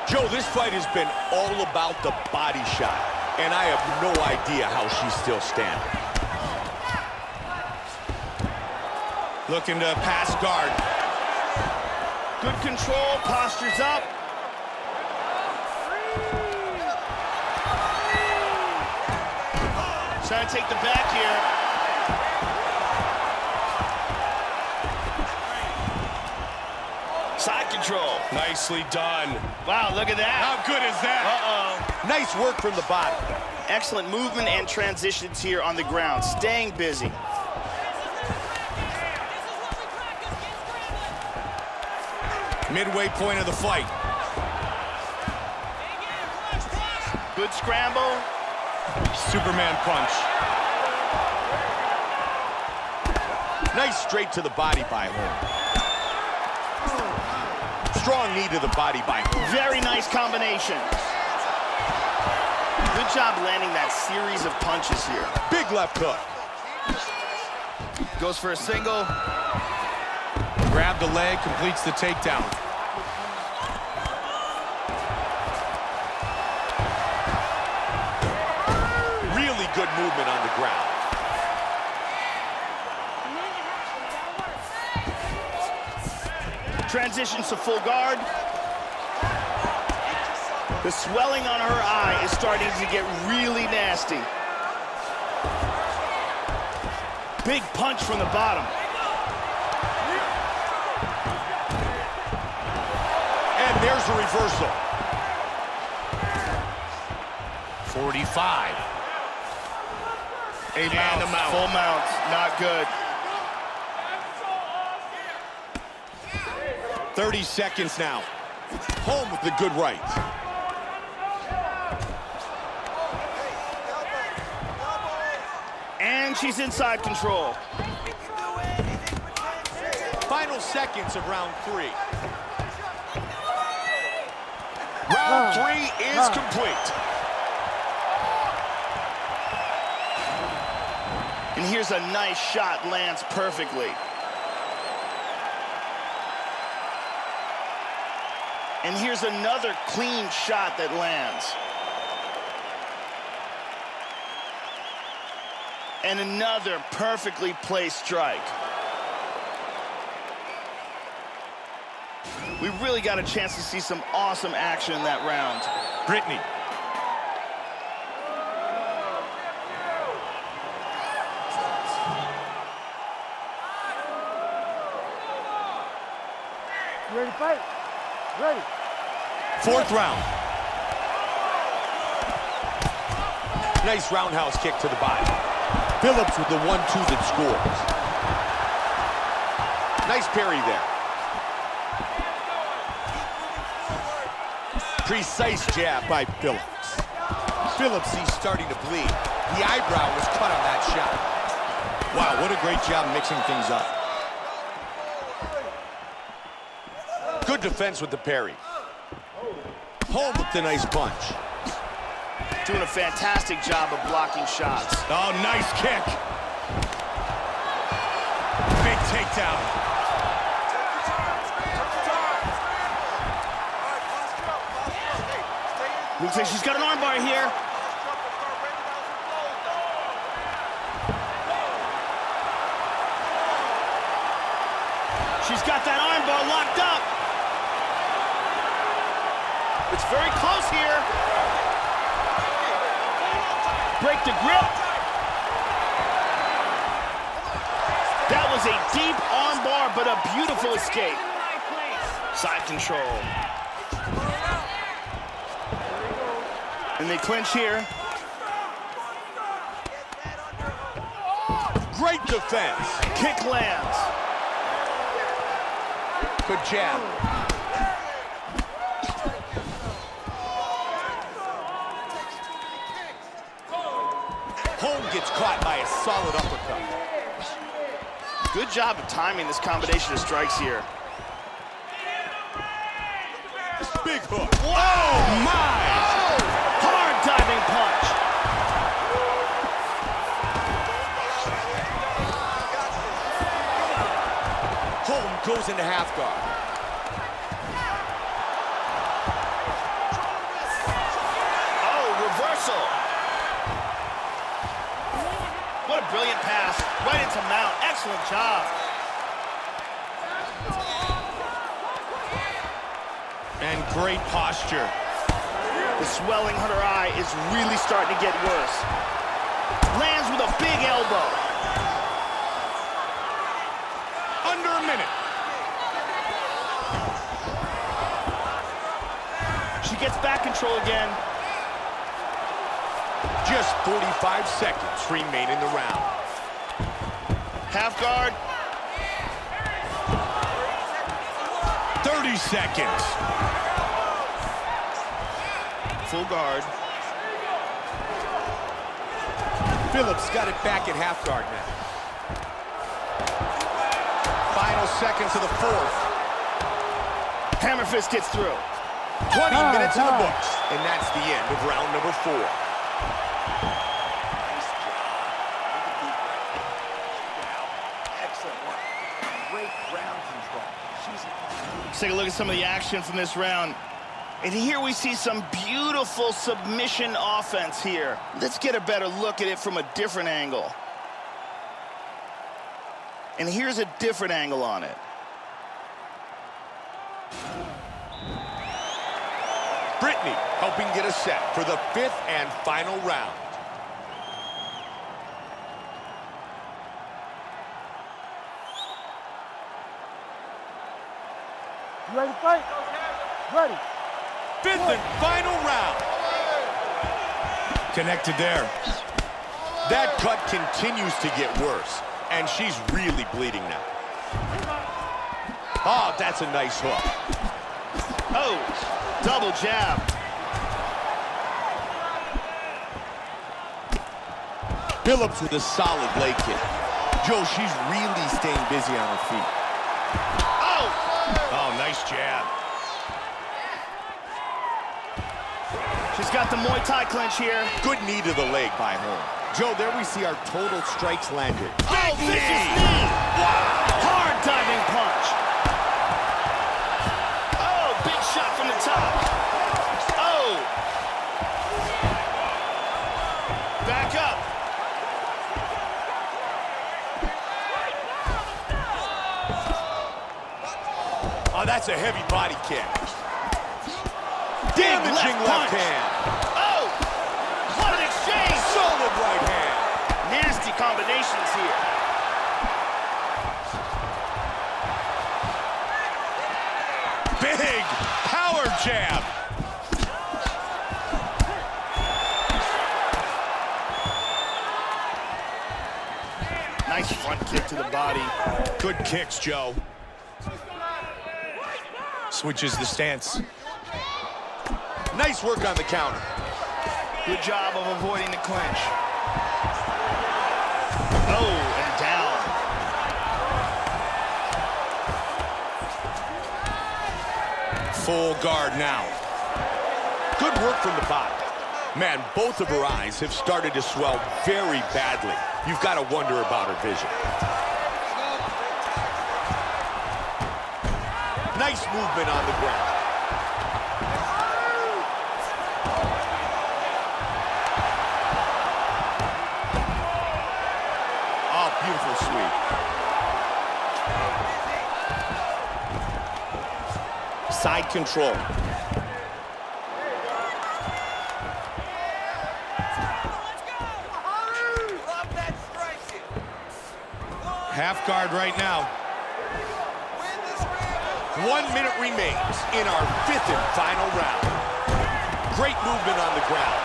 Joe, this fight has been all about the body shot, and I have no idea how she's still standing. Looking to pass guard. Good control, postures up. Trying to take the back here. Side control. Nicely done. Wow, look at that. How good is that? Uh-oh. Nice work from the body. Excellent movement and transitions here on the ground. Staying busy. Midway point of the fight. Good scramble. Superman punch. Nice straight to the body by Holm. Strong knee to the body by Holm. Very nice combination. Good job landing that series of punches here. Big left hook. Goes for a single. Grab the leg, completes the takedown. Really good movement on the ground. Transitions to full guard. The swelling on her eye is starting to get really nasty. Big punch from the bottom. And there's a reversal. 45. A mount. Full mount. Not good. 30 seconds now. Holm with the good right. And she's inside control. Final seconds of round 3. Round 3 is complete. And here's a nice shot, lands perfectly. And here's another clean shot that lands. And another perfectly placed strike. We really got a chance to see some awesome action in that round. Brittany. You ready to fight? Ready. Fourth round. Nice roundhouse kick to the body. Phillips with the 1-2 that scores. Nice parry there. Precise jab by Phillips. Phillips, he's starting to bleed. The eyebrow was cut on that shot. Wow, what a great job mixing things up. Good defense with the parry. Home with the nice punch. Doing a fantastic job of blocking shots. Oh, nice kick. Big takedown. Looks like she's got an armbar here. She's got that armbar locked up. It's very close here. Break the grip. That was a deep armbar, but a beautiful escape. Side control. And they clinch here. Great defense. Kick lands. Good jab. Home gets caught by a solid uppercut. Good job of timing this combination of strikes here. Big hook. Oh, my! Hard diving punch. Home goes into half guard. Oh, reversal. What a brilliant pass. Right into mount. Excellent job. And great posture. The swelling on her eye is really starting to get worse. Lands with a big elbow. Under a minute. She gets back control again. Just 45 seconds remain in the round. Half guard. 30 seconds. Full guard. Phillips got it back at half guard now. Final seconds of the fourth. Hammer fist gets through. 20 minutes in the books. And that's the end of round number 4. Excellent work. Great ground control. Let's take a look at some of the action from this round. And here we see some beautiful submission offense here. Let's get a better look at it from a different angle. And here's a different angle on it. Brittany helping get us set for the 5th and final round. You ready to fight? Ready. 5th and final round. Connected there. That cut continues to get worse, and she's really bleeding now. Oh, that's a nice hook. Oh, double jab. Phillips with a solid leg kick. Joe, she's really staying busy on her feet. Oh, nice jab. She's got the Muay Thai clinch here. Good knee to the leg by Home. Joe, there we see our total strikes landed. Oh, vicious knee. Wow. Hard diving punch. Oh, big shot from the top. Oh. Back up. Oh, that That's a heavy body kick. Damaging left hand. Oh! What an exchange! Solid right hand. Nasty combinations here. Big power jab. Nice front kick to the body. Good kicks, Joe. Switches the stance. Nice work on the counter. Good job of avoiding the clinch. Oh, and down. Full guard now. Good work from the bottom. Man, both of her eyes have started to swell very badly. You've got to wonder about her vision. Nice movement on the ground. Oh, beautiful sweep. Side control. Half guard right now. 1 minute remains in our 5th and final round. Great movement on the ground.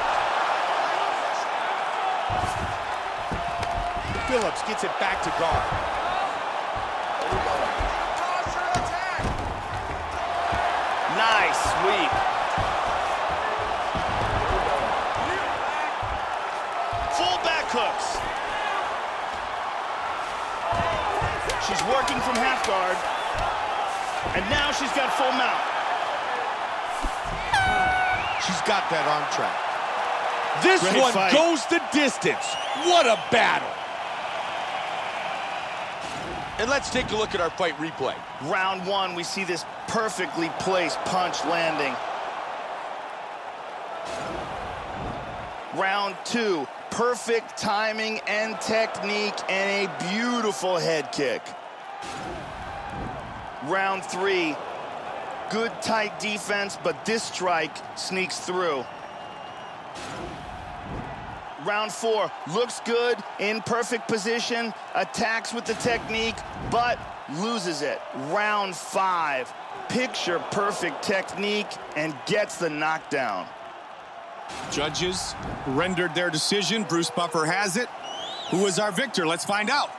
Phillips gets it back to guard. Nice sweep. Full back hooks. She's working from half guard. And now she's got full mount. She's got that arm trap. This Great one fight. goes the distance. What a battle. And let's take a look at our fight replay. Round one, we see this perfectly placed punch landing. Round two, perfect timing and technique and a beautiful head kick. Round three, good tight defense, but this strike sneaks through. Round four, looks good, in perfect position, attacks with the technique, but loses it. Round five, picture perfect technique and gets the knockdown. Judges rendered their decision. Bruce Buffer has it. Who is our victor? Let's find out.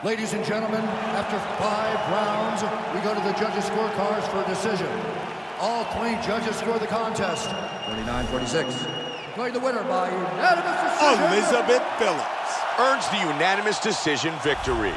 Ladies and gentlemen, after 5 rounds, we go to the judges' scorecards for a decision. All 3 judges score the contest. 49-46. Declared the winner by unanimous decision. Elizabeth Phillips earns the unanimous decision victory.